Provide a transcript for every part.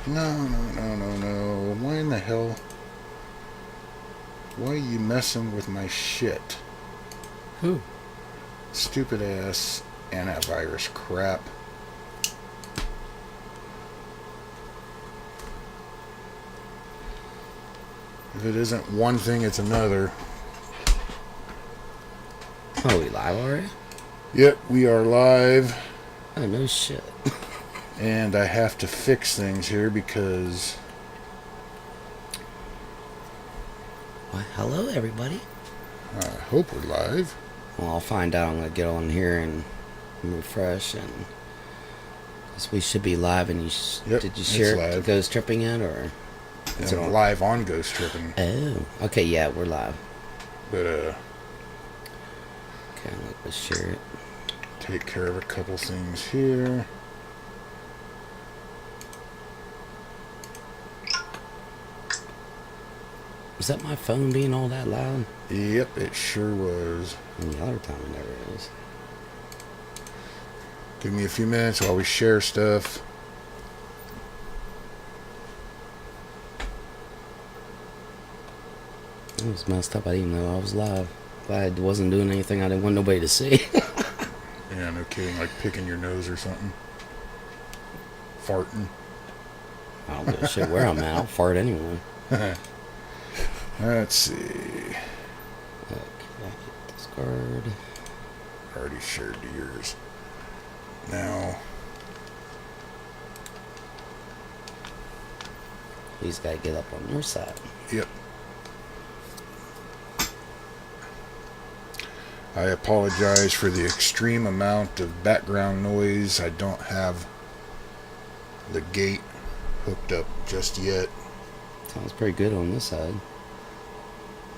No, no, no, no, no. Why in the hell? Why are you messing with my shit? Who? Stupid ass antivirus crap. If it isn't one thing, it's another. Oh, we live already? Yep, we are live. Oh, no shit. And I have to fix things here because... Well, hello, everybody. I hope we're live. Well, I'll find out. I'm going to get on here and refresh. And guess we should be live. And Yep, did you share it's it to live. Ghost Tripping yet? Or It's live on Ghost Tripping. Oh, okay, yeah, we're live. But, Okay, let's share it. take care of a couple things here. Was that my phone being all that loud? Yep, it sure was. And the other time it never is. Give me a few minutes while we share stuff. It was messed up. I didn't know I was live. Glad I wasn't doing anything I didn't want nobody to see. Yeah, no kidding, like picking your nose or something. Farting. I don't give a shit where I'm at. I'll fart anyway. Let's see. Okay, discard. Already shared to yours. Now, He's got to get up on your side. yep. I apologize for the extreme amount of background noise. I don't have the gate hooked up just yet. Sounds pretty good on this side.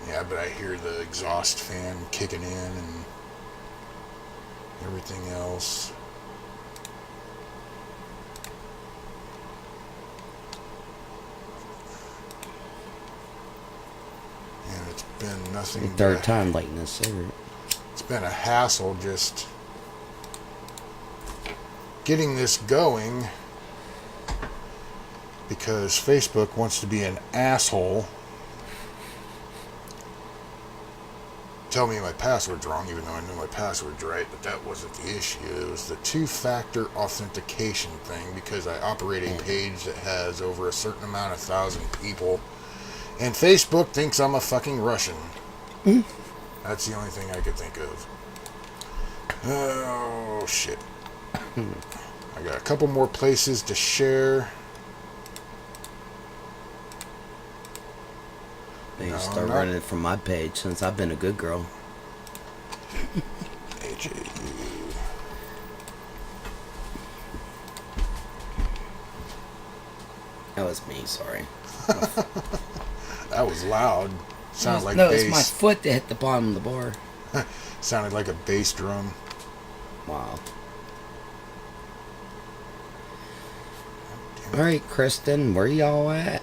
Yeah, but I hear the exhaust fan kicking in and everything else. And it's been nothing The third but, time lighting this cigarette. it's been a hassle just getting this going because Facebook wants to be an asshole. Tell me my password's wrong, even though I knew my password's right, but that wasn't the issue. It was the two-factor authentication thing because I operate a page that has over a certain amount of thousand people, and Facebook thinks I'm a fucking Russian. That's the only thing I could think of. Oh, shit. I got a couple more places to share. They No, start not- running it from my page since I've been a good girl. HAU. That was me, sorry. That was loud. Sounded like no, bass. it's my foot that hit the bottom of the bar. Sounded like a bass drum. Wow. Alright, Kristen, where y'all at?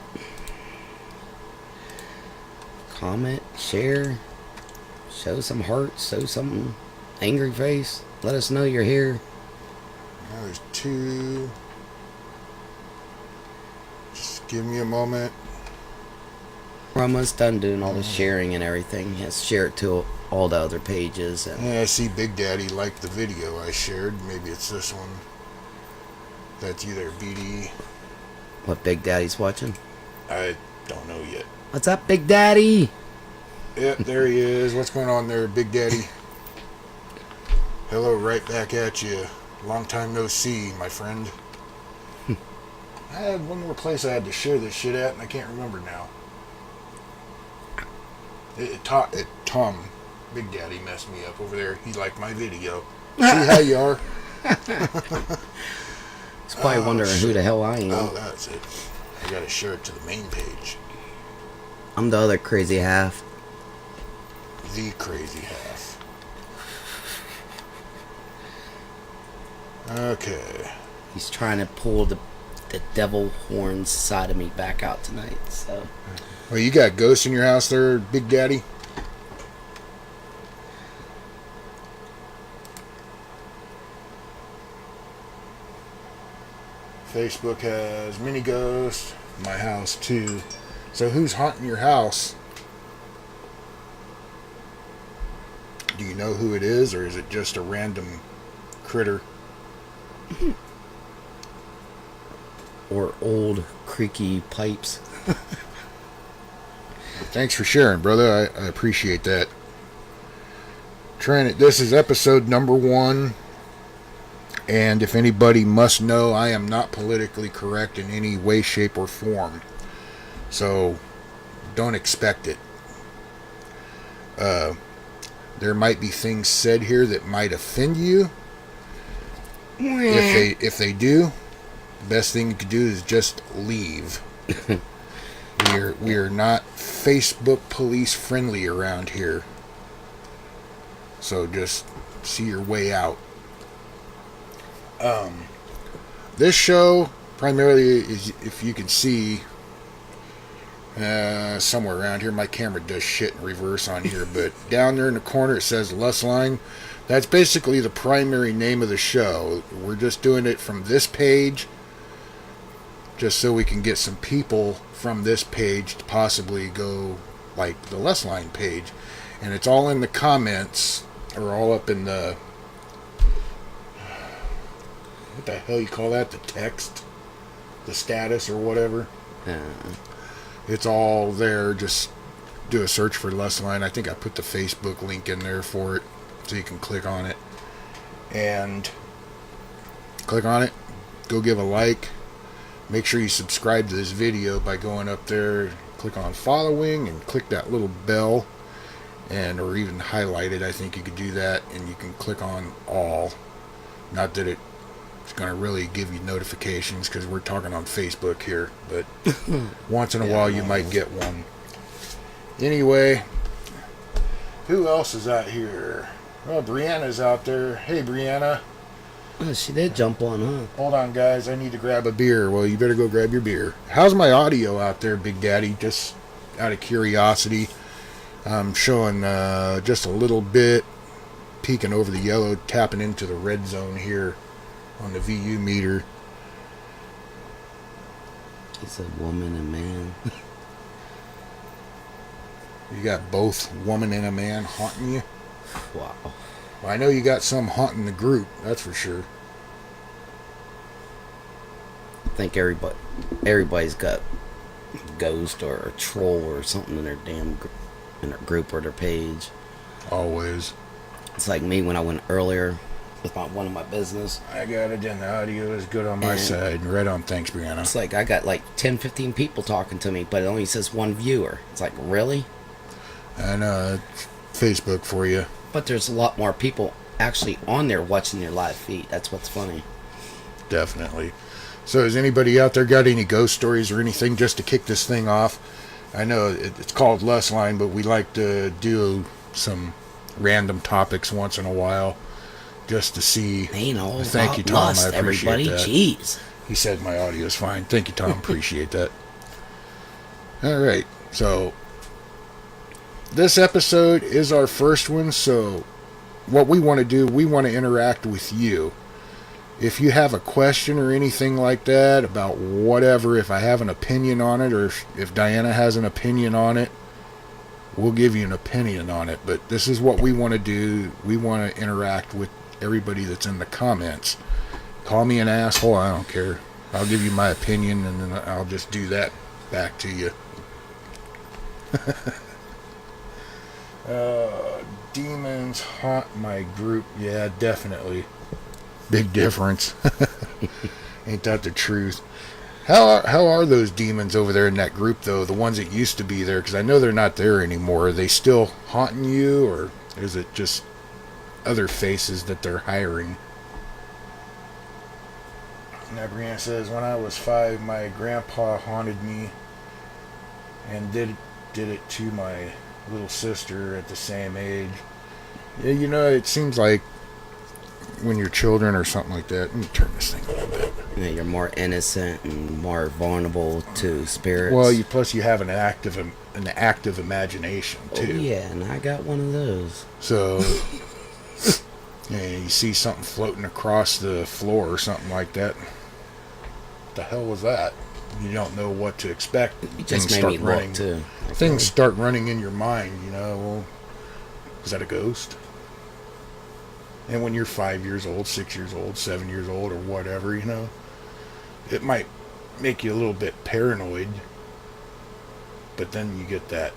Comment, share, show some hearts, show some angry face. Let us know you're here. Now there's two. Just give me a moment. We're almost done doing all the sharing and everything. Yes, share it to all the other pages. And Yeah, I see Big Daddy liked the video I shared. Maybe it's this one. That's either BD. what Big Daddy's watching? I don't know yet. What's up, Big Daddy? Yep, there he is. What's going on there, Big Daddy? Hello, right back at you. Long time no see, my friend. I had one more place I had to share this shit at, and I can't remember now. Tom, Big Daddy messed me up over there. He liked my video. See how you are? He's probably wondering who the hell I am. Oh, that's it. I gotta share it to the main page. I'm the other crazy half. The crazy half. Okay. He's trying to pull the devil horns side of me back out tonight. So Well, you got ghosts in your house there, Big Daddy? Facebook has Mini Ghost, my house too. So who's haunting your house? Do you know who it is, or is it just a random critter? Or old creaky pipes. Thanks for sharing, brother. I appreciate that. This is episode number 1. And if anybody must know, I am not politically correct in any way, shape, or form. So, don't expect it. There might be things said here that might offend you. If they do, the best thing you could do is just leave. We are not Facebook police friendly around here. So just see your way out. This show primarily is, if you can see, somewhere around here, my camera does shit in reverse on here, but down there in the corner it says Lust Line. That's basically the primary name of the show. We're just doing it from this page, just so we can get some people from this page to possibly go like the Lust Line page. And it's all in the comments, or all up in the, what the hell you call that? The text? The status or whatever? It's all there. Just do a search for Lust Line. I think I put the Facebook link in there for it, so you can click on it. And click on it. Go give a like. Make sure you subscribe to this video by going up there, click on following, and click that little bell. And or even highlight it. I think you could do that, and you can click on all. Not that it's going to really give you notifications, because we're talking on Facebook here, but once in a while you might get one. Anyway, who else is out here? Well, Brianna's out there. Hey, Brianna. Oh, she did jump on, huh? Hold on, guys. I need to grab a beer. Well, you better go grab your beer. How's my audio out there, Big Daddy? Just out of curiosity. I'm showing just a little bit, peeking over the yellow, tapping into the red zone here on the VU meter. It's a woman and man. You got both woman and a man haunting you? Wow. Well, I know you got some haunting the group, that's for sure. I think everybody's got a ghost or a troll or something in their in their group or their page. Always. It's like me when I went earlier with one of my business. I got it, and the audio is good on my side. Right on, thanks, Brianna. It's like I got like 10, 15 people talking to me, but it only says one viewer. It's like, really? I know, it's Facebook for you. But there's a lot more people actually on there watching your live feed. That's what's funny. Definitely. So has anybody out there got any ghost stories or anything just to kick this thing off? I know it's called Lust Line, but we like to do some random topics once in a while just to see. Ain't all Thank you, Tom. lust, I appreciate everybody. that. Jeez. He said my audio is fine. Thank you, Tom. Appreciate that. All right. So this episode is our first one. So what we want to do, we want to interact with you. If you have a question or anything like that about whatever, if I have an opinion on it, or if Diana has an opinion on it, we'll give you an opinion on it. But this is what we want to do. We want to interact with everybody that's in the comments. Call me an asshole, I don't care. I'll give you my opinion, and then I'll just do that back to you. Demons haunt my group. Yeah, definitely. Big difference. Ain't that the truth? How are those demons over there in that group, though? The ones that used to be there, because I know they're not there anymore. Are they still haunting you, or is it just other faces that they're hiring? Now, Brianna says, when I was 5, my grandpa haunted me and did it to my little sister at the same age. Yeah, you know, it seems like when you're children or something like that. Let me turn this thing a little bit. Yeah, you're more innocent and more vulnerable to spirits. Well, plus you have an active imagination too. Oh, yeah, and I got one of those. So, yeah, you see something floating across the floor or something like that. the hell was that? You don't know what to expect. It just made me look too. Things start running in your mind, you know. Well, is that a ghost? And when you're 5 years old, 6 years old, 7 years old, or whatever, you know, it might make you a little bit paranoid. But then you get that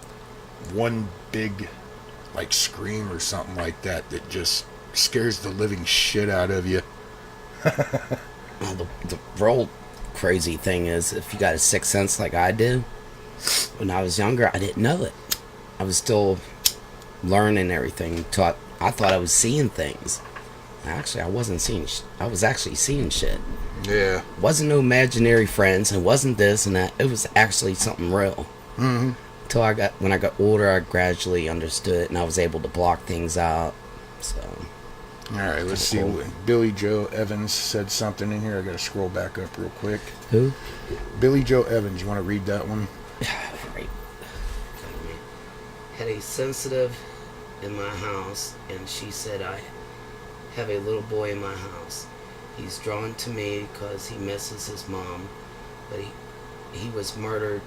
one big, like, scream or something like that that just scares the living shit out of you. Well, the real crazy thing is, if you got a sixth sense like I do, when I was younger, I didn't know it. I was still learning everything. I thought I was seeing things. Actually, I wasn't seeing. I was actually seeing shit. Yeah. Wasn't no imaginary friends. It wasn't this and that. It was actually something real. Mm-hmm. Until when I got older, I gradually understood, and I was able to block things out. So. All right, let's see. Cool. Billy Joe Evans said something in here. I got to scroll back up real quick. Who? Billy Joe Evans. You want to read that one? Right. Had a sensitive in my house, and she said, I have a little boy in my house. He's drawn to me because he misses his mom, but he was murdered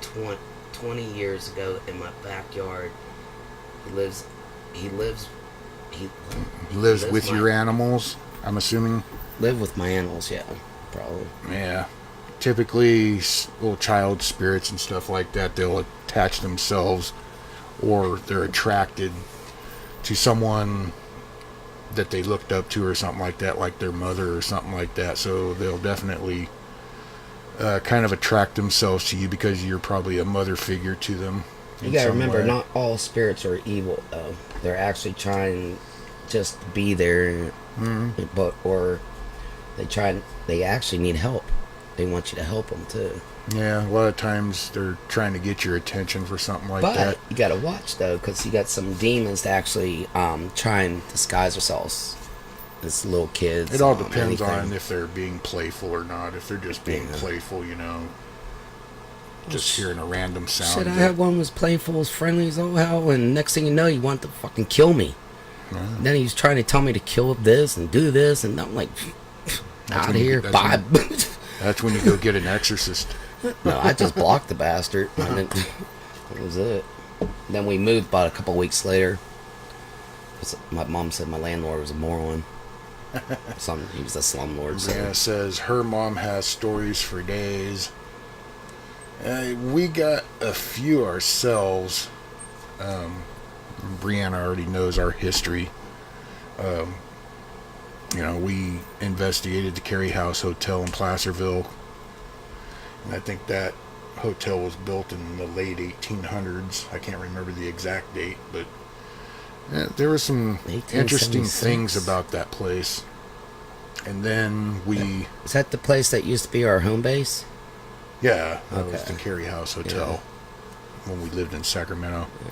20 years ago in my backyard. He lives with your animals, I'm assuming. Live with my animals, yeah, probably. Yeah. Typically, little child spirits and stuff like that, they'll attach themselves, or they're attracted to someone that they looked up to or something like that, like their mother or something like that. So they'll definitely kind of attract themselves to you because you're probably a mother figure to them. You gotta remember, not all spirits are evil, though. They're actually trying just to be there, or they actually need help. They want you to help them too. Yeah, a lot of times they're trying to get your attention for something like that. But you gotta watch though, because you got some demons that actually try and disguise themselves as little kids. It all depends on if they're being playful or not. If they're just being playful, you know, just hearing a random sound. Shit, I had one was playful, was friendly as all hell, and next thing you know, he wanted to fucking kill me. And then he was trying to tell me to kill this and do this, and I'm like, out of here, bye. That's when you go get an exorcist. No, I just blocked the bastard. And then, that was it. Then we moved about a couple weeks later. My mom said my landlord was a moron. He was a slumlord. So. Yeah, it says her mom has stories for days. We got a few ourselves. Brianna already knows our history. You know, we investigated the Carey House Hotel in Placerville. And I think that hotel was built in the late 1800s. I can't remember the exact date, but there were some interesting things about that place. And then we... Is that the place that used to be our home base? Yeah, that was the Carey House Hotel when we lived in Sacramento. Yeah.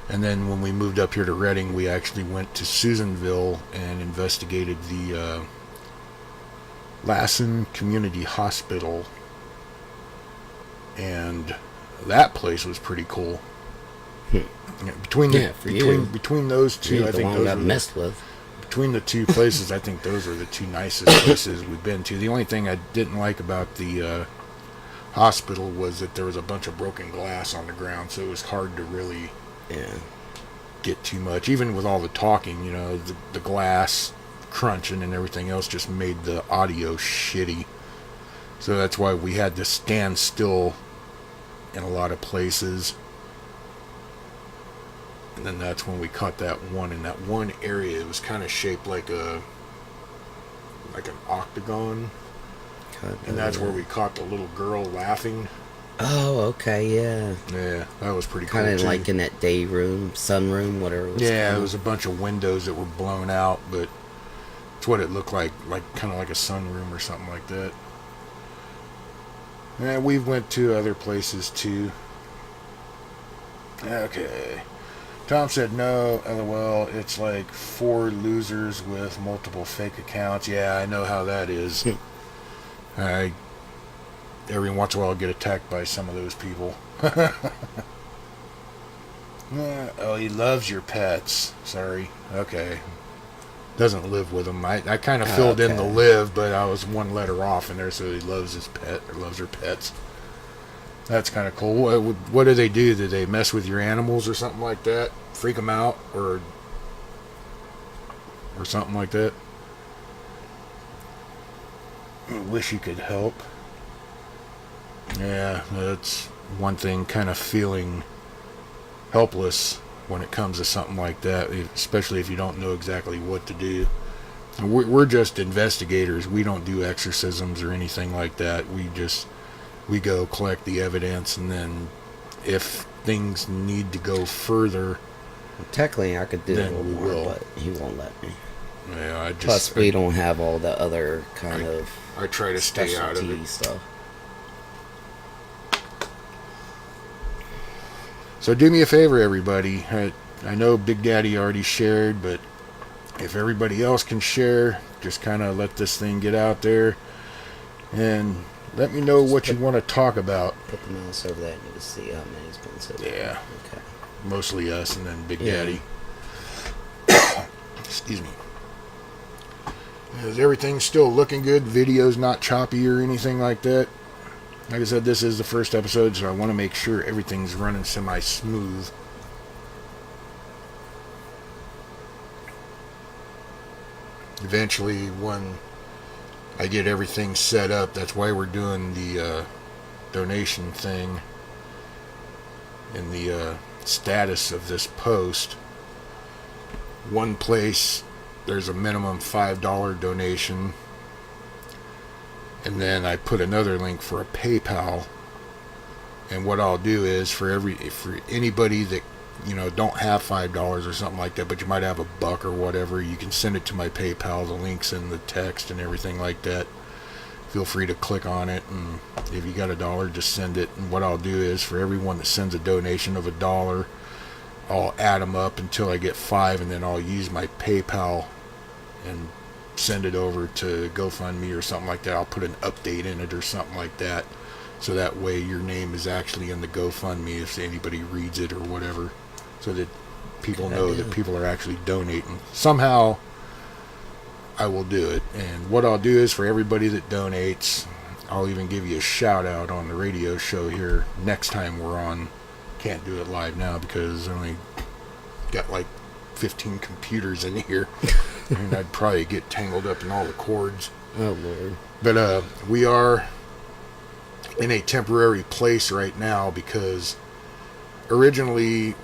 And then when we moved up here to Redding, we actually went to Susanville and investigated the Lassen Community Hospital. And that place was pretty cool. Between those two, I think those were messed with. Between the two places, I think those are the two nicest places we've been to. The only thing I didn't like about the hospital was that there was a bunch of broken glass on the ground, so it was hard to really get too much. Even with all the talking, you know, the glass crunching and everything else just made the audio shitty. So that's why we had to stand still in a lot of places. And then that's when we caught that one. In that one area, it was kind of shaped like an octagon. And that's where we caught the little girl laughing. Oh, okay, yeah. Yeah, that was pretty cool. Kind of like in that day room, sunroom, whatever it was. Yeah, called. There was a bunch of windows that were blown out, but it's what it looked like kind of like a sunroom or something like that. Yeah, we went to other places too. Okay. Tom said no, LOL, it's like 4 losers with multiple fake accounts. Yeah, I know how that is. Every once in a while I'll get attacked by some of those people. Oh, he loves your pets. Sorry. Okay. doesn't live with him. I kind of Oh, filled in the okay. live, but I was one letter off in there, so he loves his pet, or loves her pets. That's kind of cool. What do they do? Do they mess with your animals or something like that? Freak them out, or something like that? I wish you could help. Yeah, that's one thing, kind of feeling helpless when it comes to something like that, especially if you don't know exactly what to do. We're just investigators. We don't do exorcisms or anything like that. We go collect the evidence, and then if things need to go further, Technically, I could do a then little we more, will. but he won't let me. Yeah, Plus, we don't have all the other kind of I try to stay out of specialty it. stuff. So do me a favor, everybody. I know Big Daddy already shared, but if everybody else can share, just kind of let this thing get out there, and let me know what you want to talk about. Put the mouse over there and you can see how many's been said. Yeah. Okay. Mostly us, and then Big Yeah. Daddy. Excuse me. Is everything still looking good? Video's not choppy or anything like that? Like I said, this is the first episode, so I want to make sure everything's running semi-smooth. Eventually, when I get everything set up, that's why we're doing the donation thing in the status of this post. One place, there's a minimum $5 donation, and then I put another link for a PayPal. And what I'll do is for anybody that don't have $5 or something like that, but you might have $1 or whatever, you can send it to my PayPal. The link's in the text and everything like that. Feel free to click on it, and if you got $1, just send it. And what I'll do is for everyone that sends a donation of $1, I'll add them up until I get 5, and then I'll use my PayPal and send it over to GoFundMe or something like that. I'll put an update in it or something like that, so that way your name is actually in the GoFundMe if anybody reads it or whatever, so that people know that people are actually donating. Somehow I will do it. And what I'll do is for everybody that donates, I'll even give you a shout out on the radio show here next time we're on. Can't do it live now because I only got like 15 computers in here. And I'd probably get tangled up in all the cords. Oh, Lord. But we are in a temporary place right now because originally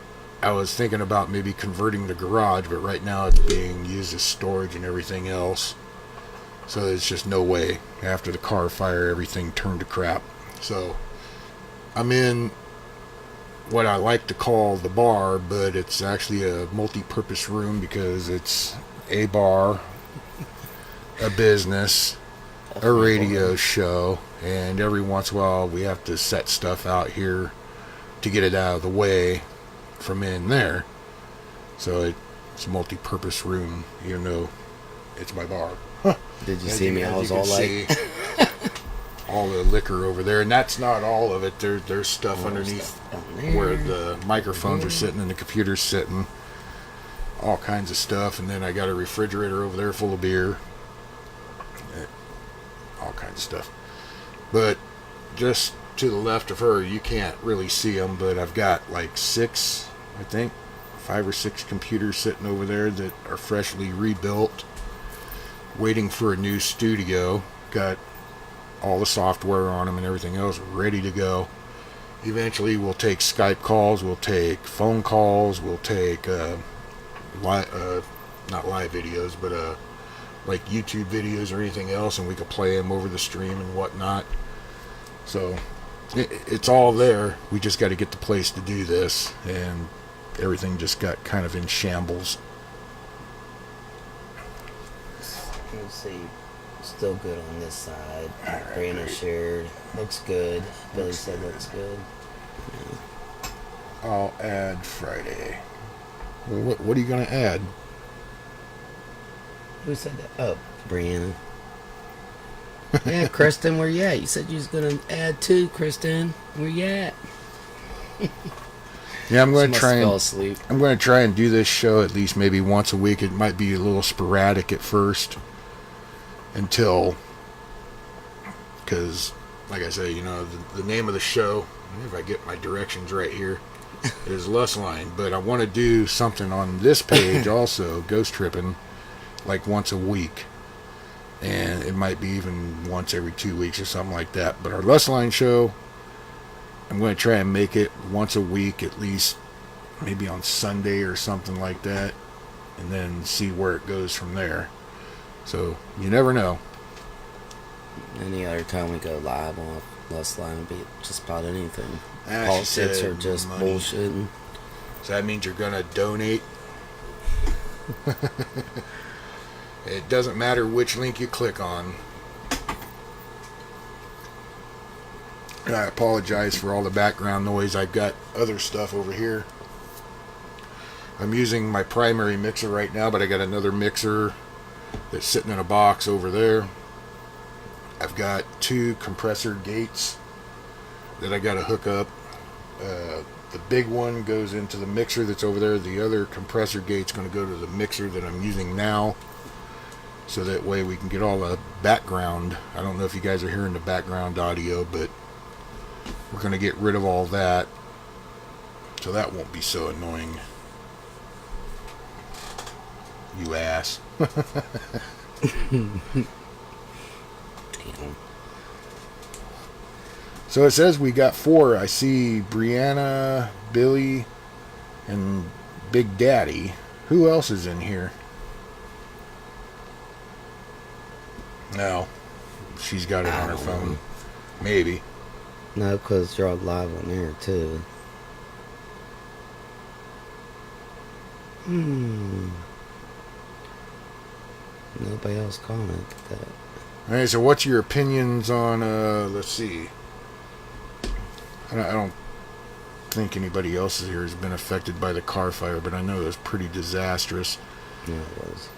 I was thinking about maybe converting the garage, but right now it's being used as storage and everything else. So there's just no way. After the car fire, everything turned to crap. So I'm in what I like to call the bar, but it's actually a multi-purpose room because it's a bar, a business, a radio show, and every once in a while we have to set stuff out here to get it out of the way from in there. So it's a multi-purpose room, even though it's my bar. Did you see me? I was all like... all the liquor over there, and that's not all of it. There's stuff underneath where the microphones are sitting and the computer's sitting. All kinds of stuff, and then I got a refrigerator over there full of beer. All kinds of stuff. But just to the left of her, you can't really see them, but I've got like 5 or 6 computers sitting over there that are freshly rebuilt, waiting for a new studio. Got all the software on them and everything else ready to go. Eventually we'll take Skype calls, we'll take phone calls, we'll take not live videos, but like YouTube videos or anything else, and we could play them over the stream and whatnot. So it's all there. We just got to get the place to do this, and everything just got kind of in shambles. Let's see. Still good on this side. Brandon shared. Looks good. Billy said looks good. Yeah. I'll add Friday. Well, what are you going to add? Who said that? Oh, Brianna. Yeah, Kristen, where you at? You said you was going to add 2, Kristen. Where you at? Yeah, I'm going She to try fell and asleep. I'm going to try and do this show at least maybe once a week. It might be a little sporadic at first until, because like I say, the name of the show, if I get my directions right here, is Lust Line. But I want to do something on this page also, Ghost Tripping, like once a week. And it might be even once every 2 weeks or something like that. But our Lust Line show, I'm going to try and make it once a week at least, maybe on Sunday or something like that, and then see where it goes from there. So you never know. Any other time we go live on Lust Line would be just about anything. She Politics said are just money. bullshitting. So that means you're going to donate. It doesn't matter which link you click on. I apologize for all the background noise. I've got other stuff over here. I'm using my primary mixer right now, but I got another mixer that's sitting in a box over there. I've got 2 compressor gates that I got to hook up. The big one goes into the mixer that's over there. The other compressor gate's going to go to the mixer that I'm using now. So that way we can get all the background. I don't know if you guys are hearing the background audio, but we're going to get rid of all that. So that won't be so annoying. You ass. Damn. So it says we got 4. I see Brianna, Billy, and Big Daddy. Who else is in here? No. She's got it on her phone. Maybe. No, because you're live on there too. Nobody else commented that. Alright, so what's your opinions on, let's see. I don't think anybody else here has been affected by the car fire, but I know it was pretty disastrous. Yeah, it was.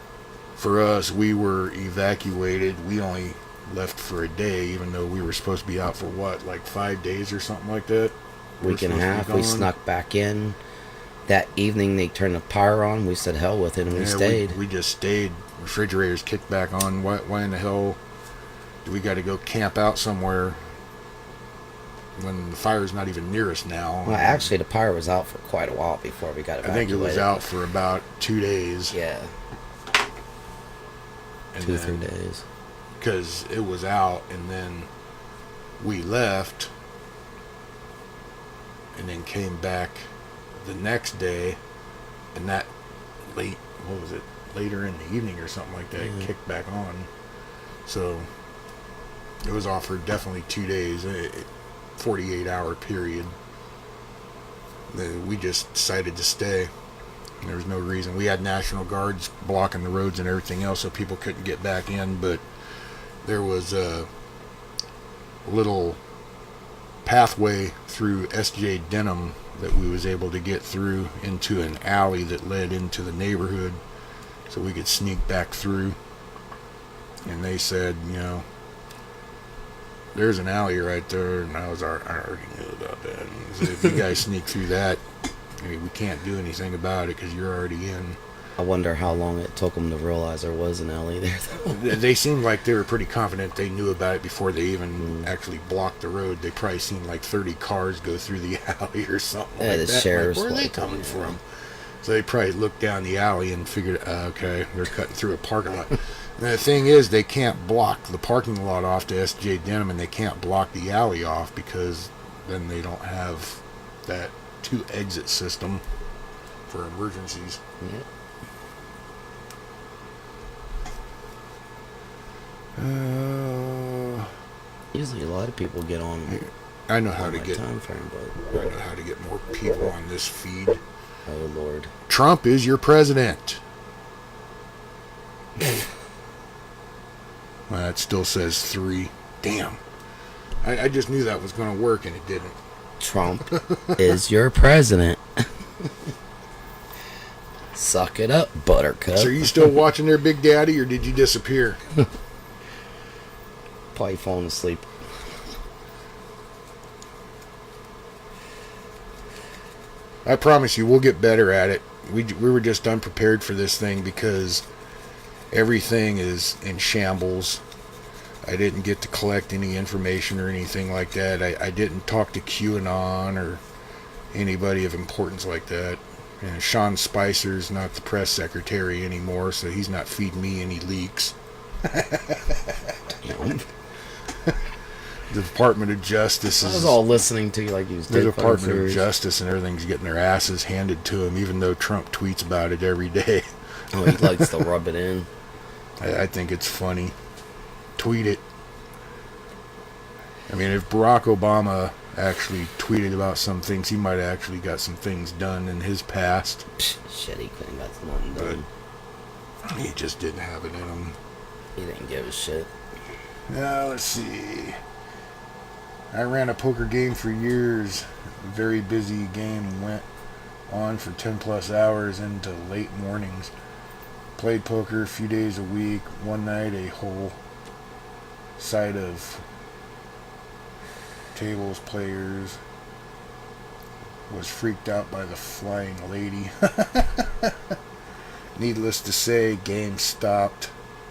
For us, we were evacuated. We only left for a day, even though we were supposed to be out for what, like 5 days or something like that? Week and a half. We snuck back in. That evening, they turned the power on. We said hell with it, and we stayed. We just stayed. Refrigerators kicked back on. Why in the hell do we got to go camp out somewhere when the fire's not even near us now? Well, actually, the power was out for quite a while before we got evacuated. I think it was out for about 2 days. Yeah. And 3 days. Because it was out, and then we left, and then came back the next day, and that later in the evening or something like that, it kicked back on. So it was off for definitely 2 days, a 48-hour period. We just decided to stay. There was no reason. We had National Guards blocking the roads and everything else, so people couldn't get back in, but there was a little pathway through S.J. Denham that we was able to get through into an alley that led into the neighborhood, so we could sneak back through. And they said, there's an alley right there, and I already knew about that. And so if you guys sneak through that, we can't do anything about it because you're already in. I wonder how long it took them to realize there was an alley there, though. They seemed like they were pretty confident they knew about it before they even actually blocked the road. They probably seen like 30 cars go through the alley or something like the that. sheriff's Where are they coming from? So they probably looked down the alley and figured, okay, they're cutting through a parking lot. And the thing is, they can't block the parking lot off to S.J. Denham, and they can't block the alley off because then they don't have that 2-exit system for emergencies. Yeah. Usually a lot of people get on. I know how to get time frame, I know how to get more people on this feed. Oh Lord. Trump is your president. Well, it still says 3. Damn. I just knew that was going to work, and it didn't. Trump is your president. Suck it up, buttercup. So are you still watching there, Big Daddy, or did you disappear? Probably falling asleep. I promise you, we'll get better at it. We were just unprepared for this thing because everything is in shambles. I didn't get to collect any information or anything like that. I didn't talk to QAnon or anybody of importance like that. And Sean Spicer's not the press secretary anymore, so he's not feeding me any leaks. The Department of Justice I is... was all listening to you like you was The dead Department fucking of serious. Justice and everything's getting their asses handed to them, even though Trump tweets about it every day. Oh, he likes to rub it in. I think it's funny. Tweet it. I mean, if Barack Obama actually tweeted about some things, he might have actually got some things done in his past. Shit, he couldn't got nothing done. But he just didn't have it in him. He didn't give a shit. Now, let's see. I ran a poker game for years. A very busy game, went on for 10 plus hours into late mornings. Played poker a few days a week. One night, a whole side of tables, players, was freaked out by the flying lady. Needless to say, game stopped,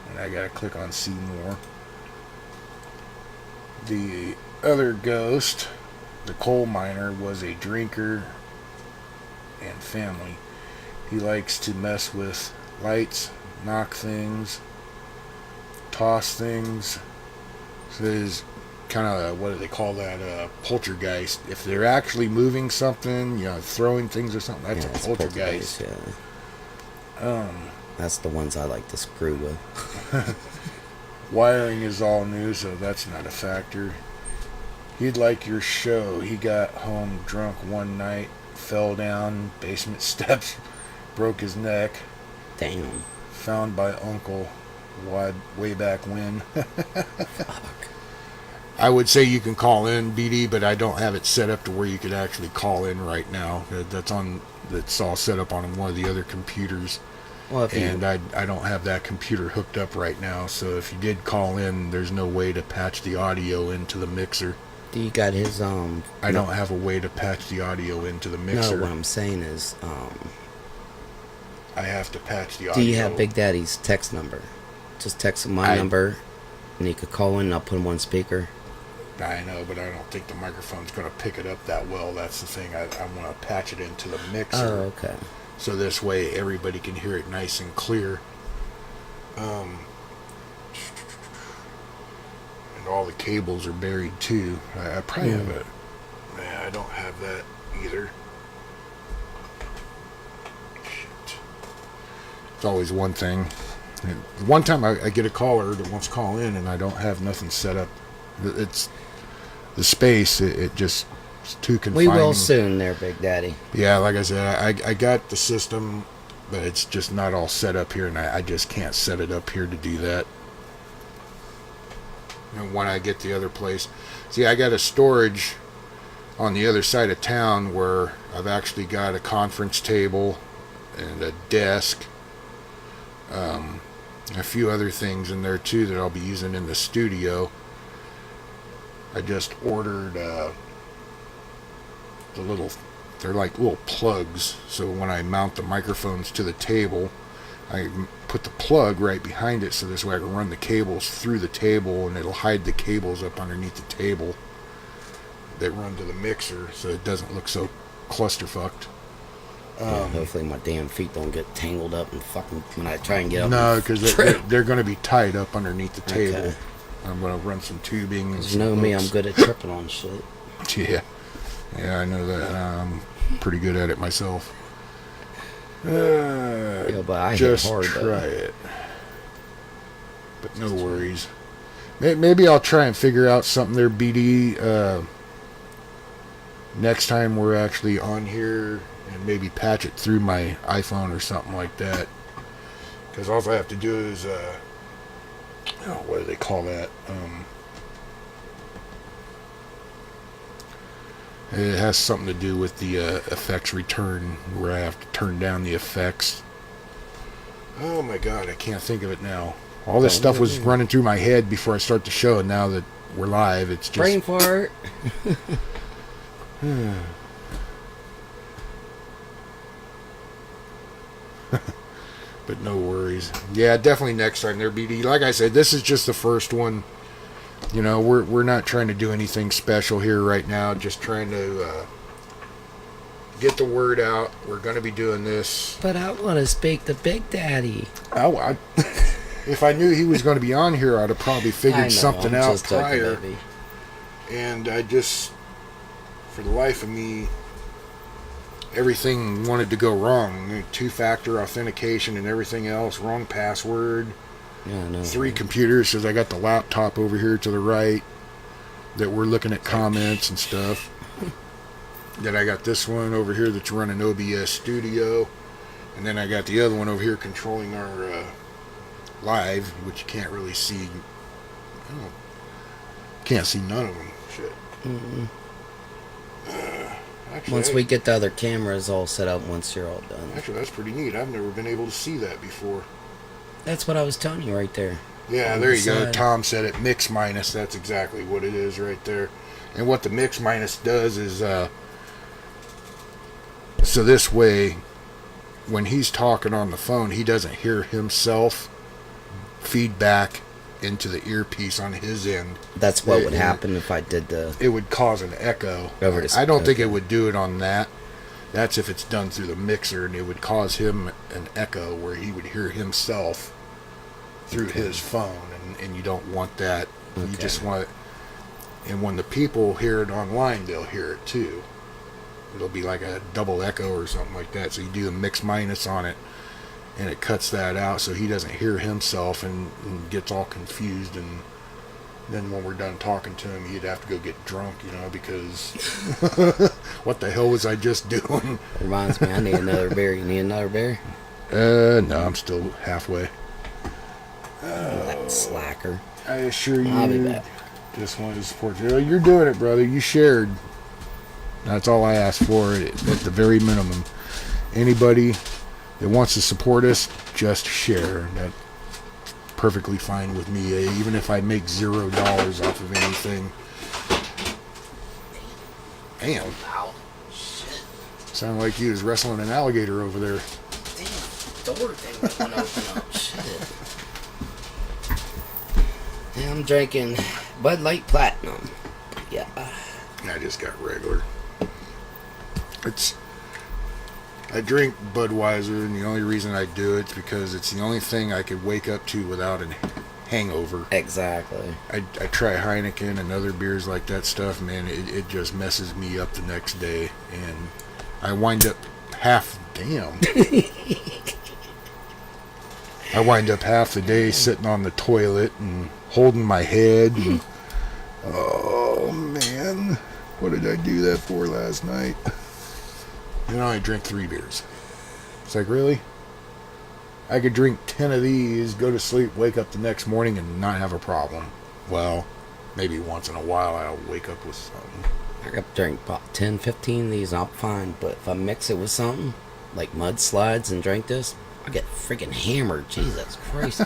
and I gotta click on see more. The other ghost, the coal miner, was a drinker and family. He likes to mess with lights, knock things, toss things. So there's kind of, what do they call that, poltergeist. If they're actually moving something, throwing things or something, that's a poltergeist. Yeah. That's the ones I like to screw with. Wiring is all new, so that's not a factor. He'd like your show. He got home drunk one night, fell down basement steps, broke his neck. Damn. Found by uncle way back when. Fuck. I would say you can call in, BD, but I don't have it set up to where you could actually call in right now. That's all set up on one of the other computers. Well, And I don't have that computer hooked up right now, so if you did call in, there's no way to patch the audio into the mixer. Do you got his I don't have a way to patch the audio into the mixer. No, what I'm saying is I have to patch the audio. do you have Big Daddy's text number? Just text him my number, and he could call in, and I'll put him on speaker. I know, but I don't think the microphone's going to pick it up that well. That's the thing. I want to patch it into the mixer. Oh, okay. So this way everybody can hear it nice and clear. And all the cables are buried too. I probably have it. Man, I don't have that either. Shit. It's always one thing. And one time I get a caller that wants to call in and I don't have nothing set up. It's the space. It just... It's too confining. We will soon there, Big Daddy. Yeah, like I said, I got the system, but it's just not all set up here, and I just can't set it up here to do that. And when I get the other place... See, I got a storage on the other side of town where I've actually got a conference table and a desk. A few other things in there, too, that I'll be using in the studio. I just ordered... they're like little plugs, so when I mount the microphones to the table, I put the plug right behind it, so this way I can run the cables through the table, and it'll hide the cables up underneath the table that run to the mixer, so it doesn't look so clusterfucked. Yeah, hopefully my damn feet don't get tangled up and fucking when I try and get up. No, because they're going to be tied up underneath the table. Okay. I'm going to run some tubing. And You know me, I'm good at tripping on shit. Yeah. Yeah, I know that. I'm pretty good at it myself. Yeah, but I hit Just hard, try though. it. But no worries. Maybe I'll try and figure out something there, BD. Next time we're actually on here, and maybe patch it through my iPhone or something like that. Because all I have to do is, what do they call that? It has something to do with the effects return, where I have to turn down the effects. Oh my god, I can't think of it now. All this stuff was running through my head before I start the show, and now that we're live, it's just... Brain fart. But no worries. Yeah, definitely next time there, BD. Like I said, this is just the first one. You know, we're not trying to do anything special here right now. Just trying to get the word out. We're going to be doing this. But I want to speak to Big Daddy. If I knew he was going to be on here, I'd have probably figured something I'm out just joking, prior. baby. And I just, for the life of me, everything wanted to go wrong. Two-factor authentication and everything else. Wrong password. Yeah, no. 3 computers, because I got the laptop over here to the right that we're looking at comments and stuff. Then I got this one over here that's running OBS Studio. And then I got the other one over here controlling our live, which you can't really see. Can't see none of them. Shit. Mm-mm. Actually, Once we get the other cameras all set up, once you're all done. Actually, that's pretty neat. I've never been able to see that before. That's what I was telling you right there. Yeah, there you go. Tom said it. Mix minus. That's exactly what it is right there. And what the mix minus does is, so this way, when he's talking on the phone, he doesn't hear himself feedback into the earpiece on his end. That's what would happen if I did the... It would cause an echo. I don't think it would do it on that. That's if it's done through the mixer, and it would cause him an echo where he would hear himself through his phone, and you don't want that. You just want it. And when the people hear it online, they'll hear it too. It'll be like a double echo or something like that. So you do the mix minus on it, and it cuts that out so he doesn't hear himself and gets all confused. And then when we're done talking to him, he'd have to go get drunk, because what the hell was I just doing? Reminds me, I need another beer. You need another beer? No, I'm still halfway. That slacker. I assure you, I'll be back. Just wanted to support you. You're doing it, brother. You shared. That's all I asked for at the very minimum. Anybody that wants to support us, just share. That's perfectly fine with me, even if I make $0 off of anything. Damn. Ow. Shit. Sounded like you was wrestling an alligator over there. Damn, door thing that went open up. Shit. Yeah, I'm drinking Bud Light Platinum. Yeah. I just got regular. I drink Budweiser, and the only reason I do it's because it's the only thing I could wake up to without a hangover. Exactly. I try Heineken and other beers like that stuff, man, it just messes me up the next day, and I wind up half the day sitting on the toilet and holding my head, and oh man, what did I do that for last night? I drink 3 beers. It's like, really? I could drink 10 of these, go to sleep, wake up the next morning, and not have a problem. Well, maybe once in a while I'll wake up with something. I could drink about 10, 15 of these, I'm fine. But if I mix it with something, like mudslides, and drink this, I get freaking hammered. Jesus Christ.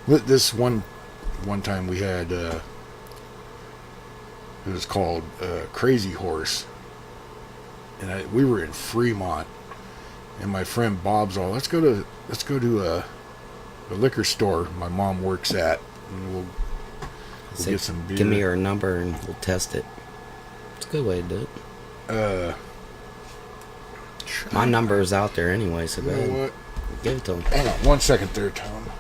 This one time we had, it was called Crazy Horse. And we were in Fremont, and my friend Bob's all, let's go to the liquor store my mom works at, and we'll get some beer. Give me your number and we'll test it. It's a good way to do it. My number is out there anyway, so go ahead. What? Give it to him. Hold on 1 second there, Tom.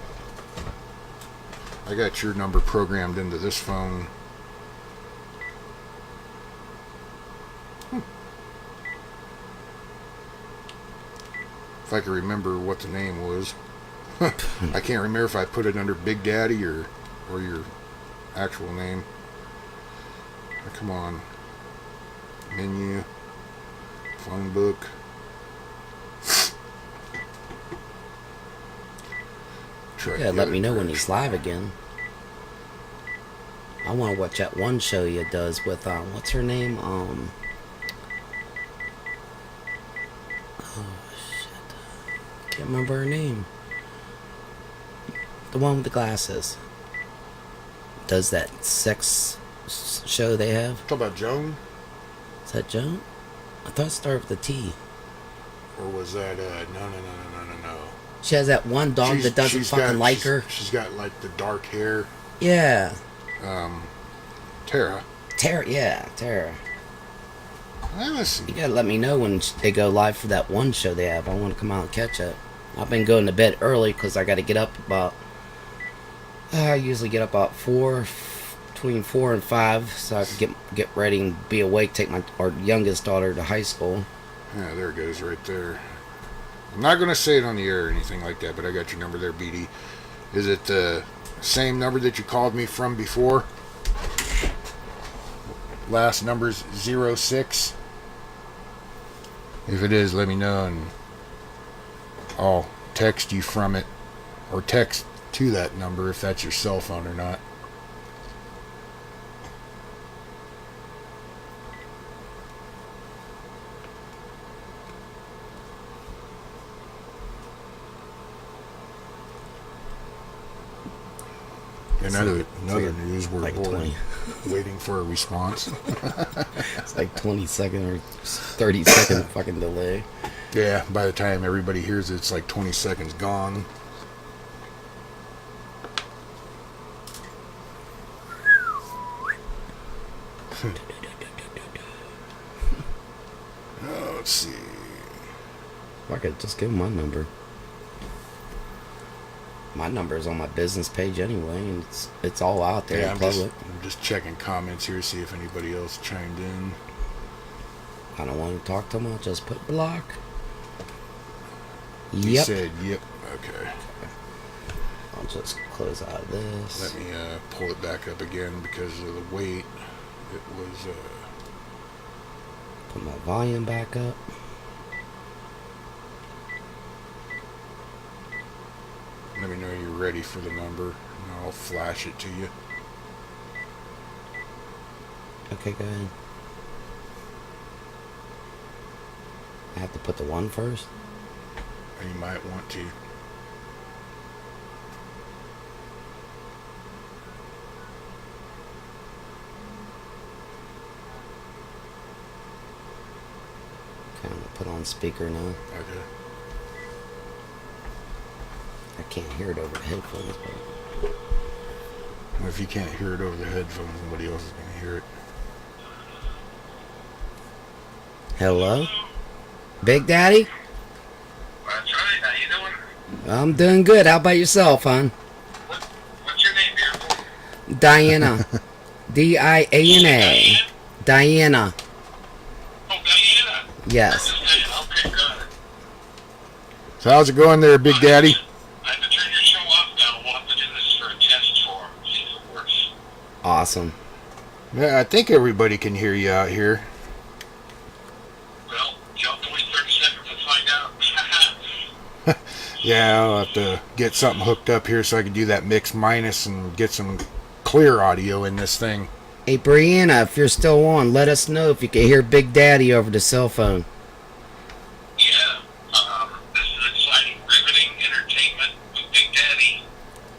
I got your number programmed into this phone. If I could remember what the name was. I can't remember if I put it under Big Daddy or your actual name. Oh, come on. Menu. Phone book. Yeah, let me know when he's live again. I want to watch that one show he does with, what's her name? Can't remember her name. The one with the glasses. Does that sex show they have? Talk about Joan? Is that Joan? I thought it started with a T. Or was that, no. She has that one dog that doesn't fucking like her. She's got, like, the dark hair. Yeah. Tara. Tara. Let's see. You gotta let me know when they go live for that one show they have. I want to come out and catch it. I've been going to bed early because I got to get up about... I usually get up about 4, between 4 and 5, so I can get ready and be awake, take our youngest daughter to high school. Yeah, there it goes right there. I'm not going to say it on the air or anything like that, but I got your number there, BD. Is it the same number that you called me from before? Last number's 06. If it is, let me know and I'll text you from it, or text to that number if that's your cell phone or not. Another news, we're like 20. waiting for a response. It's like 20-second or 30-second fucking delay. Yeah, by the time everybody hears it, it's like 20 seconds gone. Let's see. I could just give them my number. My number is on my business page anyway, and it's all out there in public. I'm just checking comments here, see if anybody else chimed in. I don't want to talk to them. I'll just put block. You said yep. Okay. I'll just close out of this. Let me pull it back up again because of the weight. It was... Put my volume back up. Let me know you're ready for the number, and I'll flash it to you. Okay, go ahead. I have to put the 1 first? Or you might want to. Okay, I'm going to put on speaker now. Okay. I can't hear it over the headphones. But... Well, if you can't hear it over the headphones, nobody else is going to hear it. Hello? Big Daddy? That's right. How you doing? I'm doing good. How about yourself, hon? What's your name, beautiful? Diana. D-I-A-N-A. Diana. Oh, Diana. Yes. Okay, good. So how's it going there, Big Daddy? I have to turn your show off now. We'll have to do this for a test tour. See if it works. Awesome. Yeah, I think everybody can hear you out here. Well, you have to wait 30 seconds to find out. Yeah, I'll have to get something hooked up here so I can do that mix minus and get some clear audio in this thing. Hey, Brianna, if you're still on, let us know if you can hear Big Daddy over the cell phone. Yeah. This is exciting, riveting entertainment with Big Daddy.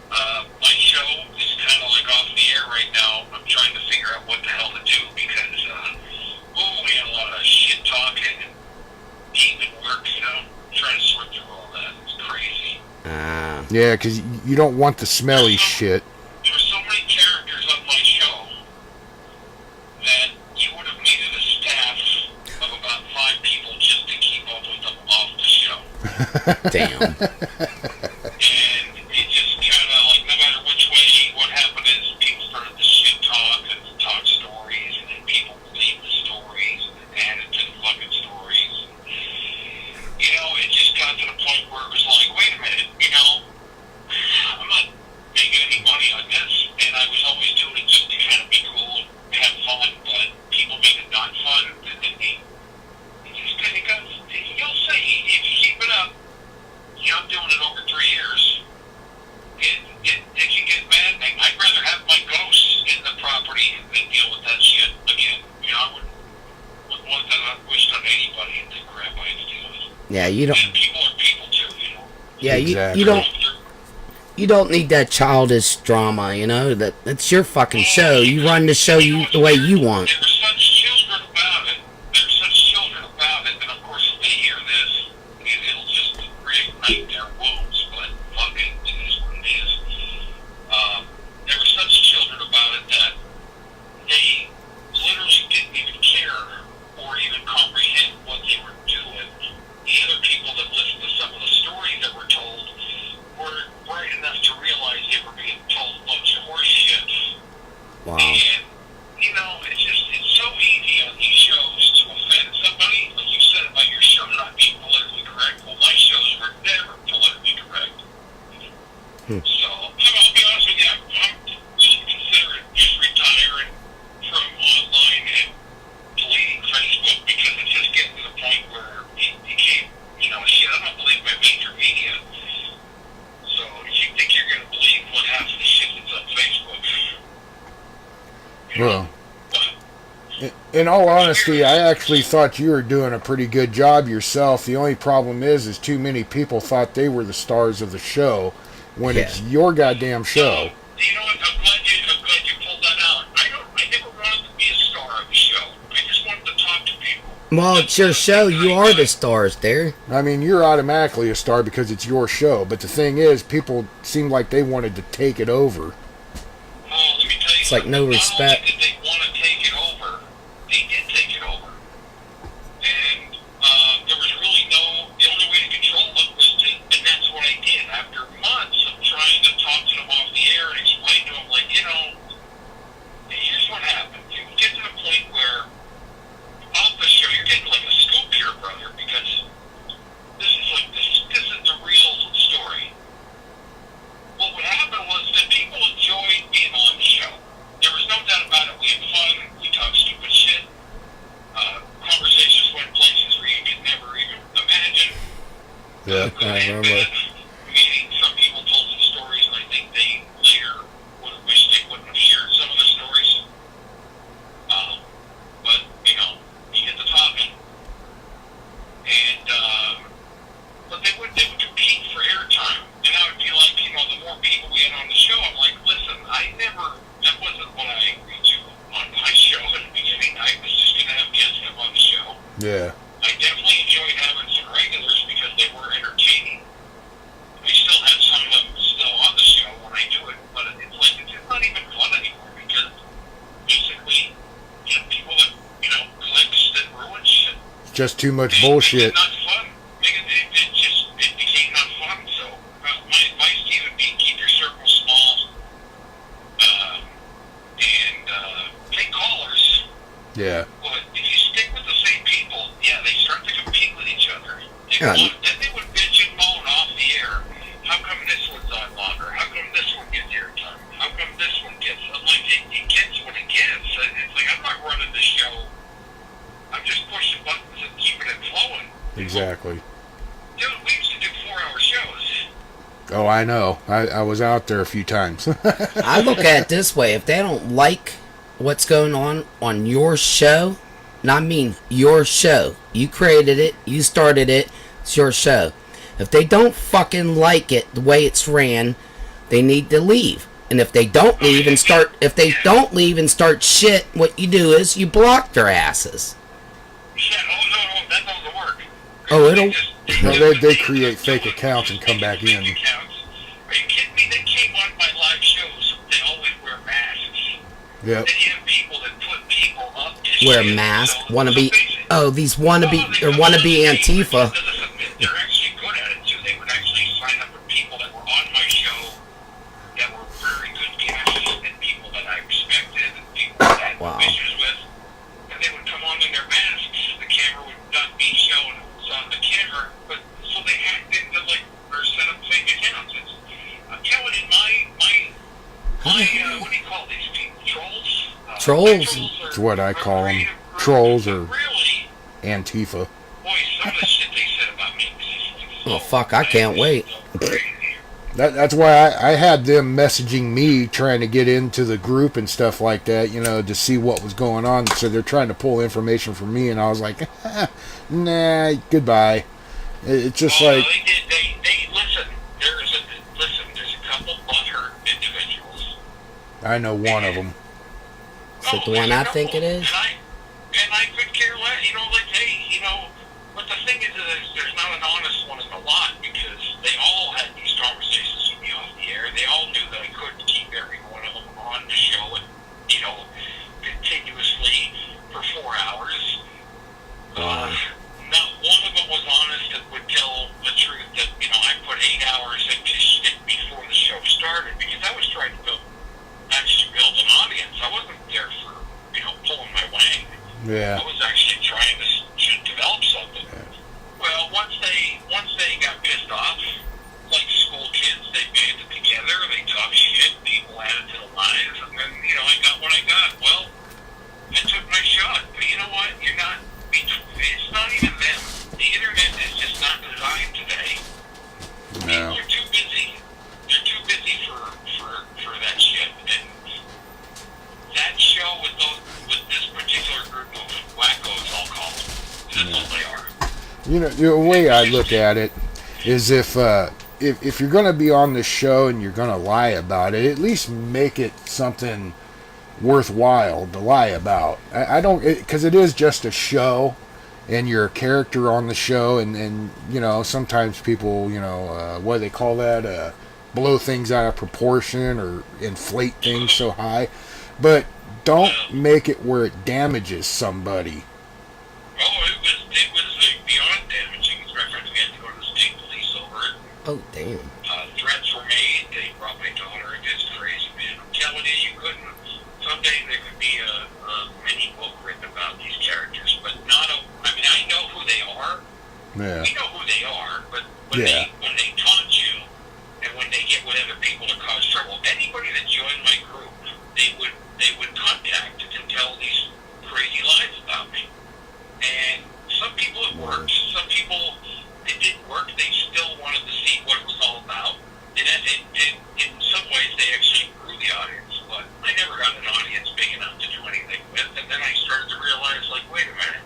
My show is kind of like off the air right now. I'm trying to figure out what the hell to do because, we had a lot of shit talking and demon work, trying to sort through all that. It's crazy. Yeah, because you don't want the smelly shit. There's so many characters on my show that you would have needed a staff of about 5 people just to keep up with them off the show. Damn. And it just kind of like, no matter which way, what happened is people started to shit talk and talk stories, and then people believed the stories and added to the fucking stories. It just got to the point where it was like, wait a minute, I'm not making any money on this, and I was always doing it just to kind of be cool and have fun, but people make it not fun, and then you'll see, if you keep it up, I'm doing it over 3 years, it can get maddening. I'd rather have my ghosts in the property than deal with that shit again. I wouldn't want that wished on anybody in the crap I had to deal with. Yeah, you don't... And people are people too, Yeah, Exactly. you don't need that childish drama, that's your fucking show. You run the show the way you want. There's such children about it. And of course, if they hear this, In all honesty, I actually thought you were doing a pretty good job yourself. The only problem is too many people thought they were the stars of the show when Yeah. it's your goddamn show. You know what? I'm glad you pulled that out. I never wanted to be a star of the show. I just wanted to talk to people. Well, it's your show. You are the stars there. I mean, you're automatically a star because it's your show, but the thing is, people seemed like they wanted to take it over. Oh, let me tell you It's like no something. respect. Not only did they want to take it over, they did take it over. And there was really the only way to control it was to, and that's what I did. After months of trying to talk to them off the air and explain to them, like, here's what happened. You get to the point where off the show, you're getting like a scoop here, brother, because this is the real story. What would happen was that people enjoyed being on the show. There was no doubt about it. We had fun. We talked stupid shit. Conversations went places where you could never even imagine. Yeah, Good I and remember. bad. Meaning, some people told some stories, and I think they later would have wished they wouldn't have shared some of the stories. But, you get the talking. And, but they would compete for airtime. And I would be like, the more people we had on the show, I'm like, listen, that wasn't what I agreed to on my show in the beginning. I was just going to have guests come on the show. Yeah. I definitely enjoyed having some regulars because they were entertaining. We still have some of them still on the show when I do it, but it's like, it's just not even fun anymore because basically, you have people that, clicks that ruin shit. Just too much bullshit. It's not fun. It became not fun. So my advice to you would be keep your circle small and take callers. Yeah. But if you stick with the same people, yeah, they start to compete with each other. Then they would bitch and moan off the air. How come this one's on longer? How come this one gets airtime? How come this one gets? I'm like, it gets what it gets. It's like I'm not running the show. I'm just pushing buttons and keeping it flowing. Exactly. Dude, we used to do 4-hour shows. Oh, I know. I was out there a few times. I look at it this way. If they don't like what's going on your show, and I mean your show, you created it, you started it, it's your show. If they don't fucking like it the way it's ran, they need to leave. And if they don't leave and start shit, what you do is you block their asses. Yeah, no, that doesn't work. Oh, it'll. They create fake accounts and come back in. Are you kidding me? They came on my live shows. They always wear masks. Yep. Then you have people that put people up to Wear shit. masks, So wannabe. basically- Oh, these wannabe or wannabe Antifa. They're actually good at it too. They would actually sign up with people that were on my show that were very good guests and people that I respected and people that I had Wow. issues with. And they would come on in their masks. The camera would not be shown who was on the camera, but so they hacked into or set up fake accounts. I'm telling you, what do you call these people? Trolls? Trolls. It's what I call them. Trolls or Really? Antifa. Boy, some of the shit they said about me was just Oh, fuck, I can't wait. so crazy. That's why I had them messaging me trying to get into the group and stuff like that, to see what was going on. So they're trying to pull information from me, and I was like, nah, goodbye. It's just Oh, like, no, they listen. There's a couple butthurt individuals. I know one of them. Is it the one I think it is? And I could care less. But the thing is there's not an honest one in the lot because they all had these conversations with me off the air. They all knew that I couldn't keep every one of them on the show and, continuously for 4 hours. Not one of them was honest and would tell the truth that, I put 8 hours into shit before the show started because I was trying to actually build an audience. I wasn't there for, pulling my weight. Yeah. I was actually trying to develop something. Well, once they got pissed off, like school kids, they banded together, they talked shit, people added to the lines, and then, I got what I got. Well, I took my shot. But you know what? It's not even them. The internet is just not designed today. No. People are too busy. They're too busy for that shit. And that show with this particular group That's all they are. You know, the way I look at it is if you're going to be on the show and you're going to lie about it, at least make it something worthwhile to lie about. I don't, because it is just a show, and you're a character on the show, and you know, sometimes people, you know, what do they call that? Blow things out of proportion or inflate things so high. But don't make it where it damages somebody. Oh, it was beyond damaging. As a matter of fact, we had to go to the state police over it. Oh, damn. Threats were made. They brought my daughter. It's crazy, man. I'm telling you, you couldn't. Someday there could be a mini book written about these characters, but not a. I mean, I know who they are. Yeah. We know who they are, but when they taunt you and when they get with other people to cause trouble, anybody that joined my group, they would contact and tell these crazy lies about me. And some people it worked. Some people it didn't work. They still wanted to see what it was all about. And in some ways, they actually grew the audience. But I never got an audience big enough to do anything with. And then I started to realize, like, wait a minute.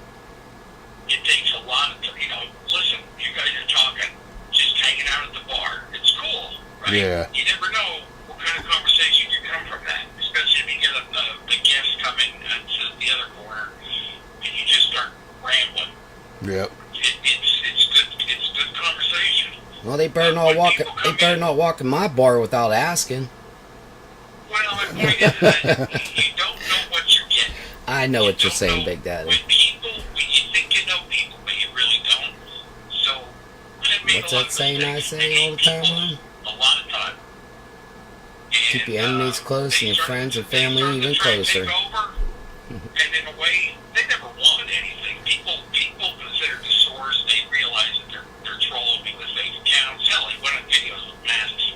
It takes a lot of, listen, you guys are talking, just hanging out at the bar. It's cool, right? Yeah. You never know what kind of conversation can come from that. Especially if you get the guest coming to the other corner and you just start rambling. Yep. It's good conversation. Well, they better not walk. They better not walk in my bar without asking. Well, my point is that you don't know what you're getting. I know what you're saying, Big Daddy. When you think you know people, but you really don't. So, I made What's a lot that of saying I mistakes. say all the time, People man? A lot of time. Keep your enemies close and your friends and family even closer. And in a way, they never wanted anything. People consider the source. They realize that they're trolling me with fake accounts. Hell, they went on videos with masks.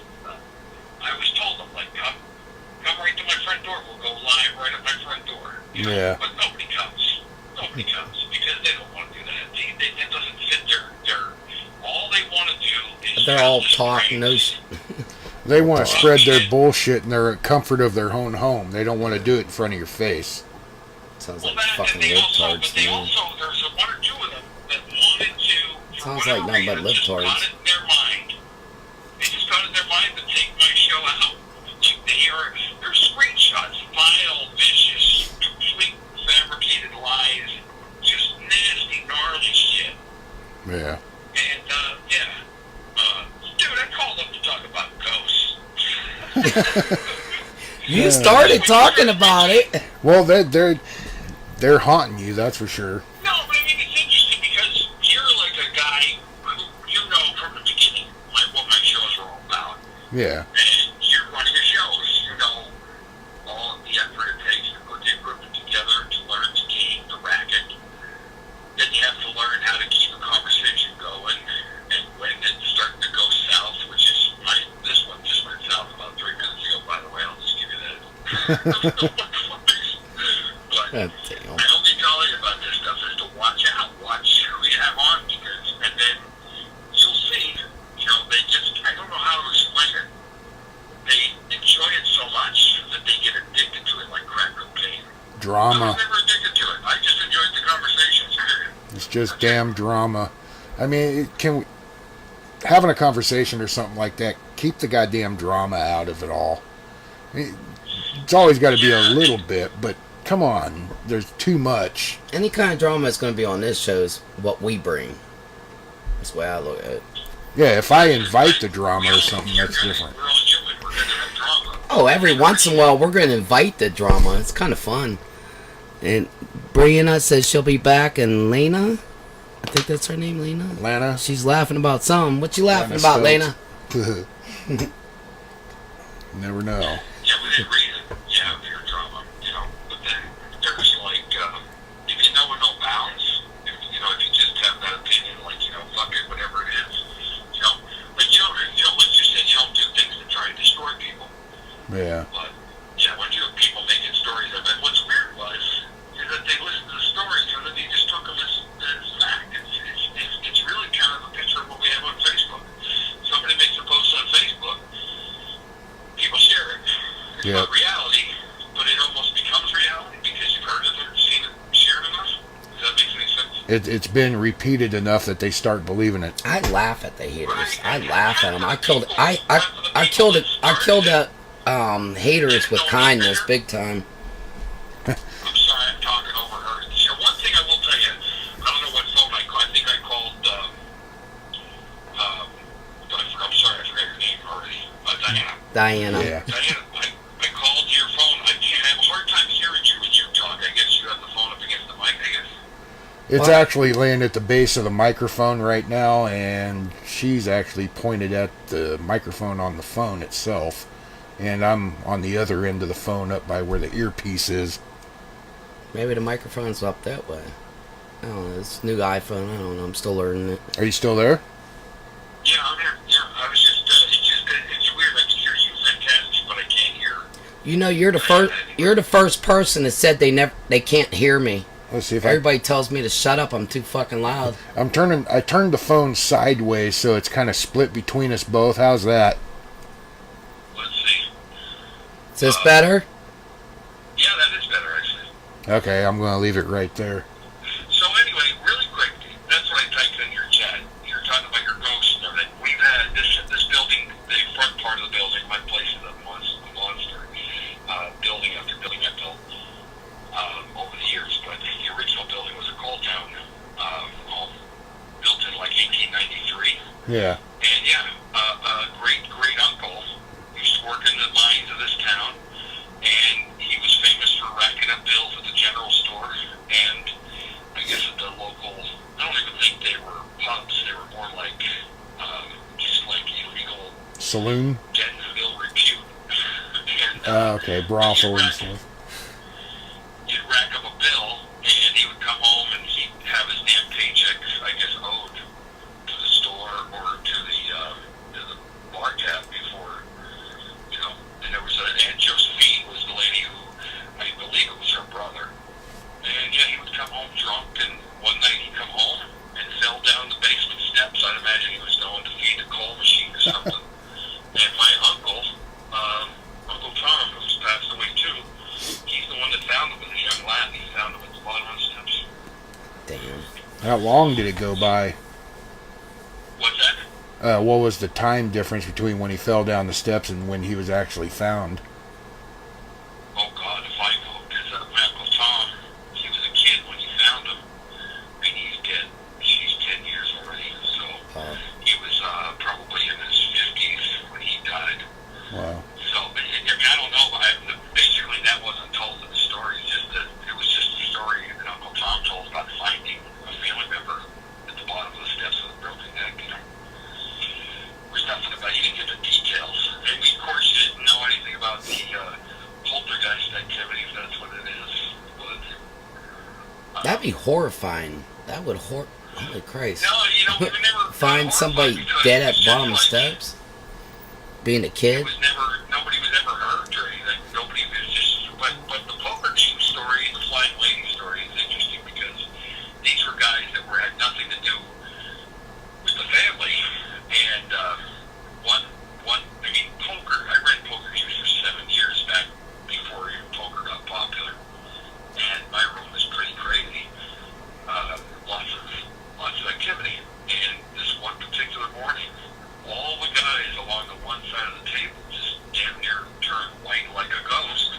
I always told them, like, come right to my front door. We'll go live right at my front door. Yeah. But nobody comes. Nobody comes because they don't want to do that. That doesn't fit their. All they want to do is. They're all talking those. They want to spread their bullshit in their comfort of their own home. They don't want to do it in front of your face. Sounds Well, like that, fucking and they also, libtards but to they me. also, there's one or two of them that wanted to. Sounds like nothing but just got libtards. it in their mind. They just got it in their mind to take my show out. Like they're screenshots, vile, vicious, complete fabricated lies, just nasty, gnarly shit. Yeah. And dude, I called up to talk about ghosts. You started talking about it. Well, they're haunting you, that's for sure. No, but I mean, it's interesting because you're like a guy who you know from the beginning, like what my shows are all about. Yeah. And you're running a show, so you know all of the effort it takes to put the equipment together, to learn the game, the racket. Then you have to learn how to keep a conversation going, and when it's starting to go south, which is this one just went south about 3 minutes ago, by the way, I'll just give you that. But God damn. I only tell you about this stuff is to watch out, watch who you have on, because, and then you'll see, they just, I don't know how to explain it. They enjoy it so much that they get addicted to it like crack cocaine. I Drama. was never addicted to it. I just enjoyed the conversations. It's just damn drama. I mean, having a conversation or something like that, keep the goddamn drama out of it all. I mean, it's always got to be a little bit, but come on, there's too much. Any kind of drama that's going to be on this show is what we bring. That's the way I look at it. Yeah, if I invite the drama or something, that's different. We're all human. We're going to have drama. Oh, every once in a while we're going to invite the drama. It's kind of fun. And Brianna says she'll be back, and Lena, I think that's her name, Lena. Lana? She's laughing about something. What you laughing Lana about, Lena? Never know. Yeah, within reason. Yeah, your drama. But then there's like, if you know no bounds, if you just have that opinion, like, fuck it, whatever it is, like, like you said, you don't do things to try and destroy people. Yeah. But, yeah, when you have people making stories of it, what's weird is that they listen to the stories and then they just took them as fact. It's really kind of a picture of what we have on Facebook. Somebody makes a post on Facebook, people share it. It's Yeah. not reality. It's been repeated enough that they start believing it. I laugh at the haters. I laugh at them. I killed haters with kindness, big time. I'm sorry, I'm talking over her. One thing I will tell you, I don't know what phone I called. I think I called, I'm sorry, I forgot your name already. Diana. Yeah. Diana, I called your phone. I have a hard time hearing you when you talk. I guess you have the phone up against the mic, I guess. It's What? actually laying at the base of the microphone right now, and she's actually pointed at the microphone on the phone itself. And I'm on the other end of the phone up by where the earpiece is. Maybe the microphone's up that way. I don't know. It's a new iPhone. I don't know. I'm still learning it. Are you still there? Yeah, I'm here. Yeah, I was just, it's weird. I can hear you fantastic, but I can't hear. You know, you're the first person that said they can't hear me. Let's see if Everybody tells me to shut up. I'm too fucking loud. I turned the phone sideways so it's kind of split between us both. How's that? Let's see. Is this better? Yeah, that is better, actually. Okay, I'm going to leave it right there. So anyway, really quick, that's what I typed in your chat. You're talking about your ghosts and everything. We've had this building, the front part of the building, my place is a monster building after building I built over the years. But the original building was a coal town, built in like 1893. Yeah. And yeah, great uncle used to work in the mines of this town, and he was famous for racking up bills at the general store, and I guess at the local, I don't even think they were pubs, they were more like, just like illegal Saloon? getting ill repute. And, Okay, brothel and stuff. You'd rack up a bill, and he would come home and he'd have his damn paychecks, I guess, owed to the store or to the bar tab before, and there was Aunt Josephine was the lady who, I believe it was her brother. And yeah, he would come home drunk, and one night he'd come home and fell down the basement steps. I'd imagine he was going to feed the coal machine or something. And my uncle, Uncle Tom, who's passed away too, he's the one that found him with a young lad. He found him at the bottom of the steps. Damn. How long did it go by? What's that? What was the time difference between when he fell down the steps and when he was actually found? Oh God, if I know, because my Uncle Tom, he was a kid when he found him, and he's dead. He's 10 years already, so he was probably in his 50s when he died. Wow. So, I don't know. Basically, that wasn't told in the story. It was just a story that Uncle Tom told about finding a family member at the bottom of the steps with a broken neck. There's nothing about, he didn't get the details. And of course, you didn't know anything about the poltergeist activity, if that's what it is. But, That'd be horrifying. That would holy Christ. no, we never Find somebody because dead at it's the bottom of just like, steps. Being a kid. Nobody was ever hurt or anything. Nobody was just, but the poker game story, the flying lady story is interesting because these were guys that had nothing to do with the family. And poker, I ran poker games for 7 years back before even poker got popular. And my room was pretty crazy. Lots of activity. And this one particular morning, all the guys along the one side of the table just damn near turned white like a ghost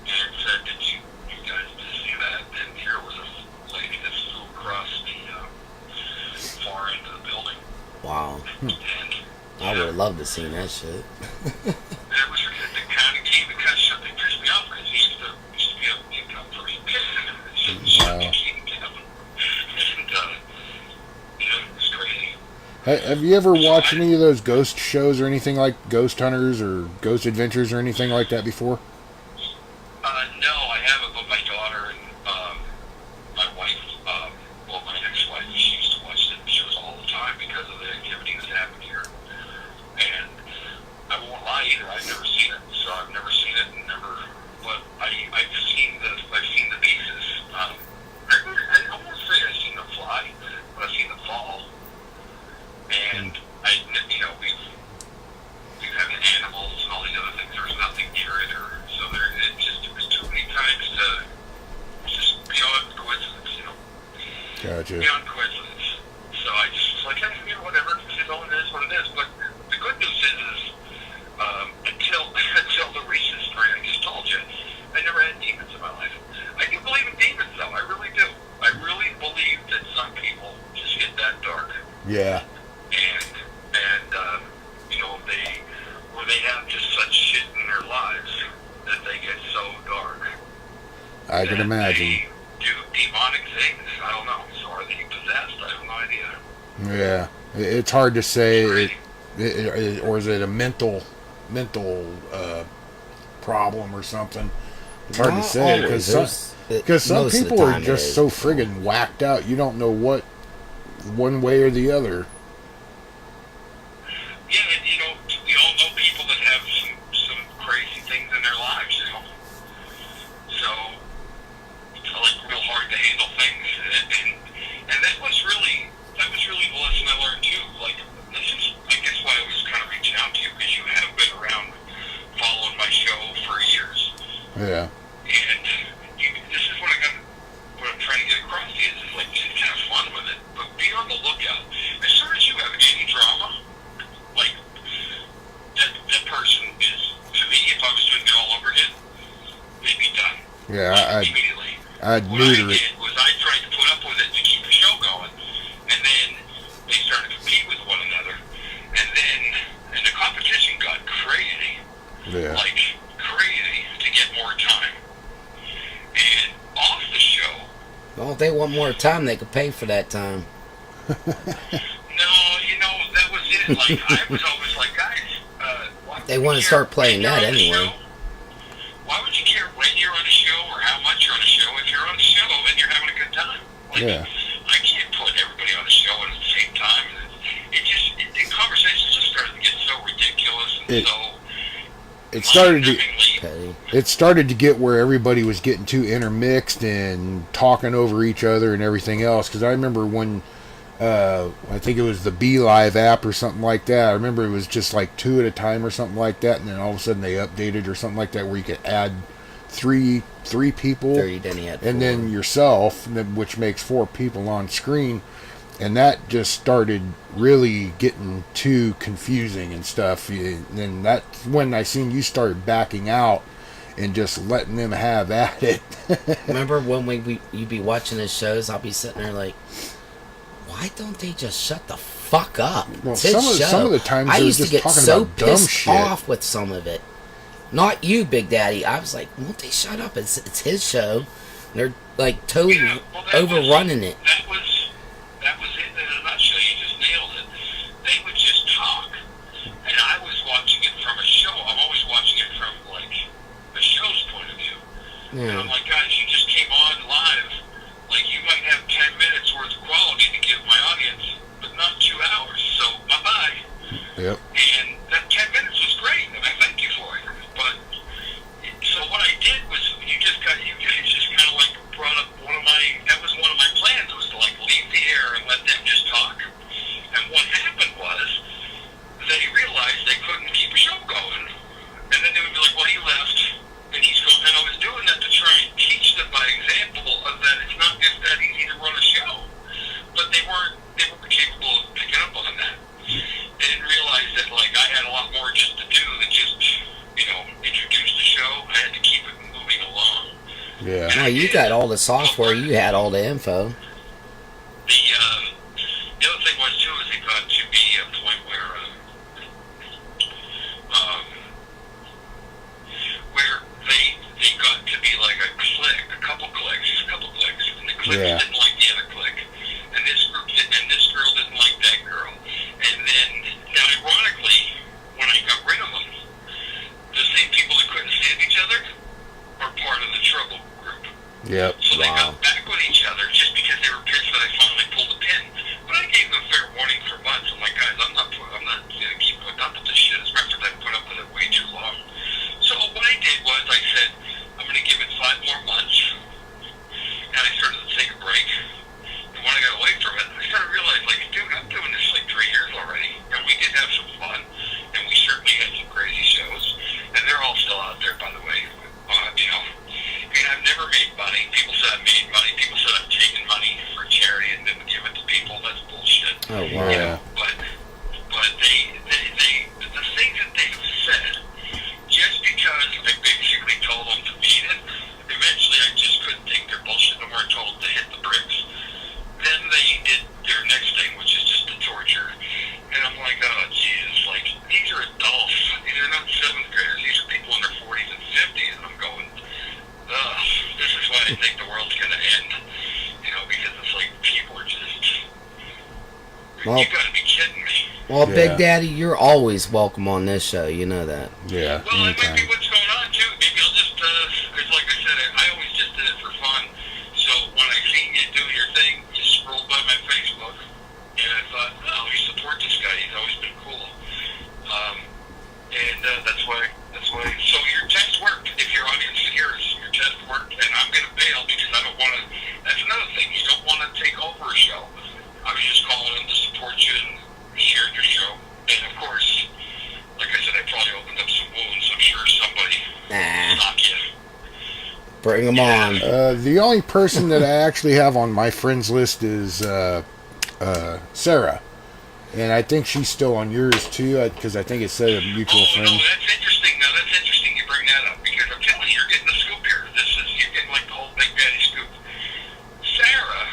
and said, did you guys see that? And here was a lady that flew across the far end of the building. Wow. And I would have loved to see that shit. it was the kind of game that kind of pissed me off because he used to be a income person. Wow. And it was crazy. Have you ever watched any of those ghost shows or anything like Ghost Hunters or Ghost Adventures or anything like that before? No, I haven't, but my daughter and my wife, my ex-wife, she used to watch them shows all the time because of the activity that happened here. And I won't lie either, I've never seen it, so I've never seen it and but I've seen the pieces. I won't say I've seen them fly, but I've seen them fall. And we've had animals and all these other things. There was nothing near it or Gotcha. beyond coincidence. So I just was like, hey, you know, whatever. This is all it is, what it is. But the good news is until the recent story I just told you, I never had demons in my life. I do believe in demons, though. I really do. I really believe that some people just get that dark. Yeah. And you know, they have just such shit in their lives that they get so dark. I can imagine. They do demonic things. I don't know. So are they possessed? I have no idea. Yeah. It's hard to say. Right. Or is it a mental problem or something? It's hard to Not say always. because some Most of the people are time it just is. so friggin' whacked out. You don't know what one way or the other. Yeah, and you know, we all know people that have some crazy things in their lives, you know. So it's like real hard to handle things, and that was really the lesson I learned too. Like, this is, I guess, why I was kind of reaching out to you, because you have been around following my show for years. Yeah. And this is what I'm trying to get across to you is like, just have fun with it, but be on the lookout. As soon as you have any drama, like that person is, to me, if I was doing it all over again, they'd be done. Yeah, Immediately. I'd What I neuter it. did was I tried to put up with it to keep the show going, and then they started to compete with one another, and the competition got crazy. Yeah. Like crazy to get more time. And off the show, Well, if they want more time, they could pay for that time. no, you know, that was it. Like, I was always like, guys, why They would want you to care start playing when you're that on the anyway. show? Why would you care when you're on a show or how much you're on a show if you're on the show and you're having a good time? Like, Yeah. I can't put everybody on the show at the same time. The conversations just started to get so ridiculous and It started to mind-numbingly. Petty. it started to get where everybody was getting too intermixed and talking over each other and everything else. Because I remember when I think it was the Be Live app or something like that. I remember it was just like 2 at a time or something like that, and then all of a sudden they updated or something like that where you could add three people, 30, then he had and then 4. yourself, which makes 4 people on screen. And that just started really getting too confusing and stuff. And that's when I seen you start backing out and just letting them have at it. Remember when you'd be watching his shows, I'll be sitting there like, why don't they just shut the fuck up? Well, It's his show. some of the times I they're used to just get talking so about dumb pissed shit. off with some of it. Not you, Big Daddy. I was like, won't they shut up? It's his show. They're like totally Yeah, well, overrunning it. That was it in a nutshell. You just nailed it. They would just talk, and I was watching it from a show. I'm always watching it from like the show's point of view. And I'm Yeah. like, guys, you just came on live. Like, you might have 10 minutes worth of quality to give my audience, but not 2 hours. So bye bye. Yep. And that 10 minutes was great, and I thank you for it. But so what I did was, you guys just kind of like brought up that was one of my plans, was to like leave the air and let them just talk. And what happened was, they realized they couldn't keep a show going, and then they would be like, well, he left, and he's going, and I was doing that to try and teach them by example of that it's not just that easy to run a show. But they weren't capable of picking up on that. They didn't realize that, like, I had a lot more just to do than just, introduce the show. I had to keep it moving along. Yeah. No, you got all the software. You had all the info. The other thing was, too, is it got to be a point where they got to be like a clique, a couple clicks, and the cliques Yeah. didn't like the other clique, and this group didn't, and this girl didn't like that girl. And then, ironically, when I got rid of them, the same people that couldn't stand each other are part of the trouble group. Yep. So they Wow. got back with each other just because they were pissed that I finally pulled the pin. But I gave them fair warning for months. I'm like, guys, I'm not going to keep putting up with this shit. As a matter of fact, I put up with it way too long. So what I did was I said, I'm going to give it 5 more months. And I started to take a break. And when I got away from it, I started to realize, like, dude, I'm doing this like 3 years already. And we did have some fun. And we certainly had some crazy shows. And they're all still out there, by the way. And I've never made money. People say Oh, You wow. Yeah. know, but the things that they've said, just because I basically told them to beat it, eventually I just couldn't take their bullshit no more. I told them to hit the bricks. Then they did their next thing, which is just the torture. And I'm like, oh, Jesus, like, these are adults. These are not 7th graders. These are people in their 40s and 50s. And I'm going, ugh, this is why I think the world's going to end. You know, because it's like, people are just, Well, you got to be kidding me. well, Yeah. Big Daddy, you're always welcome on this show. You know that. Yeah. Well, that might be Anytime. what's going on, too. Maybe I'll just, because like I said, I always just did it for fun. So when I seen you do your thing, you scrolled by my Facebook, and I thought, oh, we support this guy. He's always been cool. And that's why, so your test worked. If your audience hears, your test worked, and I'm going to bail because I don't want to, that's another thing. You don't want to take over a show. I was just calling in to support you and shared your show. And of course, like I said, I probably opened up some wounds. I'm sure somebody Nah, knocked you. bring them on. The only person that I actually have on my friends list is Sarah. And I think she's still on yours too, because I think it said a mutual Oh, friend. no, that's interesting. Now, that's interesting you bring that up because I'm telling you, you're getting the scoop here. You're getting like the whole Big Daddy scoop. Sarah,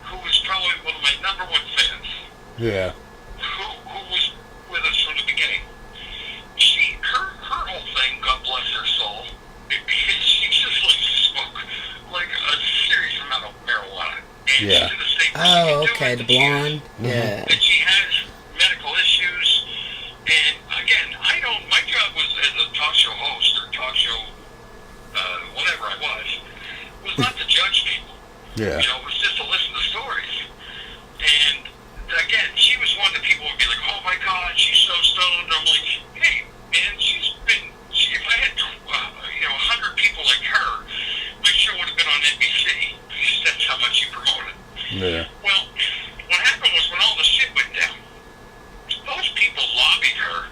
who was probably one of my number one fans, Yeah. who was with us from the beginning, her whole thing, God bless her soul, she just like smoked like a serious amount of marijuana. And Yeah. she's in the state where she Oh, can do okay, it, the and she has- blonde. Yeah. and she has medical issues. And again, my job was as a talk show host or talk show, whatever I was not to judge people. Yeah. You know, it was just to listen to stories. And again, she was one that people would be like, oh my God, she's so stoned. I'm like, hey, man, if I had, 100 people like her, my show would have been on NBC because that's how much she promoted. Yeah. Well, what happened was when all the shit went down, those people lobbied her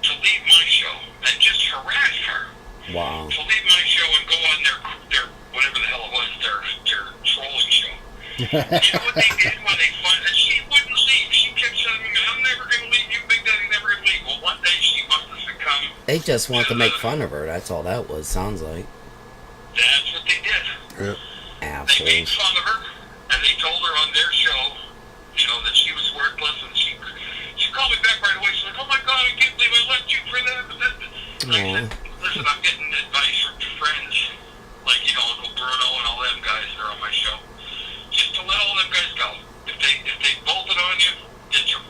to leave my show and just harassed her Wow. to leave my show and go on their whatever the hell it was, their trolling show. You know what they did when they found that she wouldn't leave? She kept saying, I'm never going to leave you, Big Daddy, never going to leave. Well, one day she must have succumbed. They just want to make fun of her. That's all that was. Sounds like That's what they did. Yep. They made assholes. fun of her, and they told her on their show, that she was worthless, and she called me back right away. She's like, oh my God, I can't believe I left you for that. And I said, listen, I'm getting advice from friends, like, Uncle Bruno and all them guys that are on my show. Just to let all them guys go. If they bolted on you, ditch them.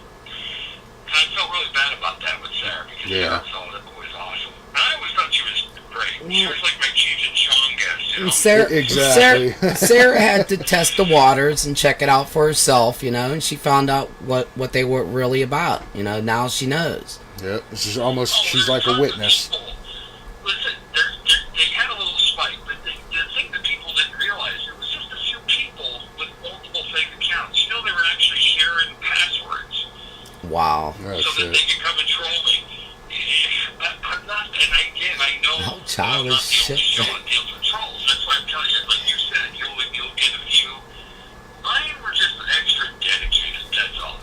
And I felt really bad about that with Sarah, because Yeah. Sarah thought it was awesome. And I always thought she was great. She was like my Cheech and Chong guest, And Sarah, Exactly. Sarah had to test the waters and check it out for herself, and she found out what they were really about. Now she knows. Yep. This is almost, she's like a witness. Listen, they had a little spike, but the thing that people didn't realize, it was just a few people with multiple fake accounts. They were actually sharing passwords Wow. That's so that it. they could come and troll me. I'm not, and again, I know How I'm not childish the only shit. show that deals with trolls. That's why I'm telling you, like you said, you'll get a few. Mine were just extra dedicated, that's all.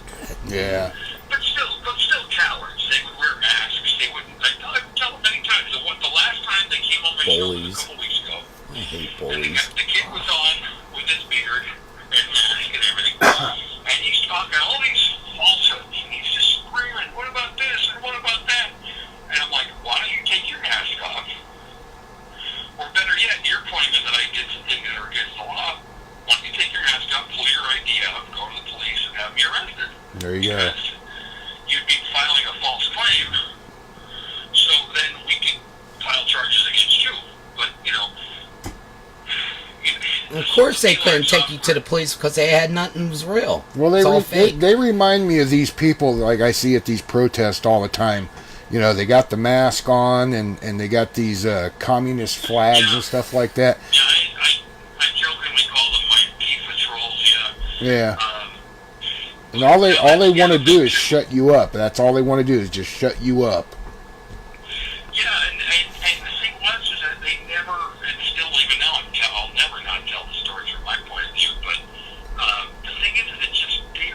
Yeah. But still cowards. They would wear masks. They wouldn't. I would tell them many times. The last time they came on my show was Bullies. a couple weeks ago, I hate and bullies. the kid was on with his beard and mask and everything, and he's talking all these falsehoods, and he's just screaming, "What about this and what about that?" And I'm like, "Why don't you take your mask off?" Or better yet, you're claiming that I did something that are against the law. Why don't you take your mask off, pull your ID out, go to the police, and have me arrested? There you go. Because you'd be filing a false claim, so then we can file charges against you. But, Of course they couldn't take you to the police because they had nothing was real. Well, It's all fake. they remind me of these people like I see at these protests all the time. They got the mask on and they got these communist flags and stuff like that. Yeah, I jokingly call them my FIFA trolls, yeah. Yeah. And all they want to do is shut you up. That's all they want to do is just shut you up. Yeah, and the thing was is that they never, and still even now I'll never not tell the stories from my point of view, but the thing is it's just, they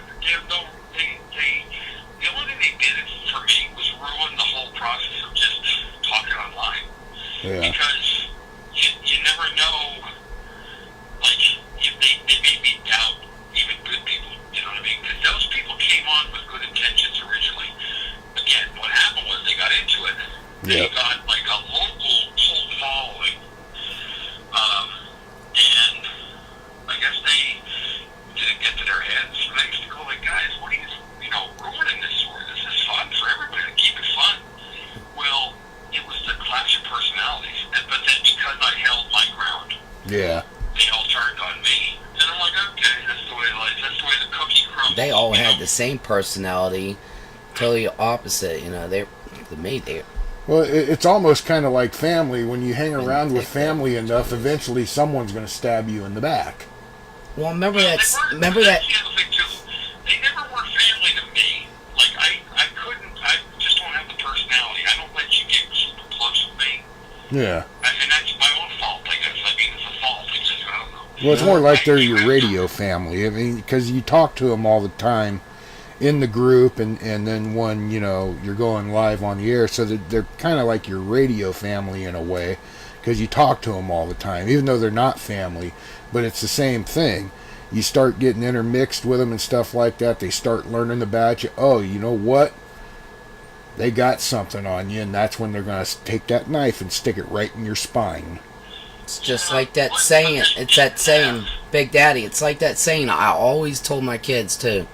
they all had the same personality, totally opposite. You know, they Well, it's almost kind of like family. When you hang around with family enough, eventually someone's going to stab you in the back. Well, remember that. That's the other thing too. They never were family to me. Like I couldn't. I just don't have the personality. I don't let you get super close with me. Yeah. And that's my own fault, I guess. I mean, it's a fault. It's just, I don't know. Well, it's more like they're your radio family. I mean, because you talk to them all the time in the group, and then when, you know, you're going live on the air, so they're kind of like your radio family in a way, because you talk to them all the time, even though they're not family. But it's the same thing. You start getting intermixed with them and stuff like that. They start learning about you. Oh, you know what? They got something on you, and that's when they're going to take that knife and stick it right in your spine. It's just like that saying. It's that saying, Big Daddy. It's like that saying I always told my kids too.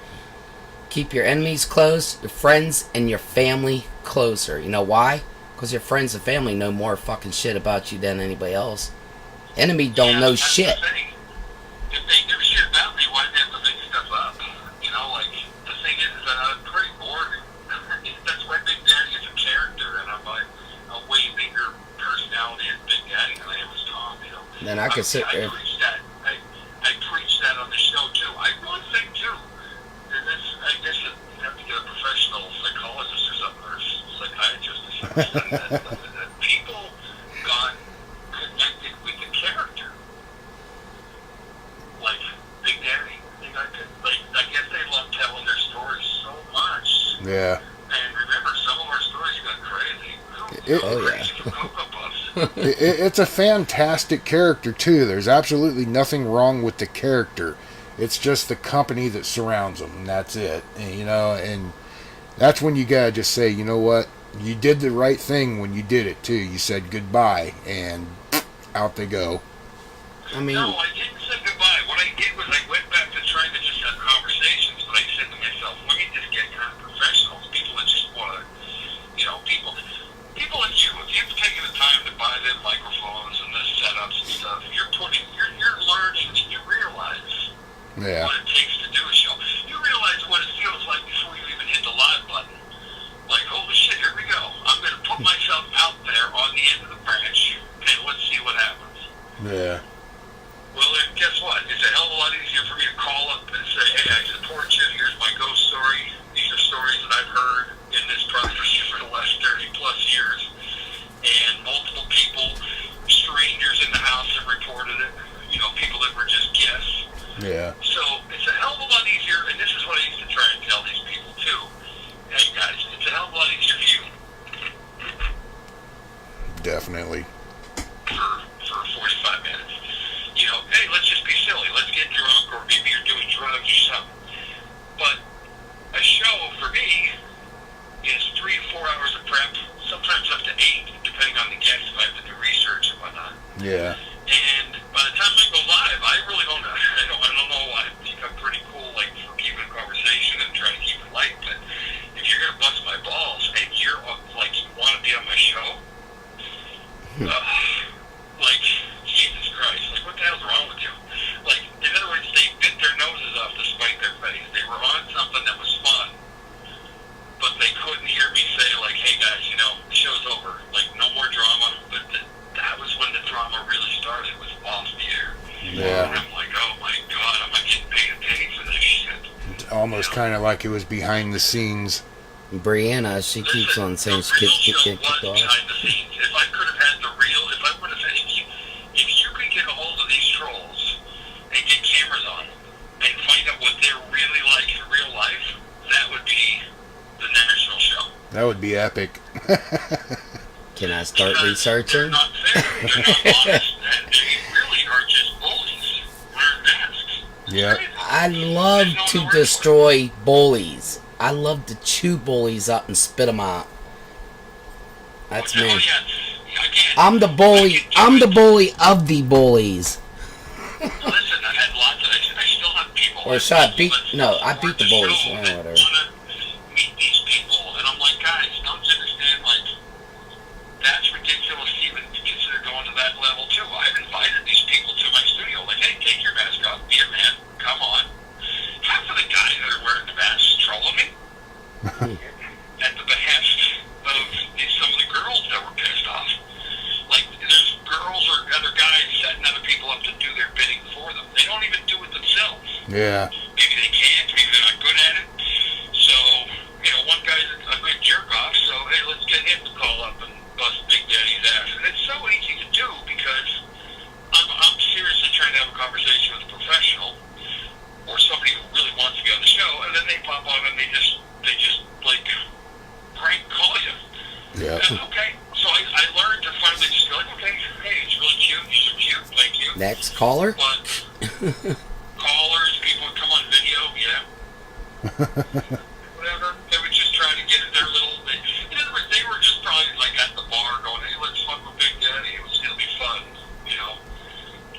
Keep your enemies close, your friends and your family closer. You know why? Because your friends and family know more fucking shit about you than anybody else. Enemy don't know shit. If they knew shit about me, why'd they have to make stuff up? You know, like, the thing is that I'm pretty bored. That's why Big Daddy is a character, and I'm like a way bigger personality as Big Daddy than I am as Tom, you know. Then I could sit there. I preach that on the show, too. One thing, too, and this, I guess you have to get a professional psychologist or something, or psychiatrist or something, that people got connected with the character. Like Big Daddy, I guess they love telling their stories so much. Yeah. And remember, some of our stories got crazy. It's a fantastic character too. There's absolutely nothing wrong with the character. It's just the company that surrounds them, and that's it. And, you know, and that's when you gotta just say, you know what, you did the right thing when you did it too. You said goodbye, and out they go. I mean, no, I didn't say goodbye. What I did was I went back to trying to just have conversations, but I said to myself, let me just get kind of professionals, people that just want to, you know, people like you, if you've taken the time to buy them microphones and the setups and stuff, you're learning and you realize what it takes to do a show. You realize what it feels like before you even hit the live button. Like, holy shit, here we go. I'm going to put myself out there on the end of the branch, and let's see what happens. Yeah. Well, then guess what? It's a hell of a lot easier for me to call up and say, hey, I support you. Here's my ghost story. These are stories that I've heard in this property for the last 30 plus years. And multiple people, strangers in the house have reported it. You know, people that were just guests. Yeah. So it's a hell of a lot easier, and this is what I used to try and tell these people too. Hey guys, it's a hell of a lot easier for you. Definitely. For 45 minutes. You know, hey, let's just be silly. Let's get drunk, or maybe you're doing drugs or something. But a show, for me, is 3 to 4 hours of prep, sometimes up to 8, depending on the guest, if I have to do research and whatnot. Yeah. And by the time I go live, I really don't know. I don't know. I think I'm pretty cool, like, for keeping a conversation and trying to keep it light. But if you're going to bust my balls and you're, like, you want to be on my show, like, Jesus Christ, like, what the hell's wrong with you? Like, in other words, they bit their noses off to spite their face. They were on something that was fun, but they couldn't hear me say, like, hey guys, you know, the show's over. Like, no more drama. But that was when the drama really started, was off the air. Yeah. And I'm like, oh my God, am I getting paid to pay for this shit? It's almost kind of like it was behind the scenes. Brianna, she keeps on saying she the real gets show kicked was off. behind the scenes. If I could have had the real, if I would have had, if you could get a hold of these trolls and get cameras on them and find out what they're really like in real life, that would be the national show. That would be epic. Can I start Because researching? They're not fair. They're not honest. And they really are just bullies wearing masks. Yeah. I love to destroy bullies. I love to chew bullies up and spit them out. That's me. Oh, yeah. Again, I'm the bully. I'm the bully of the bullies. Listen, I've had lots of. I still have people. Or should I beat? that No, I support beat the show bullies. that Whatever. wanna meet these people, and I'm like, guys, don't you understand? Like, that's ridiculous. Even to consider going to that level too. I've invited these people to my studio. Like, hey, take your mask off. Be a man. Come on. Half of the guys that are wearing pop on and they just like prank call you. Yeah. And, okay, so I learned to finally just go like, okay, hey, it's really cute. These are cute. Thank you. Next caller. But callers, people would come on video, yeah. Whatever. They would just try to get in their little. In other words, they were just probably like at the bar going, "Hey, let's fuck with Big Daddy. It'll be fun," you know.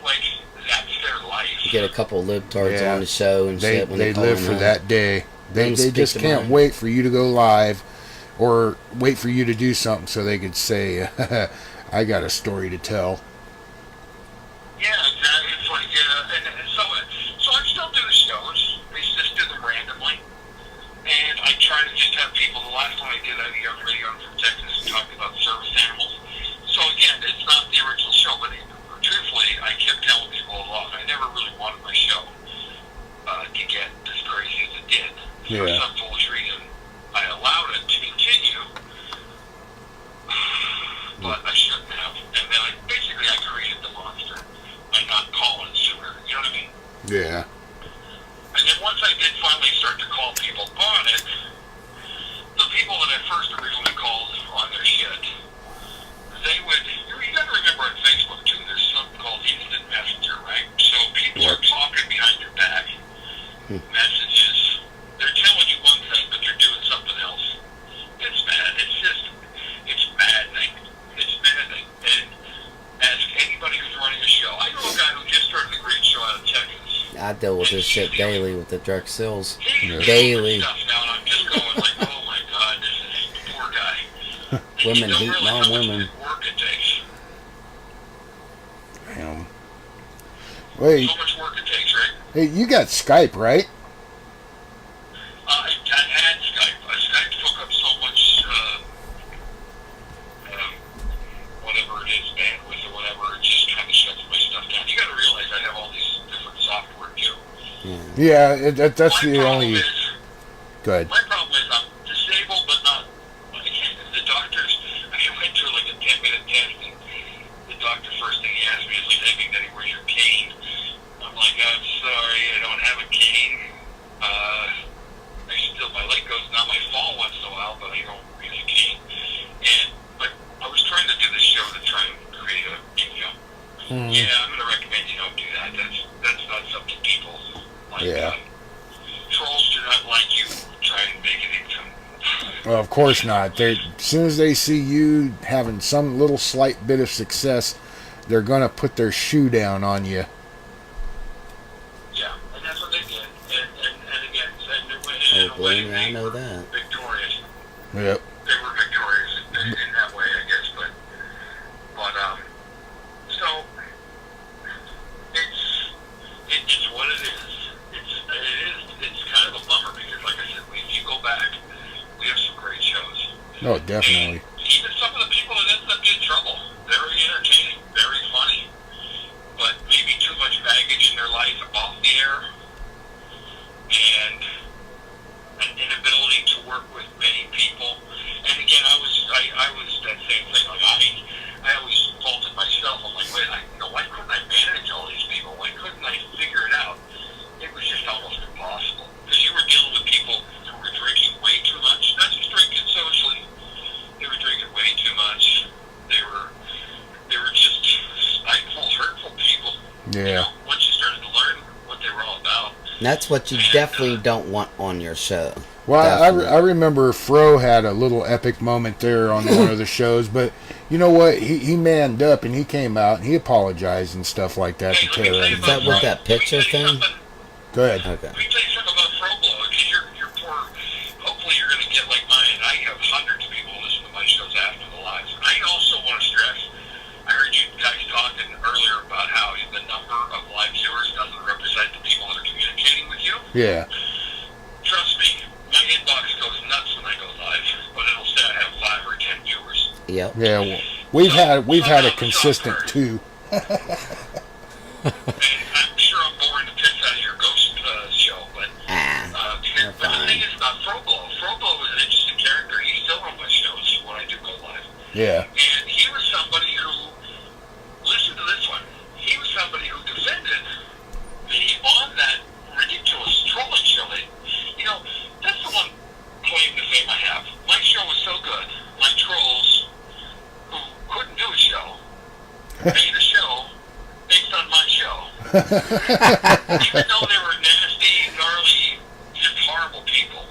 Like that's their life. Get a couple libtards Yeah. on the show and They shit when they call live in for on. that day. They Them just speak to can't mine. wait for you to go live, or wait for you to do something so they could say, "I got a story to tell." Yeah, exactly. It's like and so I still do the shows. I just do them randomly, and I try to just have people. The last one I did, I had a young lady on from Texas who talked about service animals. So again, it's not the original show, but truthfully, I kept telling people a lot. I never really wanted my show to get as crazy as it did. For Yeah. some foolish reason, I allowed it to continue, but I shouldn't have. And then I created the monster by not calling sooner. You know what I mean? Yeah. And then once I did finally start to call people on it, the people that I first originally called on their shit, they would, you gotta remember on Facebook too, there's something called instant messenger, right? So people are talking behind your back, messages. They're telling you one thing, but they're doing something else. It's bad. It's maddening. It's maddening. And ask anybody who's running a show. I know a guy who just started a great show out of Texas. I deal with this shit daily with the direct sales. He's Daily. doing stuff now, and I'm just going like, oh my god, this is the poor guy. Women You don't hate realize how much non-women. work it takes. Damn. Wait, So much work it takes, right? hey, you got Skype, right? I had Skype. Skype took up so much, whatever it is, bandwidth or whatever. It just kind of shuts my stuff down. You got to realize I have all these different software too. Yeah, that's My the problem only. is, Good. my problem is I'm disabled, but not. The doctors. I went through like a 10-minute test, and the doctor first thing he asked me is like, "Hey, Big Daddy, where's your cane?" I'm like, "I'm sorry, I don't have a cane. My leg goes down. I fall once in a while, but I don't use a cane." And but I was trying to do this show to try and create a income. Yeah, I'm going to recommend you don't do that. That's not something people like. Yeah. Trolls do not like you. Try and make an income. Well, of course not. As soon as they see you having some little slight bit of success, they're gonna put their shoe down on you. Yeah, and that's what they did. And again, Oh, in a way, believe me, I they know were that. victorious. Yep. They were victorious in that way, I guess. But so it's what it is. It's kind of a bummer because, like I said, if you go back, we have some great shows. No, definitely. Even some of the people that ended up getting in trouble, very entertaining, very funny, but maybe too much baggage in their life off the air, and an inability to work with many people. And again, I was that same thing. Like I always faulted myself. I'm like, wait, why couldn't I manage all these people? Why couldn't I figure it out? It was just almost impossible because you were dealing with people who were drinking way too much. Not just drinking socially. They were drinking way too much. They were just spiteful, hurtful people. Yeah. You know, once you started to learn what they were all about. That's what you definitely don't want on your show. Well, Definitely. I remember Fro had a little epic moment there on one of the shows, but you know what? He manned up and he came out and he apologized and stuff like that to Tara. Is that with that picture thing? Go ahead. Okay. Let me tell you something about Froblo, because you're poor. Hopefully you're going to get like mine. I have hundreds of people listen to my shows after the lives. I also want to stress, I heard you guys talking earlier about how the number of live viewers doesn't represent the people that are communicating with you. Yeah. Trust me, my inbox goes nuts when I go live, but it'll say I have 5 or 10 viewers. Yep. Yeah. Well, we've had a consistent 2. And I'm sure I'm boring the piss out of your ghost show, but you're but the fine. thing is about Froblo. Froblo is an interesting character. He's still on my shows when I do go live. Yeah. And he was somebody who, listen to this one, he was somebody who defended me on that ridiculous trolling show. You know, Even though they were nasty, gnarly, just horrible people.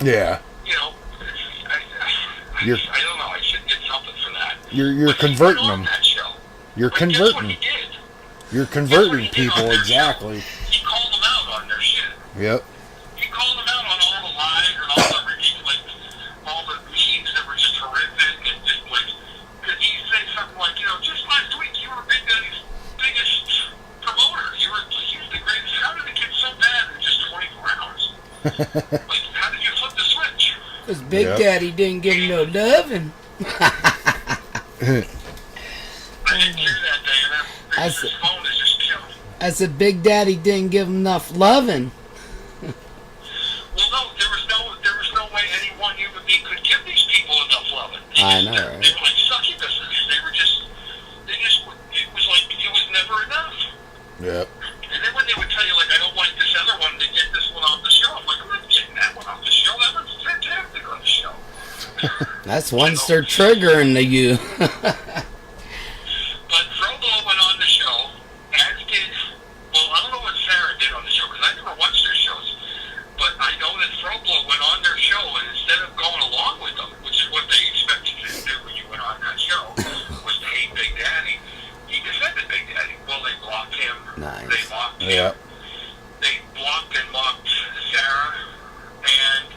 Yeah. You know, I don't know. I should get something for that. You're But converting he went on them. that show. You're But guess what converting. he did? You're Guess what converting he did on people, their exactly. show? He called them out on their shit. Yep. He called them out on all the lies and all the ridiculous, all the memes that were just horrific and just like, because he said something like, just last week you were Big Daddy's biggest promoter. You were the greatest. How did it get so bad in just 24 hours? Like, how did you flip the switch? Because Big Daddy didn't give him no loving. I didn't hear that day, and his phone is just killed. I said Big Daddy didn't give him enough loving. Well, no, there was no way any one human being could give these people enough loving. I know, They right? were like succubuses. It was like, it was never enough. Yep. And then when they would tell you, like, I don't like this other one, they get this one off the show. I'm like, I'm not getting that one off the show. That one's fantastic on the show. That's once they're triggering to you. But Froblo went on the show, as did, well, I don't know what Sarah did on the show, because I never watched their shows. But I know that Froblo went on their show, and instead of going along with them, which is what they expected you to do when you went on that show, was to hate Big Daddy, he defended Big Daddy. Well, they blocked him. Nice. They mocked him. Yep. They blocked and mocked Sarah, and,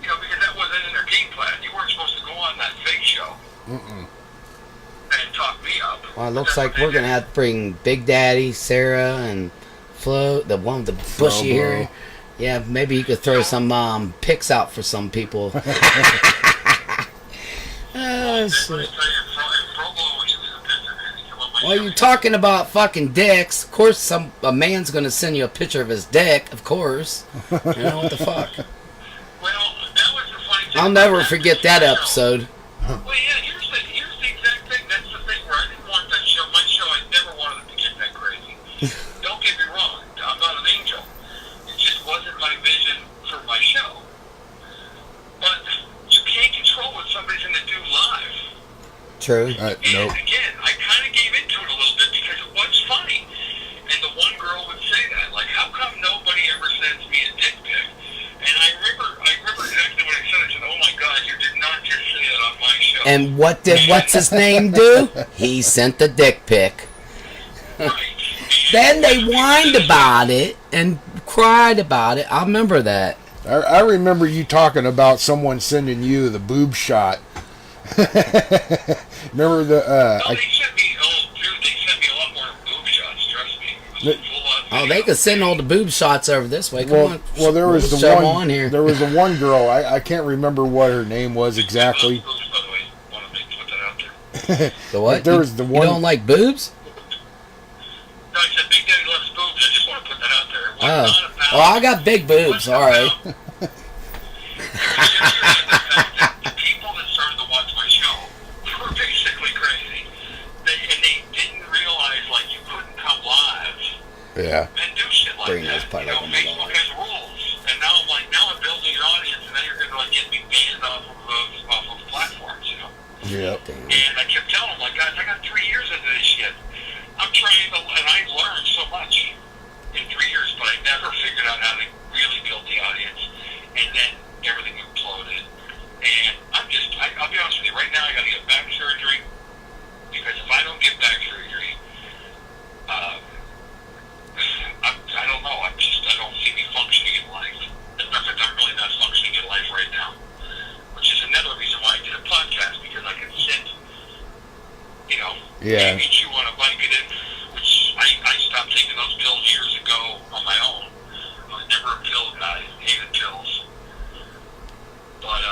because that wasn't in their game plan. You weren't supposed to go on that fake show. And talk me up. Well, it looks like we're gonna have to bring Big Daddy, Sarah, and Flo, the one with the bushy hair. Yeah, maybe you could throw some pics out for some people. Shit. Well, you're talking about fucking dicks. Of course, a man's gonna send you a picture of his dick. Of course. You know what the fuck? Well, that was the funny thing. I'll never forget that episode. Well, yeah, here's the exact thing. That's the thing where I didn't want that show. My show, I never wanted it to get that crazy. Don't get me wrong. I'm not an angel. It just wasn't my vision for my show. But you can't control what somebody's going to do live. True. And Nope. again, I kind of gave into it a little bit because it was funny. And the one girl would say that, like, how come nobody ever sends me a dick pic? And I remember exactly what I said. I said, oh my God, you did not just say that on my show. And what's his name do? He sent the dick pic. Right. Then they whined about it and cried about it. I remember that. I remember you talking about someone sending you the boob shot. Remember the? No, they sent me. Oh, dude, they sent me a lot more boob shots. Trust me. It was a full-on Oh, they could send all the boob shots over this way. Come on. Well, there was the Show 'em one. on here. There was the one girl. I can't remember what her name was exactly. Boobs, by the way. Want to put that out there. The what? There was the You one. don't like boobs? No, I said Big Daddy loves boobs. I just want to put that out there. It was Oh. not about, Oh, I got big boobs. All right. It was just the fact that the people that started to watch my show were basically crazy. They didn't realize, like, you couldn't come live Yeah. and do shit like Bring that. this part up on the Facebook wall. has rules, and now I'm building an audience, and now you're going to like get me banned off of platforms, Yep. And I kept telling them, like, guys, I got 3 years into this shit. I'm trying to, and I learned so much in 3 years, but I never figured out how to really build the audience, and then everything imploded. And I'll be honest with you, right now I got to get back surgery, because if I don't get back surgery, I don't know. I don't see me functioning in life. In fact, I'm really not functioning in life right now, which is another reason why I did a podcast, because I can sit, Yeah. maybe chew on a blanket, which I stopped taking those pills years ago on my own. I was never a pill guy. Hated pills. But,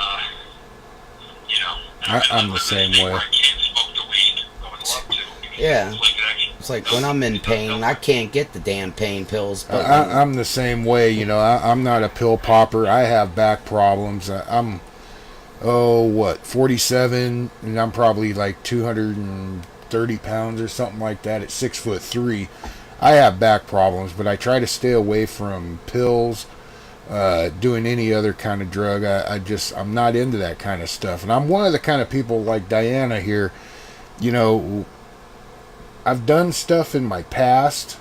I'm the same way. I can't smoke the weed. I would love to. Yeah. It's like it actually It's like when I'm in pain, I can't get the damn pain pills. But I'm the same way. I'm not a pill popper. I have back problems. I'm 47, and I'm probably like 230 pounds or something like that at 6'3". I have back problems, but I try to stay away from pills, doing any other kind of drug. I'm not into that kind of stuff. And I'm one of the kind of people like Diana here, I've done stuff in my past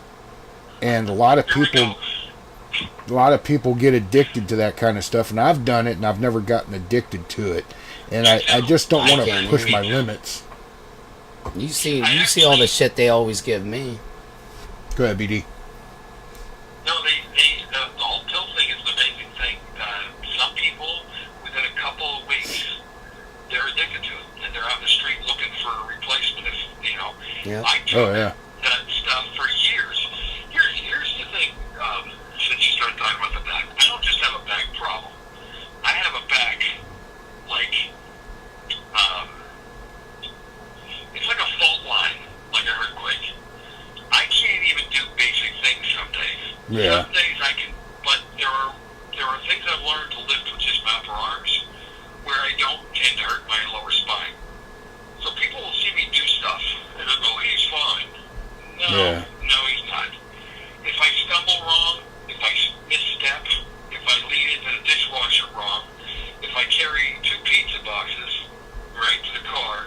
And a lot of Here we people, go. get addicted to that kind of stuff, and I've done it, and I've never gotten addicted to it. And I just don't want to can't push either. my limits. You see all the shit they always give me. Go ahead, BD. No, the whole pill thing is an amazing thing. Some people, within a couple of weeks, they're addicted to it, and they're on the street looking for a replacement. Yeah. I took Oh, yeah. that stuff for years. Here's the thing. Since you started talking about the back, I don't just have a back problem. I have a back like it's like a fault line, like an earthquake. I can't even do basic things some days. Yeah. Some days I can, but there are things I've learned to lift with just my upper arms where I don't tend to hurt my lower spine. So people will see me do stuff and they'll go, he's fine. No, he's not. If I stumble wrong, if I misstep, if I lean into the dishwasher wrong, if I carry 2 pizza boxes right to the car,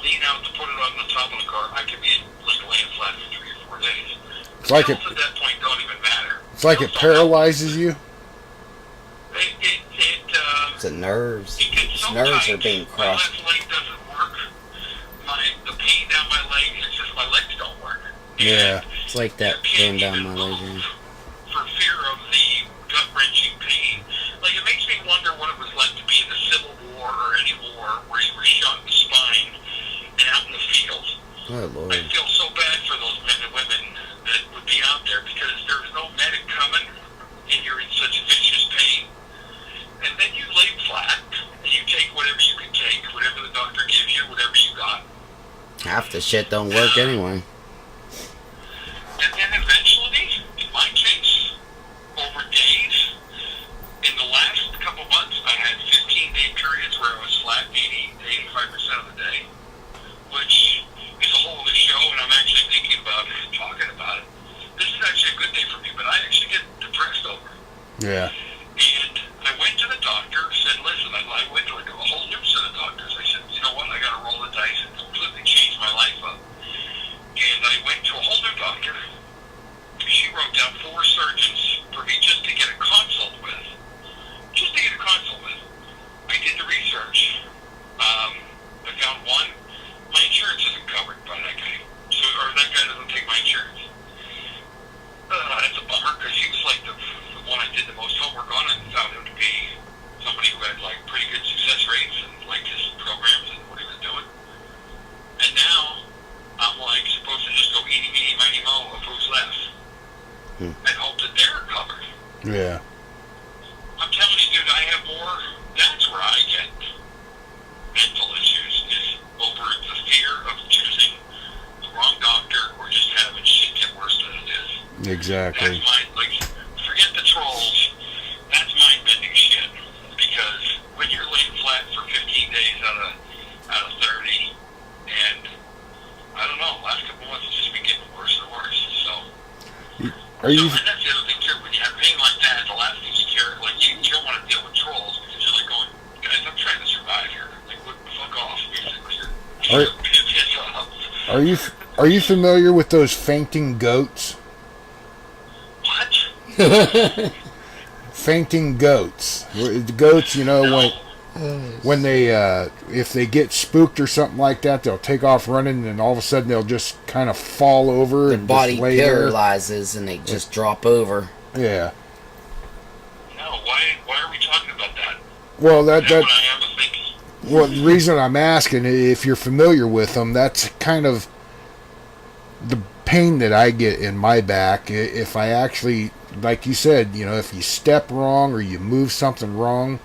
lean out to put it on the top of the car, I could be like laying flat for 3 or 4 days. It's like Pills at that point don't even matter. It's like it Pills don't help. paralyzes you. It's the nerves. It gets so Nerves tight, are being my crushed. left leg doesn't work. The pain down my leg, it's just my legs don't work. Yeah. It's like that You going can't down even my leg. move for fear of the gut-wrenching pain. Like, it makes me wonder what it was like to be in the Civil War or any war where you were shot in the spine and out in the field. Oh I Lord. feel so bad for those men and women that would be out there because there's no medic coming and you're in such vicious pain. And then you lay flat and you take whatever you can take, whatever the doctor gives you, whatever you got. Half the shit don't work anyway. And then eventually, in my case, over days, in the last couple months, I had 15-day periods where I was flat 80 to 85% of the day, which is a whole other show, and I'm actually thinking about talking about it. This is actually a good day for me, but I actually get depressed over it. Yeah. And I went to the doctor, said, listen, I went to a whole new set of doctors. I said, you know what, I got to roll the dice and completely change my life up. And I went to a whole new doctor. She wrote down 4 surgeons for me just to get a consult with. Just to get a consult with. I did the research. I found one. My insurance isn't covered by that guy. Or that guy doesn't take my insurance. That's a bummer because he was like the one I did the most homework on and found him to be somebody who had like pretty good success rates and liked his programs and what he was doing. And now I'm like supposed to just go eeny, meeny, miny, mo of who's left and hope that they're covered. Yeah. I'm telling you, dude, I have more. That's where I get mental issues is over the fear of choosing the wrong doctor or just having shit get worse than it is. Exactly. That's forget the trolls. That's mind-bending shit. Because when you're laying flat for 15 days out of 30, and I don't know, last couple months it's just been getting worse and worse. So, Are you? and that's the other thing too. When you have pain like that, the last thing you care, like you don't want to deal with trolls because you're like going, guys, I'm trying to survive here. Like, fuck off, basically. Piss off. Are you familiar with those fainting goats? What? Fainting goats. The goats, you know, No. when they if they get spooked or something like that, they'll take off running, and all of a sudden they'll just kind of fall over The and body just lay there. paralyzes and they just drop over. Yeah. No, why are we talking about that? Well, That's what I am thinking. well, the reason I'm asking, if you're familiar with them, that's kind of the pain that I get in my back. If I actually, like you said, you know, if you step wrong or you move something wrong,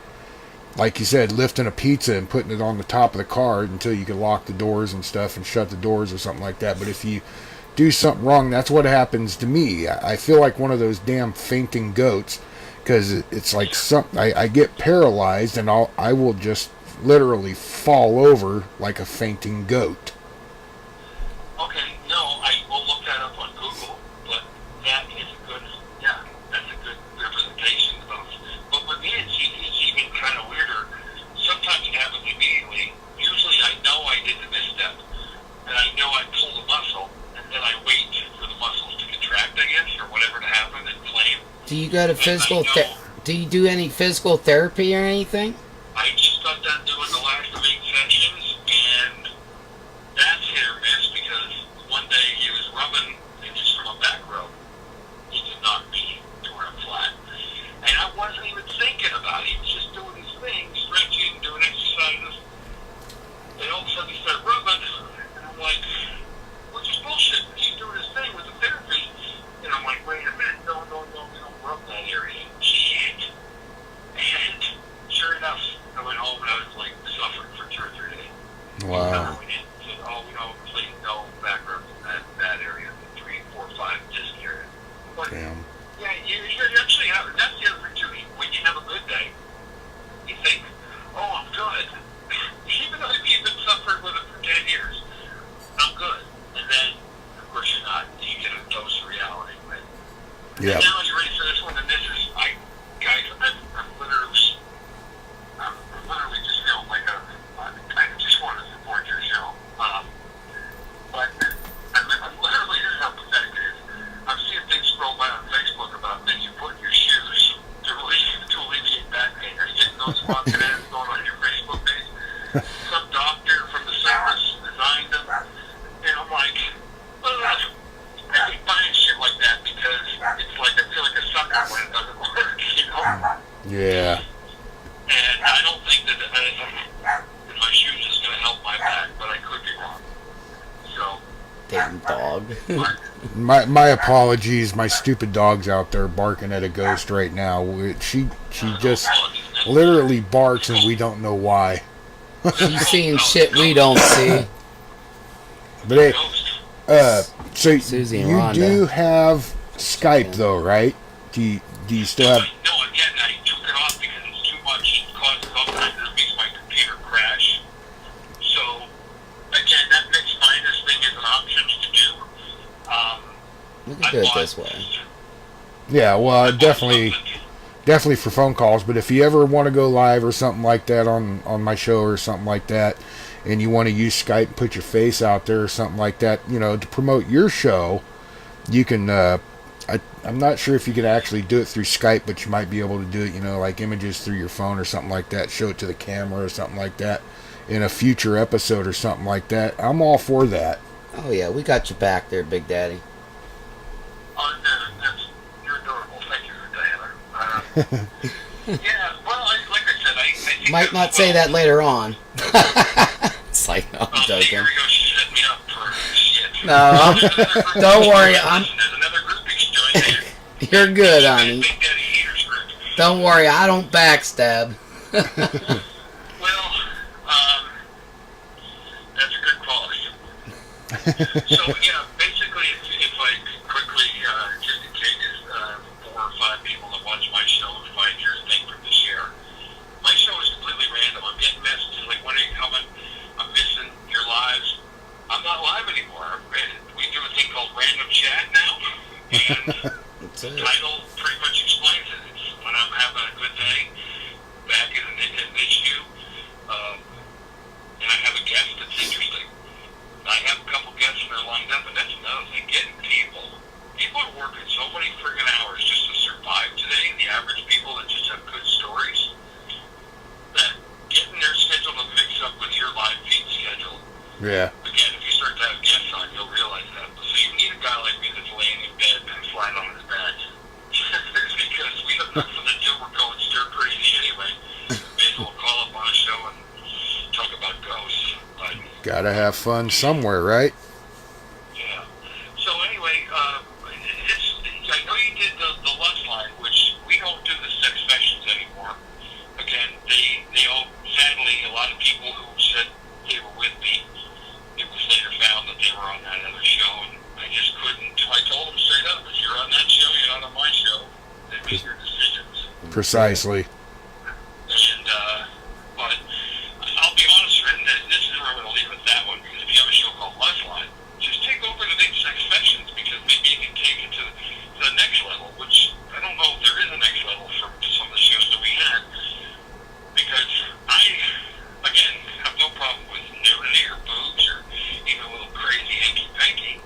like you said, lifting a pizza and putting it on the top of the car until you can lock the doors and stuff and shut the doors or something like that. But if you do something wrong, that's what happens to me. I feel like one of those damn fainting goats because it's like something. I get paralyzed and I will just literally fall over like a fainting goat. Okay, no, I will look that up on Google, but that is a good, that's a good representation of, but with me it's even kind of weirder. Sometimes it happens immediately. Usually I know I did the misstep, and I know I pulled a muscle, and then I wait for the muscles to contract, I guess, or go to And physical? I know Do you do any physical therapy or anything? I just got done doing the last of 8 sessions, and that's hit or miss because one day he was rubbing it just from a back row. He did not me to where I'm flat. And I wasn't even thinking about it. He was just doing his thing, stretching, doing exercises. And all of a sudden he started rubbing, and I'm like, which is bullshit. He's doing his thing with the therapy. And I'm like, wait a minute, no, we don't rub that area. Shit. And sure enough, I went home and I was like suffering for 2 or 3 days. Wow. We said, we don't please no back rubs in that area, the 3, 4, 5 disc area. But Damn. yeah, you actually have, that's the other thing too. When you have a good day, you think, I'm good. Even though you've been suffering with it for 10 years, I'm good. And then, of course, you're not. You get a dose of reality. But Yeah. now you're ready for this one, and this is, guys, I'm literally just feeling like I just want to support your show. But I'm literally, this is how pathetic it is. I'm seeing things scroll by on Facebook about things you put in your shoes to alleviate back pain. Are you getting those sponsored ads going on your Facebook page? Some doctor from the service designed them. And I'm like, I keep buying shit like that because it's like I feel like a sucker when it doesn't work, you know? Yeah. And I don't think that my shoes is going to help my back, but I could be wrong. So, Damn dog. My apologies. My stupid dog's out there barking at a ghost right now. She just literally barks and we don't know why. She's seeing shit we don't see. But hey, so Susie and you Rhonda. do have Skype though, right? Do you still have? no, again, I took it off because it's too much. It causes all kinds of, it makes my computer crash. So, again, that mixed minus thing is an option to do. We can do it this way. Yeah, well, definitely for phone calls. But if you ever want to go live or something like that on my show or something like that, and you want to use Skype and put your face out there or something like that, to promote your show, you can. I'm not sure if you could actually do it through Skype, but you might be able to do it, like images through your phone or something like that. Show it to the camera or something like that in a future episode or something like that. I'm all for that. Oh yeah, we got your back there, Big Daddy. You're adorable. Thank you for Diana. Yeah, well, like I said, I think Might not say that later on. It's like, no, I'm joking. Here we go. She set me up for shit. No, don't worry. There's another group you can join there. You're good, honey. Big Daddy Haters group. Don't worry, I don't backstab. Well, that's a good quality. So, yeah, basically, if I could quickly, just in case 4 or 5 people that watch my show find your thing from this year, my show is completely random. I'm getting messages like, when are you coming? I'm missing your lives. I'm not live anymore. We do a thing called Random Chat now, and That's the it. title pretty much explains it. It's when I'm having a good day, back in an issue, and I have a guest that's interesting. I have a couple guests that are lined up, and that's another thing. Getting people are working so many friggin' hours just to survive today. The average people that just have good stories, that getting their schedule to mix up with your live feed schedule. Yeah. Again, if you start to have guests on, you'll realize that. So you need a guy like me that's laying in bed and flat on his back. Because we have nothing to do. We're going stir crazy anyway. May as well call up on a show and talk about ghosts. But Gotta have fun somewhere, right? yeah. So anyway, I know you did the lust line, which we don't do the sex sessions anymore. Again, they all, sadly, a lot of people who said they were with me, it was later found that they were on that other show, and I just couldn't. I told them straight up, if you're on that show, you're not on my show. They make your decisions. Precisely. And, but I'll be honest, and this is where I'm going to leave with that one, because if you have a show called Lifeline, just take over the big sex sessions, because maybe you can take it to the next level, which I don't know if there is a next level for some of the shows that we had, because I, again, have no problem with nudity or boobs or even a little crazy hanky-panky.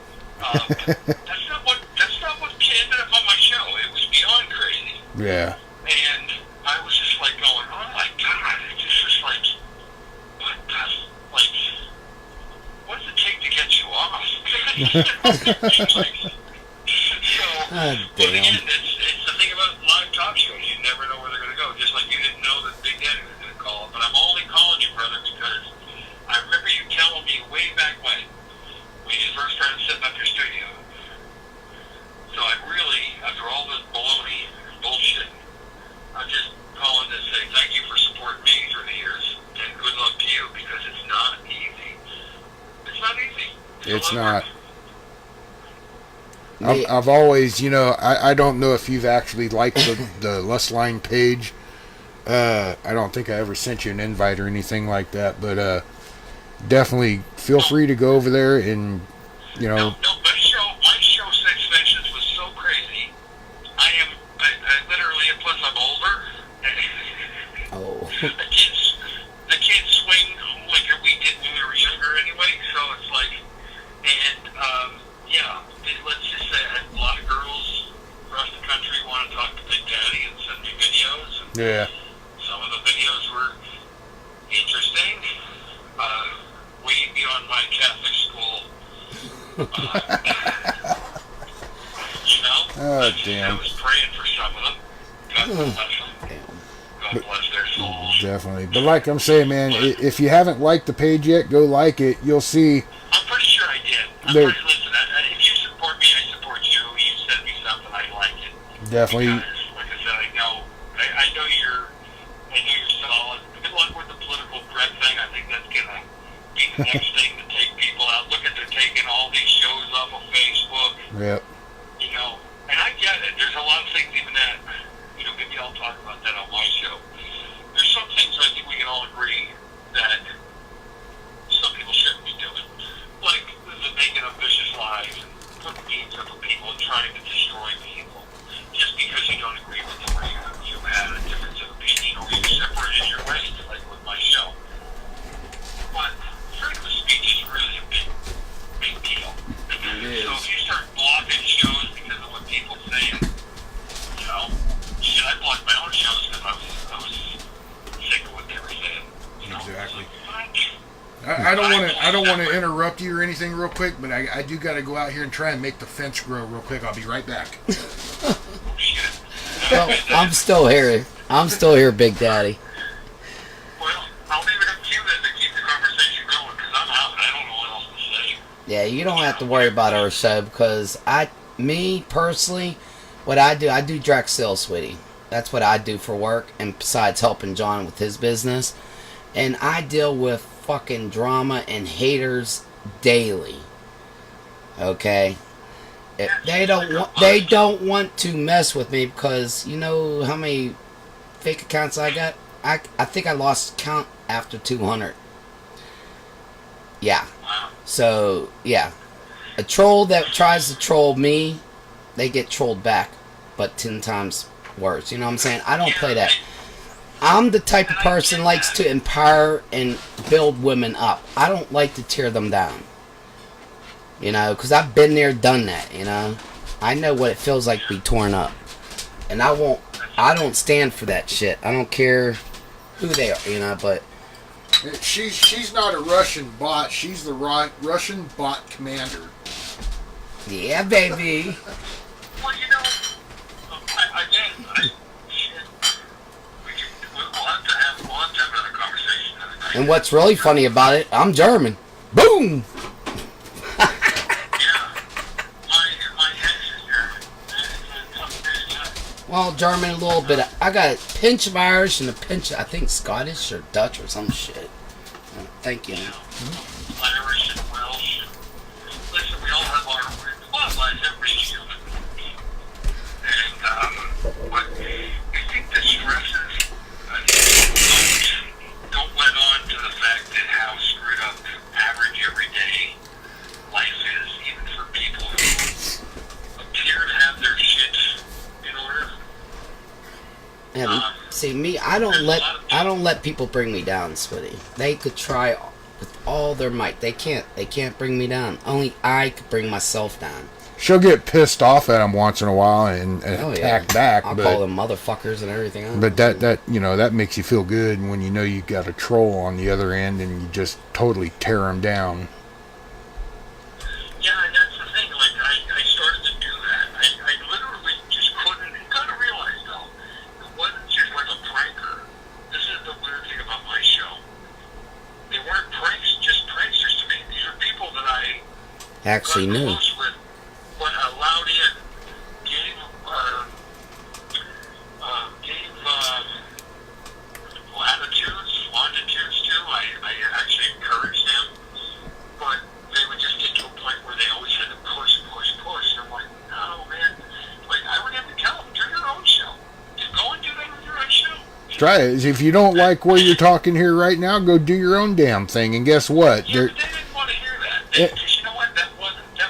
That's not what ended up on my show. It was beyond crazy. Ah, But damn. again, it's the thing about live talk shows. You never know where they're going to go. Just like you didn't know that Big Daddy was going to call. But I'm only calling you, brother, because I remember you telling me way back when you first started setting up your studio. So I really, after all this baloney and bullshit, I'm just calling to say thank you for supporting me through the years. And good luck to you, because it's not easy. It's not easy. It's a lot of not. work. I've always, I don't know if you've actually liked the Lust Line page. I don't think I ever sent you an invite or anything like that, but definitely feel free to go over there and, No, my show Six Faces was so crazy. I literally, and plus I'm older. Oh. I can't swing like we did when we were younger anyway, so it's like, and, yeah, let's just say I had a lot of girls across the country want to talk to Big Daddy and send me videos. And yeah. some of the videos were interesting, way beyond my Catholic school. Oh, damn. I was praying for some of them. God bless them. Damn. God bless their souls. Definitely. But like I'm saying, man, if you haven't liked the page yet, go like it. You'll see. I'm pretty sure I did. Listen, if you support me, I support you. You send me something, I like it. Definitely. Because, like I said, I know you're solid. Good luck with the political threat thing. I think that's gonna be the next thing to take people out. Look at they're taking all these shows off of Facebook. Yep. And I get it. There's a lot of things even that, maybe I'll talk about that on my show. There's some things I think we can all agree that some people shouldn't be doing. Like the making of vicious lies and putting memes up for people and trying to destroy people. Just because you don't agree with them or you had a difference of opinion or you separated your ways, like with my show. But freedom of speech is really a big deal. So if you start blocking shows because of what people say, shit, I blocked my own shows because I was sick of what they were saying. Exactly. Like, I don't want to interrupt you or anything real quick, but I do got to go out here and try and make the fence grow real quick. I'll be right back. shit. Well, I'm still here, Big Daddy. Well, I'll leave it up to you then to keep the conversation going because I'm out and I don't know what else to say. Yeah, you don't have to worry about our show because me personally, what I do direct sales, sweetie. That's what I do for work, and besides helping John with his business, and I deal with fucking drama and haters daily. Okay, they don't want to mess with me because you know how many fake accounts I got. I think I lost count after 200. Yeah. So, yeah. A troll that tries to troll me, they get trolled back, but 10 times worse. You know what I'm saying? I don't play that. I'm the type of person likes to empower and build women up. I don't like to tear them down. Because I've been there, done that, I know what it feels like to be torn up. And I don't stand for that shit. I don't care who they are, but... She's not a Russian bot. She's the Russian bot commander. Yeah, baby. Well, we'll have to have another conversation another night. And what's really funny about it, I'm German. Boom! Yeah. My ex is German. It's a tough bitch. Well, German a little bit. I got a pinch of Irish and a pinch of, I think, Scottish or Dutch or some shit. Thank you. Irish and Welsh. Listen, we all have our lives. Everybody's human. And, but I think the stresses, don't let on to the fact that how screwed up average everyday life is, even for people who appear to have their shit in order. Yeah, see me, I don't let people bring me down, Sweetie. They could try with all their might. They can't bring me down. Only I could bring myself down. She'll get pissed off at him once in a while and attack back. I'll call them motherfuckers and everything else. But that makes you feel good when you know you got a troll on the other end and you just totally tear him down. Yeah, and that's actually knew. With what allowed in gave latitudes, longitudes too. I actually encouraged them, but they would just get to a point where they always had to push. And I'm like, no, man. Like, I would have to tell them, do your own show. Just go and do that on your own show. Try it. If you don't like where you're talking here right now, go do your own damn thing. And guess what? Yeah, but they didn't want to hear that. Because you know what? That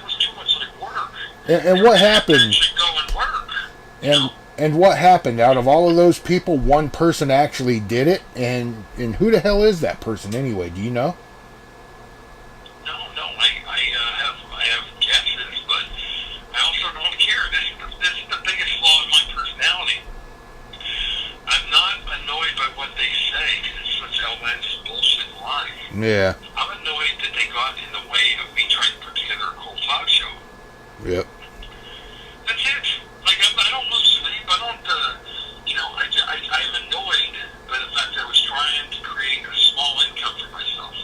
was too much like work. And what happened? Should go and work. And what happened? Out of all of those people, one person actually did it. And who the hell is that person anyway? Do you know? No, I have guesses, but I also don't care. This is the biggest flaw in my personality. I'm not annoyed by what they say because it's such outlandish bullshit and lies. Yeah. I'm annoyed that they got in the way of me trying to put together a cool talk show. Yep. That's it. Like, I don't lose sleep. I don't, I'm annoyed by the fact that I was trying to create a small income for myself.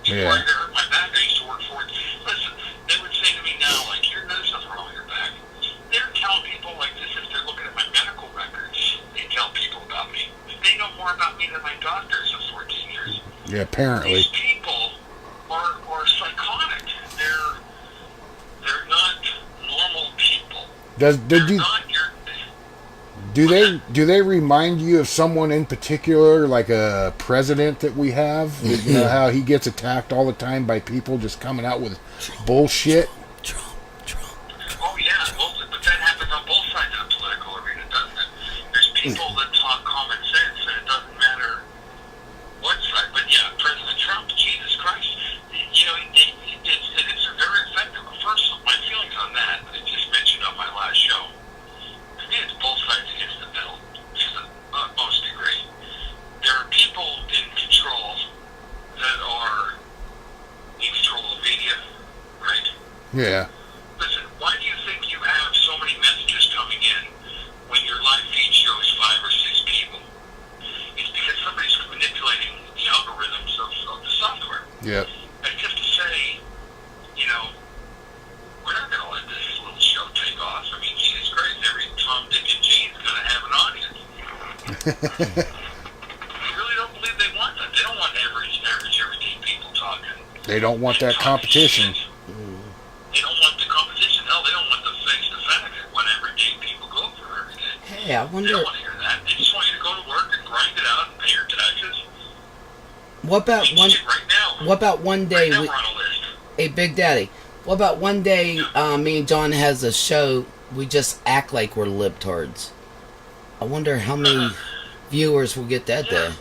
Yeah. Before I hurt my back, I used to work for it. Listen, they would say to me now, like, there's nothing wrong with your back. They're telling people like this if they're looking at my medical records. They tell people about me. They know more about me than my doctors of 14 years. Yeah, apparently. These people are psychotic. They're not normal people. Do they remind you of someone in particular, like a president that we have? You know how he gets attacked all the time by people just coming out with bullshit? Trump. Oh yeah, but that happens on both sides of the political arena, doesn't it? There's people that talk common sense, and it doesn't matter what side. But yeah, President Trump, Jesus Christ, it's very effective. First, my feelings on that, I just mentioned on my last show. To me, it's both sides against the middle to the utmost degree. There are people in control that are in control of the media, right? Yeah. Listen, why do you think you have so many messages coming in when your live feed shows 5 or 6 people? It's because somebody's manipulating the algorithms of the software. Yep. And just to say, we're not going to let this little show take off. I mean, Jesus Christ, every Tom, Dick, and Jane is going to have an audience. I really don't believe they want that. They don't want average, everyday people talking. They don't want that competition. They don't want the competition. Hell, they don't want the face the fact that what everyday people go through every day. Hey, I They wonder. don't want to hear that. They just want you to go to work and grind it out and pay your taxes. What about one? Right now. What about one day? Right now we're on a list. Hey, Big Daddy. What about one day? Me and John has a show. We just act like we're libtards. I wonder how many viewers we'll get that day.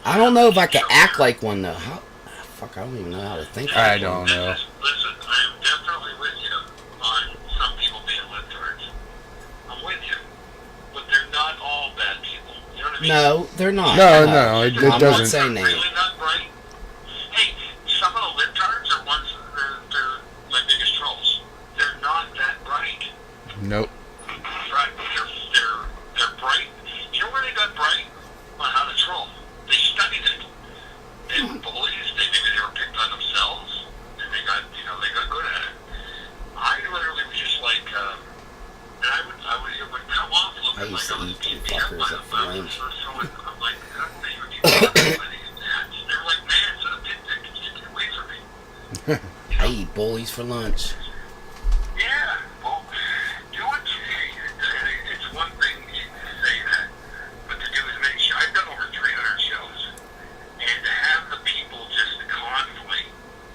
I don't know if I can act like one though. Fuck, I don't even know how to think. I don't know. Listen, I am definitely with you on some people being libtards. I'm with you, but they're not all bad people. You know what I mean? No, they're not. No, it I'm not doesn't. saying that. Really not right. Hey, some of the libtards are ones they're my biggest trolls. They're not that bright. Nope. Right? They're bright. You know where they got bright? On how to troll. They studied it. They were bullies. Maybe they were picked on themselves, and they got good at it. I literally was just like, and it would come off looking like I was being beat up by them. I'm like, I don't think you would be they're like mans at a picnic. Get away from me. I eat bullies for lunch. Yeah, well, do it. It's one thing to say that, but to do as many shows. I've done over 300 shows, and to have the people just constantly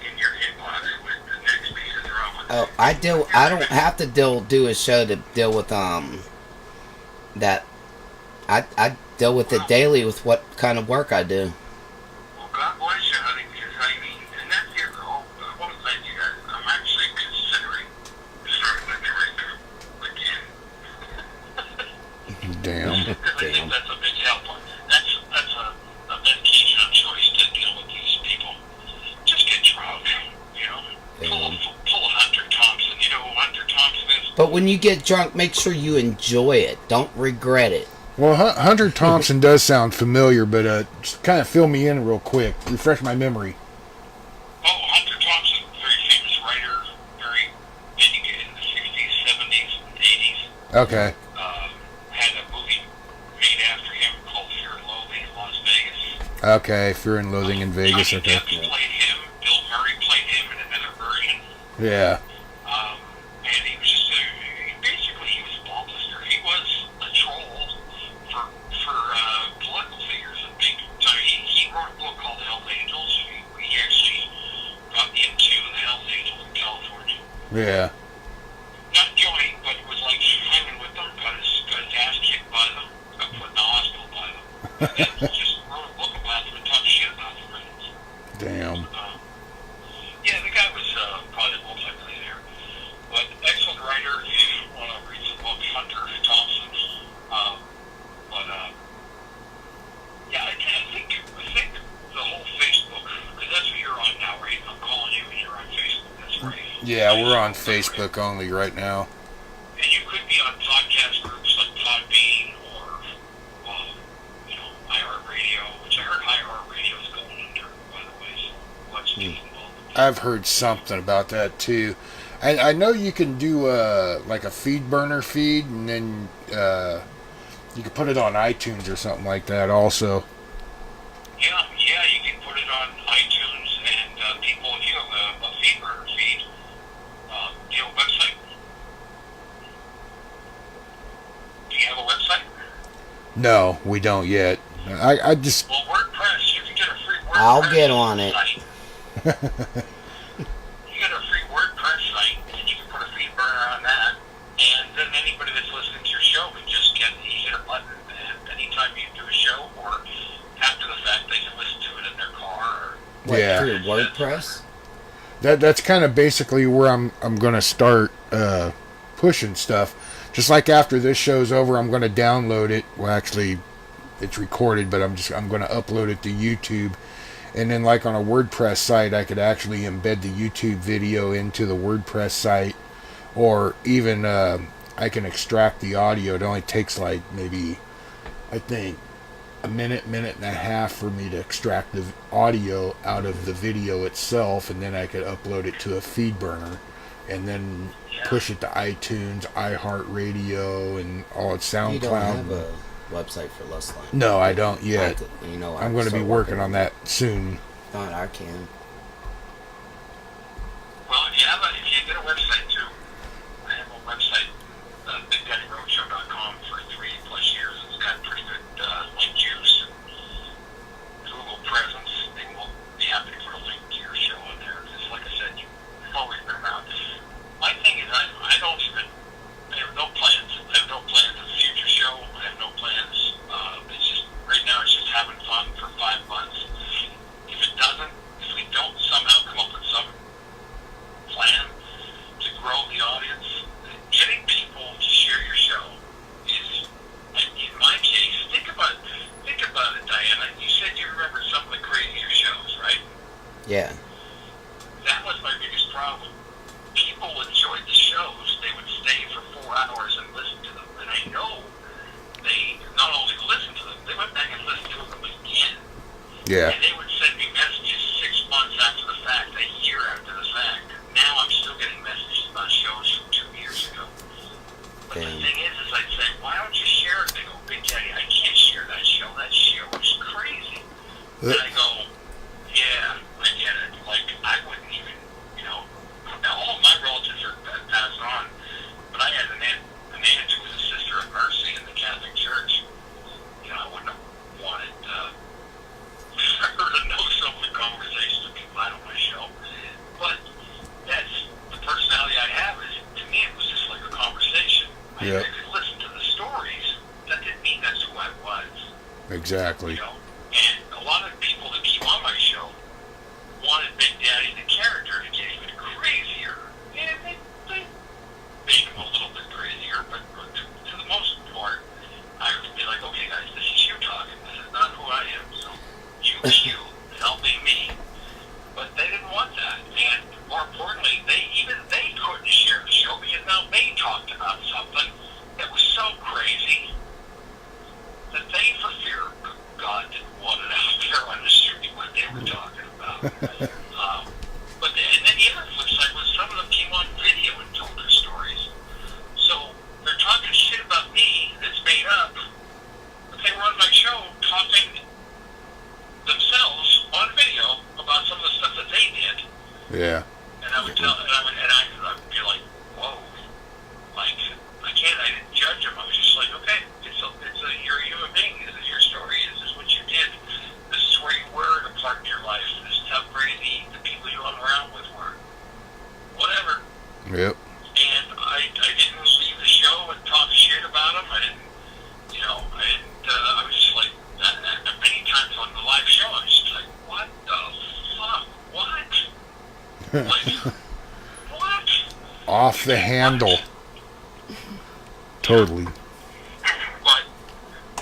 in your inbox with the next piece of drama. Oh, I don't have to do a show to deal with that. I deal with it daily with what kind of work I do. Well, God bless you, honey, because I mean, and that's the other. I want to thank you guys. I'm actually considering starting a drink again. Damn. Because I think that's a big help. That's a medication of choice to deal with these people. Just get drunk, Pull a Hunter Thompson. You know who Hunter Thompson is? But when you get drunk, make sure you enjoy it. Don't regret it. Well, Hunter Thompson does sound familiar, but just kind of fill me in real quick. Refresh my memory. Oh, Okay. Had a movie made after him called Fear and Loathing in Las Vegas. Okay, Fear and Loathing in Vegas. Johnny Okay. Depp played him. Bill Murray played him in another version. Yeah. And he was just basically he was a ball blister. He was a troll for political figures. And big time. He wrote a book called Hell's Angels. He actually got into the Hell's Angels in California. Yeah. Not joining, but was like hanging with them. Got his ass kicked by them. Got put in the hospital by them. And then just wrote a book about them and talked shit about them. Damn. Yeah, the guy was probably a multi-millionaire. But excellent writer. If you want to read some books, Hunter Thompson. Yeah, I think the whole Facebook, because that's what you're on now, right? I'm calling you and you're on Facebook. That's right. Yeah, we're on Facebook only right now. And you could be on podcast groups like Podbean or, iHeartRadio, which I heard iHeartRadio is going under, by the way, so lots of people involved with that. I've heard something about that too. I know you can do like a feed burner feed, and then you can put it on iTunes or something like that also. Yeah, you can put it on iTunes, and people, if you have a feed burner feed, do you have a website? Do you have a website? No, we don't yet. I just Well, WordPress, you can get a free WordPress I'll get on it. site. You get a free WordPress site, and you can put a feed burner on that, and then anybody that's listening to your show can just hit a button, and anytime you do a show, or after the fact, they can listen to it in their car. What, Yeah. through WordPress? that's kind of basically where I'm gonna start pushing stuff. Just like after this show's over, I'm gonna download it. Well, actually, it's recorded, but I'm gonna upload it to YouTube. And then, like on a WordPress site, I could actually embed the YouTube video into the WordPress site, or even I can extract the audio. It only takes like maybe, I think, a minute and a half for me to extract the audio out of the video itself, and then I could upload it to a feed burner, and then push it to iTunes, iHeartRadio, and all its SoundCloud. You don't have a website for Lust Line. No, I don't yet. I'm going to be working on that soon. Not I can. Well, if you get a website too, I have a website, BigDaddyRoadshow.com for 3+ years. It's got pretty good link juice and Google presence. They will be happy to put a link to your show on there. Because, like I said, you've always been around. My thing is, I don't even. I have no plans. I have no plans of a future show. I have no plans. It's just right now. It's just having fun for 5 months. If we don't somehow come up with some plan to grow the audience, getting people to share your show is, in my case, think about it, Diana. You said you remember some of the crazier shows, right? Yeah. That was my biggest problem. People enjoyed the shows. They would stay for 4 hours and listen to them. And I know they not only listened to them, they went back and listened to them again. Yeah. And they would send me messages 6 months after the fact, a year after the fact. Now I'm still getting messages about shows from 2 years ago. But the thing is I'd say, why don't you share it? They go, Big Daddy, I can't share that show. That show is crazy. And I go, yeah, I get it. Like, I wouldn't even, all of my relatives are passed on. But I had an aunt who was a sister of mercy in the Catholic Church. I wouldn't have wanted her to know some of the conversations that people had on my show. But that's the personality I have. To me, it was just like a conversation. I could listen to the stories. That didn't mean that's who I was. Exactly. And a lot of people that came on my show wanted Big Daddy, the character, to get even crazier. And they made him a little bit crazier, but to the most part, I would be like, okay, guys, this is you talking. This is not who I am. So you be you, helping me. But they didn't want that. And more importantly, they couldn't share the show because now they talked about something that was so crazy that they, for fear of God, didn't want it out there on the street what they were talking about. And then the other flip side was some of them came on video and told their stories. So they're talking shit they were on my show talking themselves on video about some of the stuff that they did. Yeah. And I would tell, and I would be like, whoa, like, I didn't judge them. I was just like, okay, you're a human being. This is your story. This is what you did. This is where you were at a part in your life. This is how crazy the people you hung around with were. Whatever. Yep. And I didn't leave the show and talk shit about them. I didn't, I was just like, many times on the live show, I was just like, what the fuck? What? Like, what? Off the handle. Totally. But,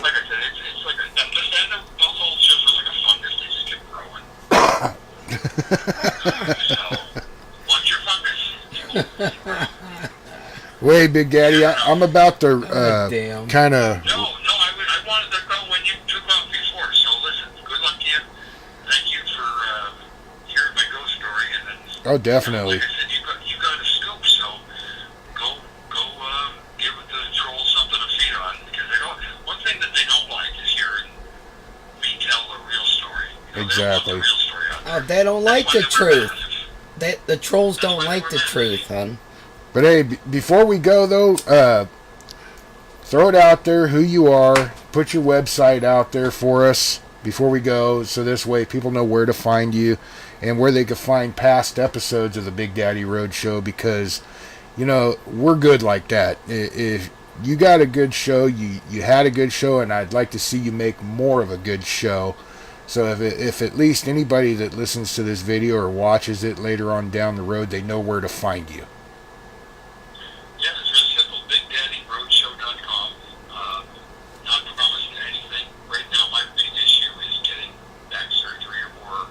like I said, it's like those old shows are like a fungus. They just keep growing. So, watch your fungus. Wait, Big Daddy, I'm about to Damn. kind of... No, I wanted to go when you took off before. So listen, good luck to you. Thank you for hearing my ghost story. And then, Oh, definitely. like I said, you got a scoop. So go give the trolls something to feed on, because they don't. One thing that they don't like is hearing me tell the real story. Exactly. They don't want the real story out there. Oh, they don't like the That's why they wear truth. masks. The trolls That's don't why they like wear the masks. truth, hon. But hey, before we go, though, throw it out there who you are. Put your website out there for us before we go, so this way people know where to find you and where they can find past episodes of the Big Daddy Roadshow, because, we're good like that. If you got a good show, you had a good show, and I'd like to see you make more of a good show. So if at least anybody that listens to this video or watches it later on down the road, they know where to find you. Yeah, it's real simple. BigDaddyRoadshow.com. Not promising anything. Right now, my big issue is getting back surgery or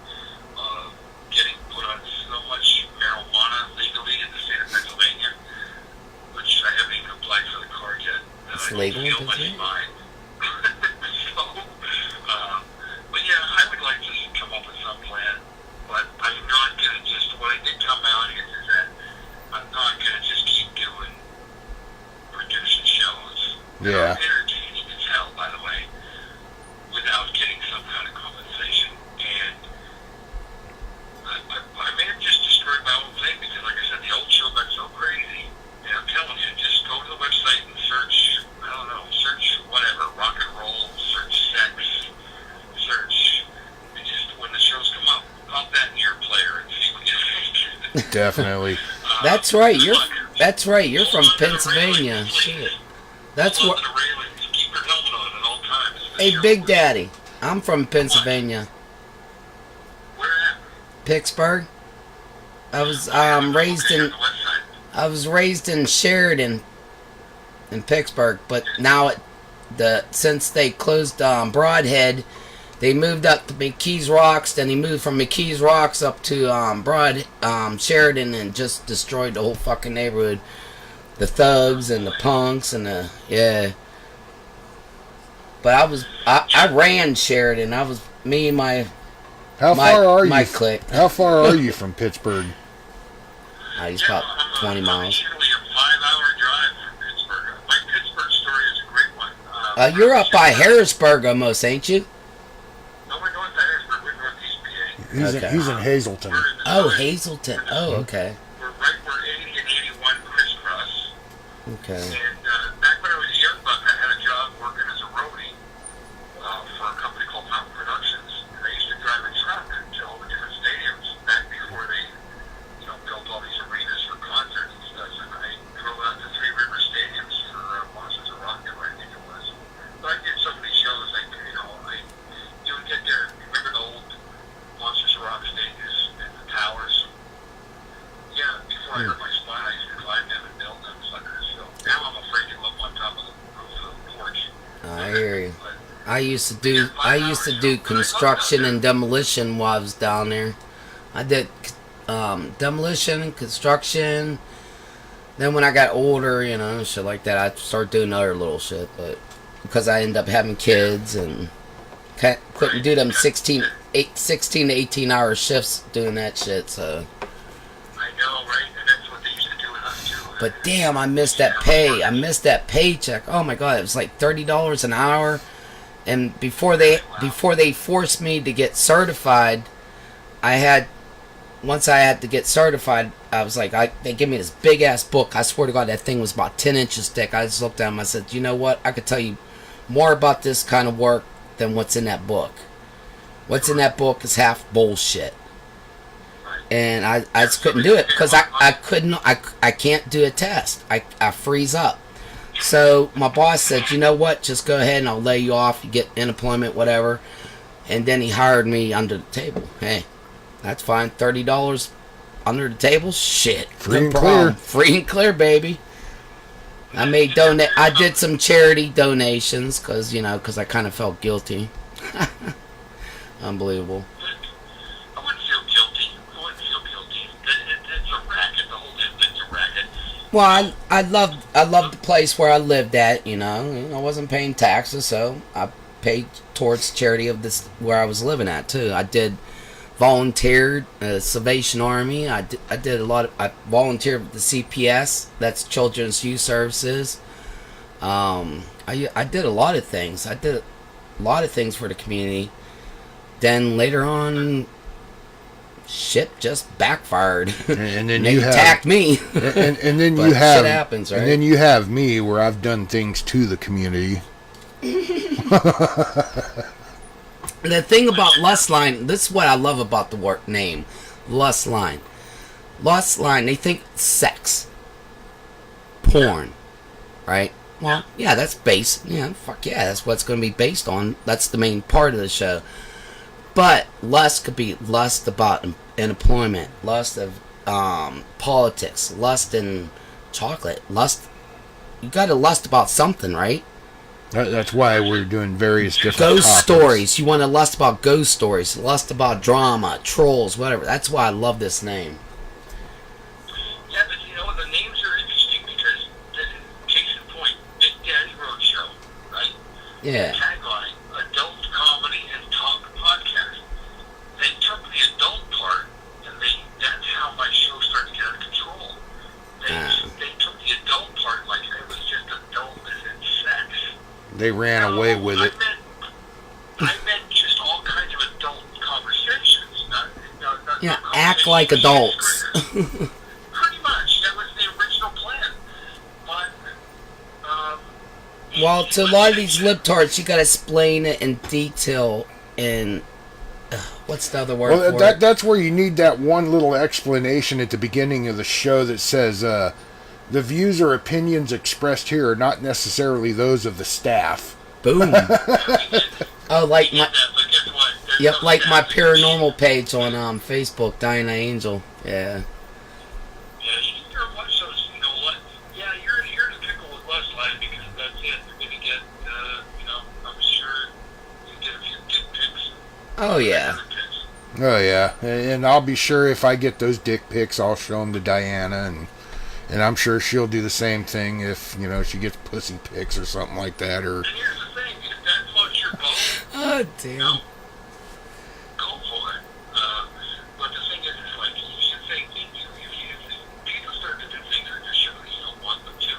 getting put on so much marijuana legally in the state of Pennsylvania, which I haven't even applied for the card yet. It's I legal in don't feel much Pennsylvania? mind. But yeah, I would like to come up with some plan. But I'm not going to just, what I did come out is that I'm not going to just keep producing shows. Yeah. Entertaining as hell, by the way, without getting some kind of compensation. And I may have just destroyed my own thing, because, like I said, the old show got so crazy. And I'm telling you, just go to the website and search, search whatever, rock and roll, search sex, search, and just when the shows come up, pop that in your player and see what you think. Definitely. That's right. good luck. That's right. You're from Hold on to the Pennsylvania. railings, please. Shit. That's Hold what. on to the railings. Keep your helmet on at all times. The Hey, show Big was- Daddy. I'm from Pennsylvania, Where at? Pittsburgh. I was raised Okay, in. on the website. I was raised in Sheridan, in Pittsburgh, but now since they closed Broadhead, they moved up to McKees Rocks. Then he moved from McKees Rocks up to Sheridan, and just destroyed the whole fucking neighborhood. The thugs and the punks and yeah. But I ran Sheridan. I was me and my How far are my you? clique. How far are you from Pittsburgh? He's about 20 miles. Usually a 5-hour drive from Pittsburgh. My Pittsburgh story is a great one. You're up by Harrisburg almost, ain't you? No, we're north of Harrisburg. We're northeast PA. Okay. He's in Hazleton. We're in the Oh, village. Hazelton. Oh, okay. We're right where 80 and 81 crisscross. Okay. And back when I was a young buck, I had a job working as a roadie for a company called Mountain Productions. And I used to drive a truck to all the different stadiums back before they, built all these arenas for concerts and stuff. And I drove out to Three River Stadiums for Monsters of Rock, I think it was. But I did so many shows. You would get there. Remember the old Monsters of Rock stages and the towers? Yeah, before I hurt my spine, I used to climb them and build them suckers. So now I'm afraid to go up on top of the roof of the porch. I hear you. But I used to do construction and demolition while I was down there. I did demolition, construction. Then when I got older, shit like that, I started doing other little shit. But because I ended up having kids and couldn't do them 16 to 18 hour shifts doing that shit. So. I know, right? And that's what they used to do with us too. But damn, I missed that pay. I missed that paycheck. Oh my god, it was like $30 an hour. And before they forced me to get certified, once I had to get certified, I was like, they gave me this big ass book. I swear to God, that thing was about 10 inches thick. I just looked at them. I said, you know what? I could tell you more about this kind of work than what's in that book. What's in that book is half bullshit. And I just couldn't do it because I can't do a test. I freeze up. So my boss said, you know what? Just go ahead and I'll lay you off. You get unemployment, whatever. And then he hired me under the table. Hey, that's fine. $30 under the table? Shit. Free and clear. Free and clear, baby. I did some charity donations because I kind of felt guilty. Unbelievable. I wouldn't feel guilty. It's a racket. The whole thing's a racket. Well, I loved the place where I lived at. I wasn't paying taxes, so I paid towards charity of this where I was living at too. I did volunteered Salvation Army. I did a lot of. I volunteered with the CPS. That's Children's Youth Services. I did a lot of things. I did a lot of things for the community. Then later on, shit just backfired. And then they attacked me. And then but you have shit happens, right? And then you have me, where I've done things to the community. The thing about Lustline, this is what I love about the work name, Lustline. Lustline, they think sex, porn, right? Well, yeah, that's based. Fuck yeah, that's what it's going to be based on. That's the main part of the show. But lust could be lust about employment, lust of politics, lust in chocolate, lust. You got to lust about something, right? That's why we're doing various different ghost topics. Stories. You want to lust about ghost stories, lust about drama, trolls, whatever. That's why I love this name. Yeah, but the names are interesting because, case in point, Big Daddy Roadshow, right? Yeah. Tagline, adult comedy and talk podcast. They took the adult part, and that's how my show started to get out of control. They took the adult part like it was just adultness and sex. They ran away with it. I meant just all kinds of adult conversations. Not Act like adults. Pretty much. That was the original plan. But, well, to a lot of these libtards, you got to explain it in detail and... what's the other word for it? That's where you need that one little explanation at the beginning of the show that says, the views or opinions expressed here are not necessarily those of the staff. Boom. Oh, like my paranormal page on Facebook, Diana Angel. Yeah. Yeah, you're what? So you know what? Yeah, you're in a pickle with Westlife because that's it. You're gonna get, I'm sure you get a few dick pics. Oh yeah. Oh yeah, and I'll be sure if I get those dick pics, I'll show them to Diana, and I'm sure she'll do the same thing if she gets pussy pics or something like that. Or. And here's the thing: if that's what your goal, oh damn. Go for it. But the thing is, it's like if you think if people start to do things in your show that you don't want them to,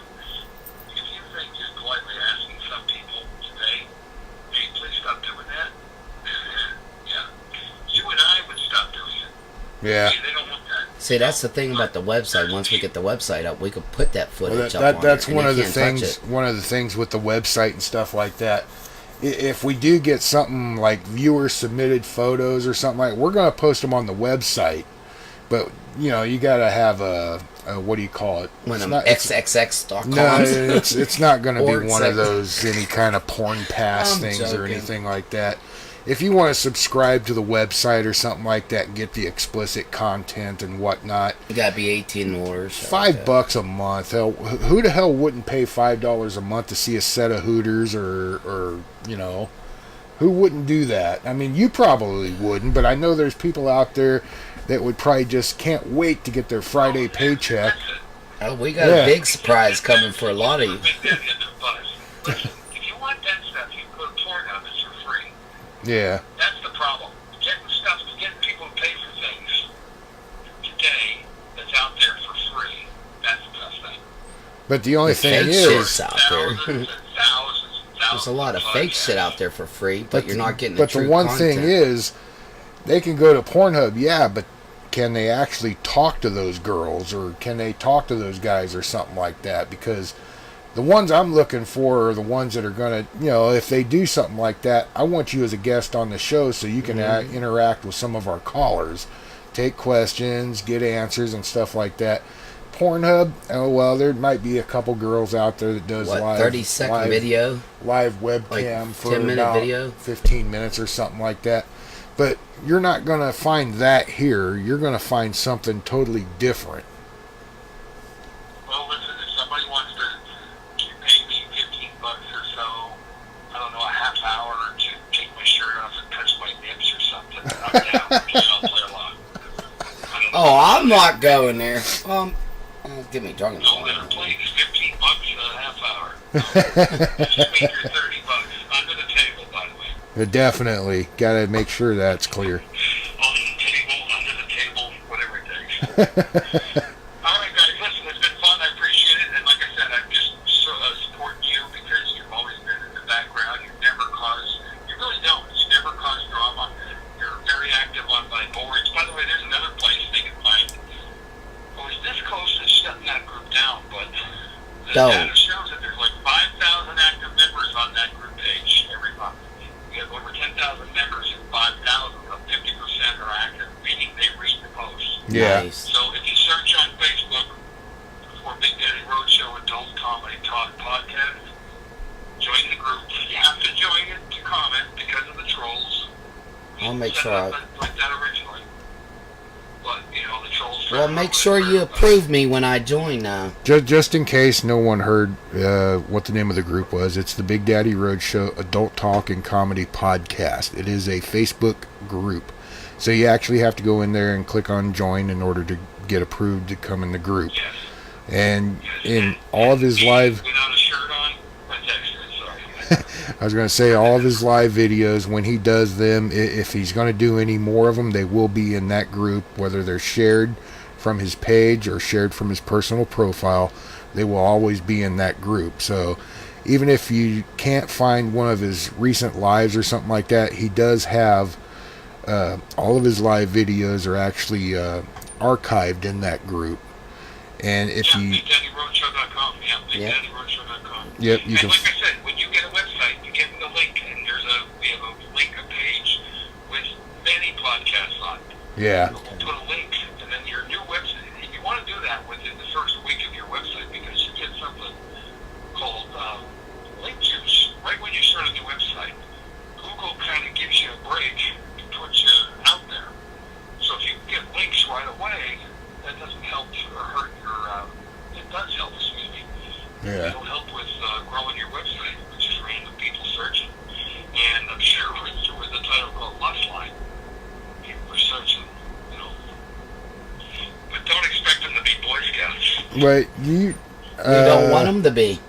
if you think just politely asking some people today, hey, please stop doing that. Yeah, you and I would stop doing it. Yeah. See, they don't want that. See, that's the thing about the website. Once we get the website up, we could put that footage up on that's it, one of the can't touch things. it. One of the things with the website and stuff like that. If we do get something like viewer submitted photos or something like, we're going to post them on the website. But you got to have a what do you call it? One of them XXX.com. No, it's not going to be Or one of those any kind of porn pass I'm things or joking. anything like that. If you want to subscribe to the website or something like that and get the explicit content and whatnot, You gotta be 18 or so. $5 a month. Hell, who the hell wouldn't pay $5 a month to see a set of Hooters or who wouldn't do that? I mean, you probably wouldn't, but I know there's people out there that would probably just can't wait to get their Friday paycheck. Oh, we got a big surprise coming for a lot of you. Listen, if you want that stuff, you can go to porn on this for free. Yeah. That's the problem. Getting people to pay for things today that's out there for free. That's the tough thing. But the only thing fake is, shit's out there. Thousands and thousands and There's a lot of fake shit out there for free, but you're not getting But true the one content. thing is, they can go to Pornhub, yeah, but can they actually talk to those girls, or can they talk to those guys or something like that? Because the ones I'm looking for are the ones that are going to, if they do something like that, I want you as a guest on the show so you can interact with some of our callers, take questions, get answers and stuff like that. Pornhub, oh well, there might be a couple girls out there that does live 30-second video, live webcam like for 10-minute about video, 15 minutes or something like that. But you're not going to find that here. You're going to find something totally different. Well, listen, if somebody wants to pay me $15 or so, I don't know, a half hour to take my shirt off and touch my nips or something, I'm down. I'll play along. Oh, I'm not going there. Get me drunk. No, they're playing $15 a half hour. Just make your $30 under the table, by the way. Definitely. Got to make sure that's clear. On the table, under the table, whatever it takes. All right, guys, listen, it's been fun. I appreciate it. And like I said, I'm just supporting you because you've always been in the background. You really don't. You never cause drama. You're very active on my boards. By the way, there's another place they can find. Well, it's this close to shutting that group down, but the data shows that there's like 5,000 active members on that group page every month. We have over 10,000 members, and 5,000 of 50% are active, meaning they read the posts. Yeah. Nice. So if you search on Facebook for Big Daddy Roadshow Adult Comedy Talk Podcast, join the group. You have to join it to comment because of the trolls. I'll make Set sure up like that originally. But, the trolls... Well, make sure you approve me when I join now. Just in case no one heard what the name of the group was, it's the Big Daddy Roadshow Adult Talk and Comedy Podcast. It is a Facebook group. So you actually have to go in there and click on join in order to get approved to come in the group. Yes. And in all of his live... Without a shirt on, my texture, sorry. I was going to say, all of his live videos, when he does them, if he's going to do any more of them, they will be in that group, whether they're shared from his page or shared from his personal profile. They will always be in that group. So even if you can't find one of his recent lives or something like that, he does have all of his live videos are actually archived in that group. And if you... BigDaddyRoadshow.com. Yep. BigDaddyRoadshow.com. Yep, you and can... like I said, when you get a website, you get the link, and we have a link, a page with many podcasts on it. Yeah. We'll put a link, and then your new website, and you want to do that within the first week of your website because you get something called link juice. Right when you start a new website, Google kind of gives you a break to put you out there. So if you get links right away, that doesn't help or hurt your, it does help, excuse me. Yeah. It'll help with growing your website, which is random people searching. And I'm sure with the title called Lust Line, people are searching, But don't expect them to be Boy Scouts. But you... You don't want them to be.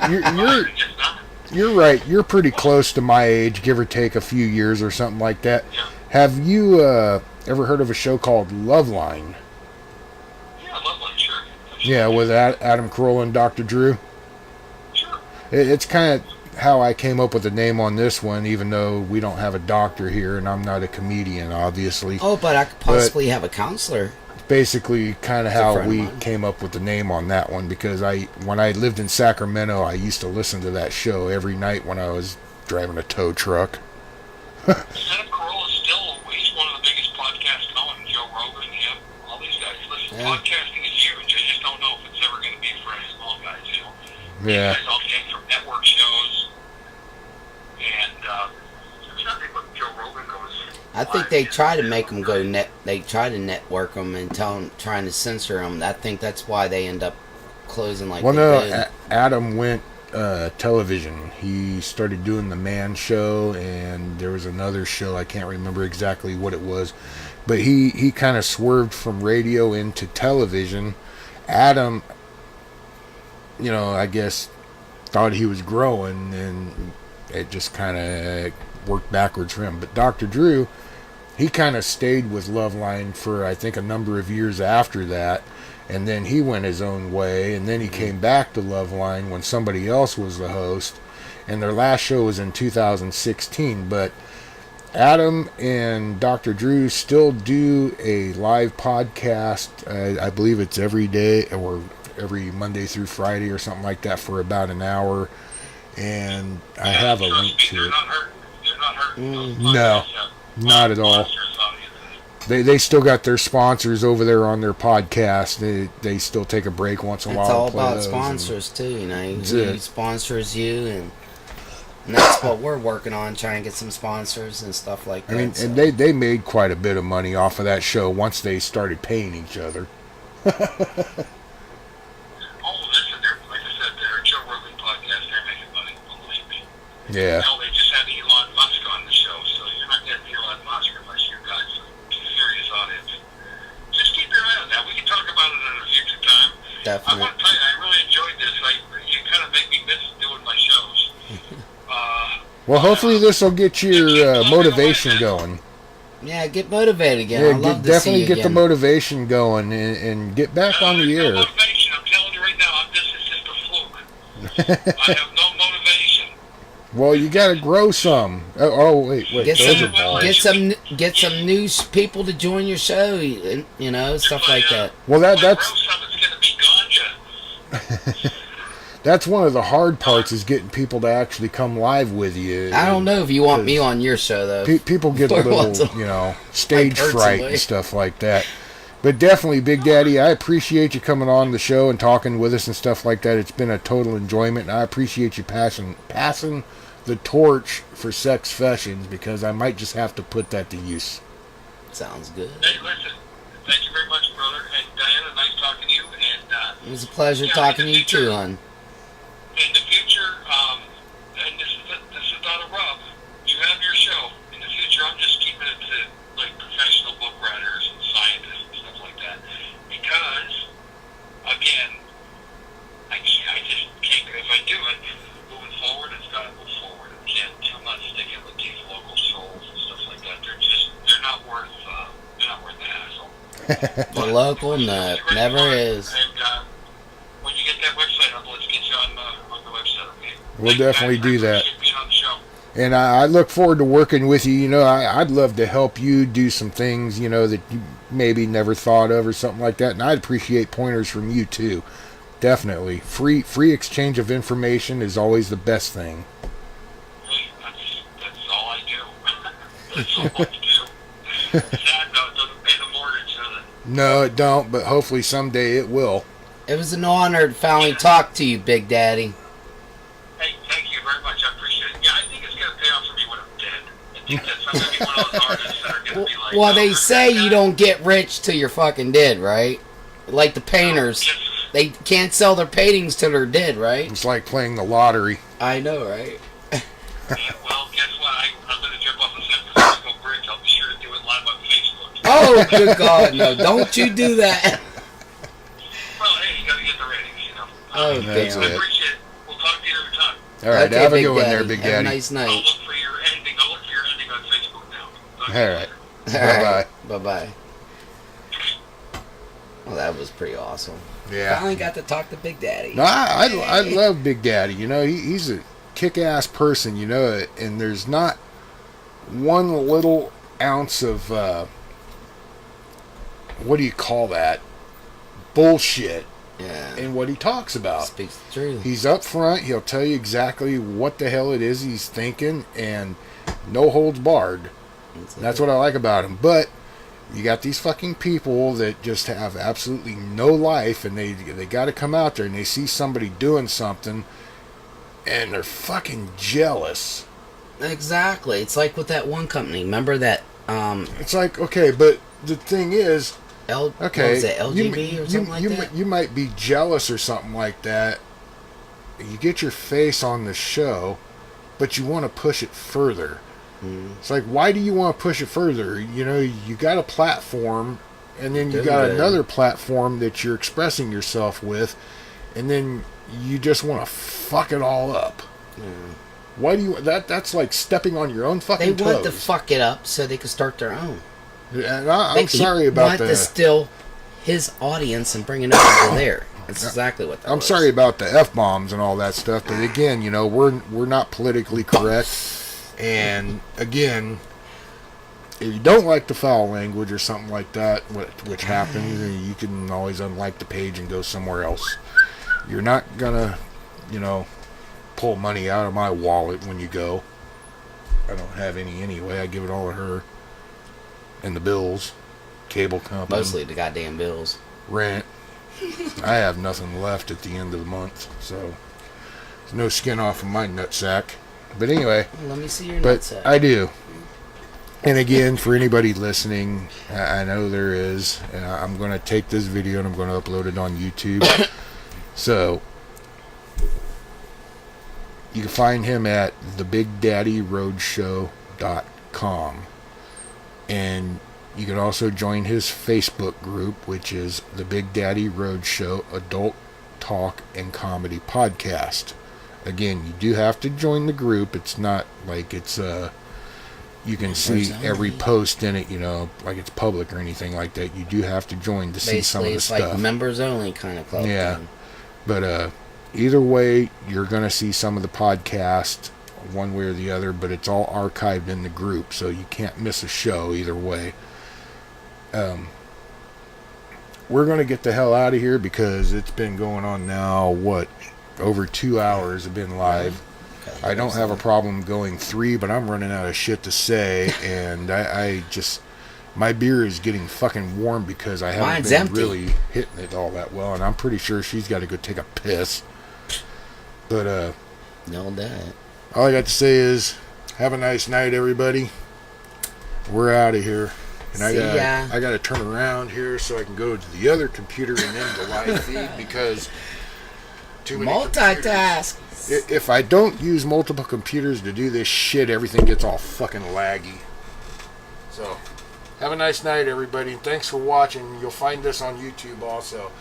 You're Just not. You're right. You're pretty close to my age, give or take a few years or something like that. Yeah. Have you ever heard of a show called Loveline? Yeah, Loveline, sure. Yeah, with Adam Carolla and Dr. Drew. Sure. It's kind of how I came up with the name on this one, even though we don't have a doctor here and I'm not a comedian, obviously. Oh, but I could possibly have a counselor. It's basically kind of how friend of we mine. came up with the name on that one, because when I lived in Sacramento, I used to listen to that show every night when I was driving a tow truck. Adam Carolla is still, he's one of the biggest podcasts going. Joe Rogan, all these guys. Listen, Yeah. podcasting is huge. I just don't know if it's ever going to be for any small guys, Yeah. These guys all came from network shows. And there's nothing but Joe Rogan goes. I think they try to make them go They try to network them and trying to censor them. I think that's why they end up closing like Well, they no, did. Adam went television. He started doing the Man Show, and there was another show, I can't remember exactly what it was, but he kind of swerved from radio into television. Adam, I guess thought he was growing, and it just kind of worked backwards for him. But Dr. Drew, he kind of stayed with Loveline for, I think, a number of years after that. And then he went his own way, and then he came back to Loveline when somebody else was the host. and their last show was in 2016. But Adam and Dr. Drew still do a live podcast. I believe it's every day or every Monday through Friday or something like that for about an hour. And I have a link to it. They're not hurting. No, not at all. They still got their sponsors over there on their podcast. They still take a break once in a while. It's all to play about those, sponsors too, you know. That's Who it. sponsors you, and that's what we're working on, trying to get some sponsors and stuff like that. I mean, so. and they made quite a bit of money off of that show once they started paying each other. Oh, listen, like I said, they're a Joe Rogan podcast. They're making money, believe me. Yeah. Hell, they just had Elon Musk on the show, so you're not getting Elon Musk unless you guys are a serious audience. Just keep your eye on that. We can talk about it at a future time. Definitely. I want to tell you, I really enjoyed this. You kind of make me miss doing my shows. Well, hopefully this will get your motivation going. Yeah, get motivated again. Yeah, I love to see definitely you get the again. motivation going and get back on the There's air. no motivation. I'm telling you right now, this is just a fluke. I have no motivation. Well, you got to grow some. Oh, wait. Get Those are balls. get some new people to join your show, you know, stuff like that. Well, that's It's going to be ganja. that's one of the hard parts is getting people to actually come live with you. I don't know if you want me on your show though. People get a little, stage Like fright personally. and stuff like that. But definitely, Big Daddy, I appreciate you coming on the show and talking with us and stuff like that. It's been a total enjoyment, and I appreciate you passing the torch for Sex Fashions, because I might just have to put that to use. Sounds good. Hey, listen. Thank you very much, brother. And Diana, nice talking to you. And It was a pleasure talking to you too, hon. in the future, and this is not a rub. You have your show. In the future, I'm just keeping it to like professional book writers and scientists and stuff like that, because again, I just can't. If I do it, moving forward, it's got to move forward. I'm not sticking with these local shows and stuff like that. They're not worth the hassle. The local, no, never is. And when you get that website up, let's get you on the website, okay? We'll definitely do that. Appreciate being on the show. And I look forward to working with you. You know, I'd love to help you do some things, that you maybe never thought of or something like that. And I'd appreciate pointers from you, too. Definitely. Free exchange of information is always the best thing. Hey, that's all I do. That's all I do. Sad though, it doesn't pay the mortgage, does it? No, it don't, but hopefully someday it will. It was an honor to finally talk to you, Big Daddy. Hey, thank you very much. I appreciate it. Yeah, I think it's going to pay off for me when I'm dead. I think that I'm going to be one of those artists that are going to be like... Well, oh, they remember say that you guy? don't get rich till you're fucking dead, right? Like the painters. Yes. They can't sell their paintings till they're dead, right? It's like playing the lottery. I know, right? Yeah, well, guess what? I'm going to jump off the San Francisco Bridge. I'll be sure to do it live on Facebook. Oh, good God, no. Don't you do that. Well, hey, you got to get the ratings, you know. Oh, That's damn. I it. appreciate it. We'll talk to you another time. All right, Okay, have a Big good one Daddy. there, Big Have a Daddy. nice I'll night. look for your ending. I'll look for your ending on Facebook now. Talk to All you right. later. All right. Bye-bye. Well, that was pretty awesome. Yeah. Finally got to talk to Big Daddy. No, I love Big Daddy. He's a kick-ass person, and there's not one little ounce of, what do you call that? Bullshit Yeah. in what he talks about. Speaks the truth. He's up front. He'll tell you exactly what the hell it is he's thinking, and no holds barred. That's what I like about him. But you got these fucking people that just have absolutely no life, and they got to come out there and they see somebody doing something, and they're fucking jealous. Exactly. It's like with that one company. Remember that? It's like, okay, but the thing is, What okay, was it, LGB or something like that? you might be jealous or something like that. You get your face on the show, but you want to push it further. It's like, why do you want to push it further? You got a platform, and then you got another platform that you're expressing yourself with, and then you just want to fuck it all up. Why do you? That's like stepping on your own fucking They toes. want to fuck it up so they can start their own. And I'm sorry about They want to steal his audience and bring it over to there. That's exactly what that I'm was. sorry about the F-bombs and all that stuff, but again, we're not politically correct. And again, if you don't like the foul language or something like that, which happens, you can always unlike the page and go somewhere else. You're not gonna, pull money out of my wallet when you go. I don't have any anyway. I give it all to her. And the bills, cable company, Mostly the goddamn bills. rent. I have nothing left at the end of the month, so there's no skin off of my nutsack. But anyway, Let me see your but nutsack. I do. And again, for anybody listening, I know there is, and I'm going to take this video and I'm going to upload it on YouTube. So you can find him at thebigdaddyroadshow.com. And you can also join his Facebook group, which is the Big Daddy Roadshow Adult Talk and Comedy Podcast. Again, you do have to join the group. It's not like it's you can see every post in it, like it's public or anything like that. You do have to join to see some of the Basically, it's stuff. like members only kind of club Yeah. thing. But either way, you're going to see some of the podcast one way or the other, but it's all archived in the group, so you can't miss a show either way. We're going to get the hell out of here because it's been going on now, over 2 hours have been live. Okay, I don't have a problem going 3, but I'm running out of shit to say, and I just... My beer is getting fucking warm because I haven't Mine's been empty. really hitting it all that well, and I'm pretty sure she's got to go take a piss. But, No doubt. all I got to say is, have a nice night, everybody. We're out of here. And See ya. I got to turn around here so I can go to the other computer and end the live feed because too many Multitask. computers. If I don't use multiple computers to do this shit, everything gets all fucking laggy. So, have a nice night, everybody. And thanks for watching. You'll find us on YouTube also.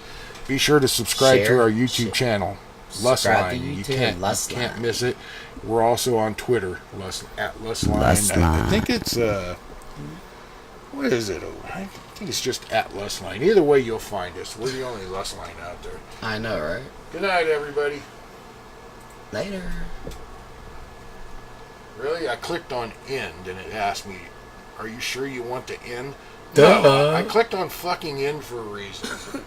Be sure to subscribe to Share. our YouTube channel. Subscribe to Lustline. You YouTube, can't Lustline. miss it. We're also on Twitter, at Lustline. Lustline. I think it's what is it? I think it's just at Lustline. Either way, you'll find us. We're the only Lustline out there. I know, right? Good night, everybody. Later. Really? I clicked on end and it asked me, "Are you sure you want to end?" Duh. No, I clicked on fucking end for a reason.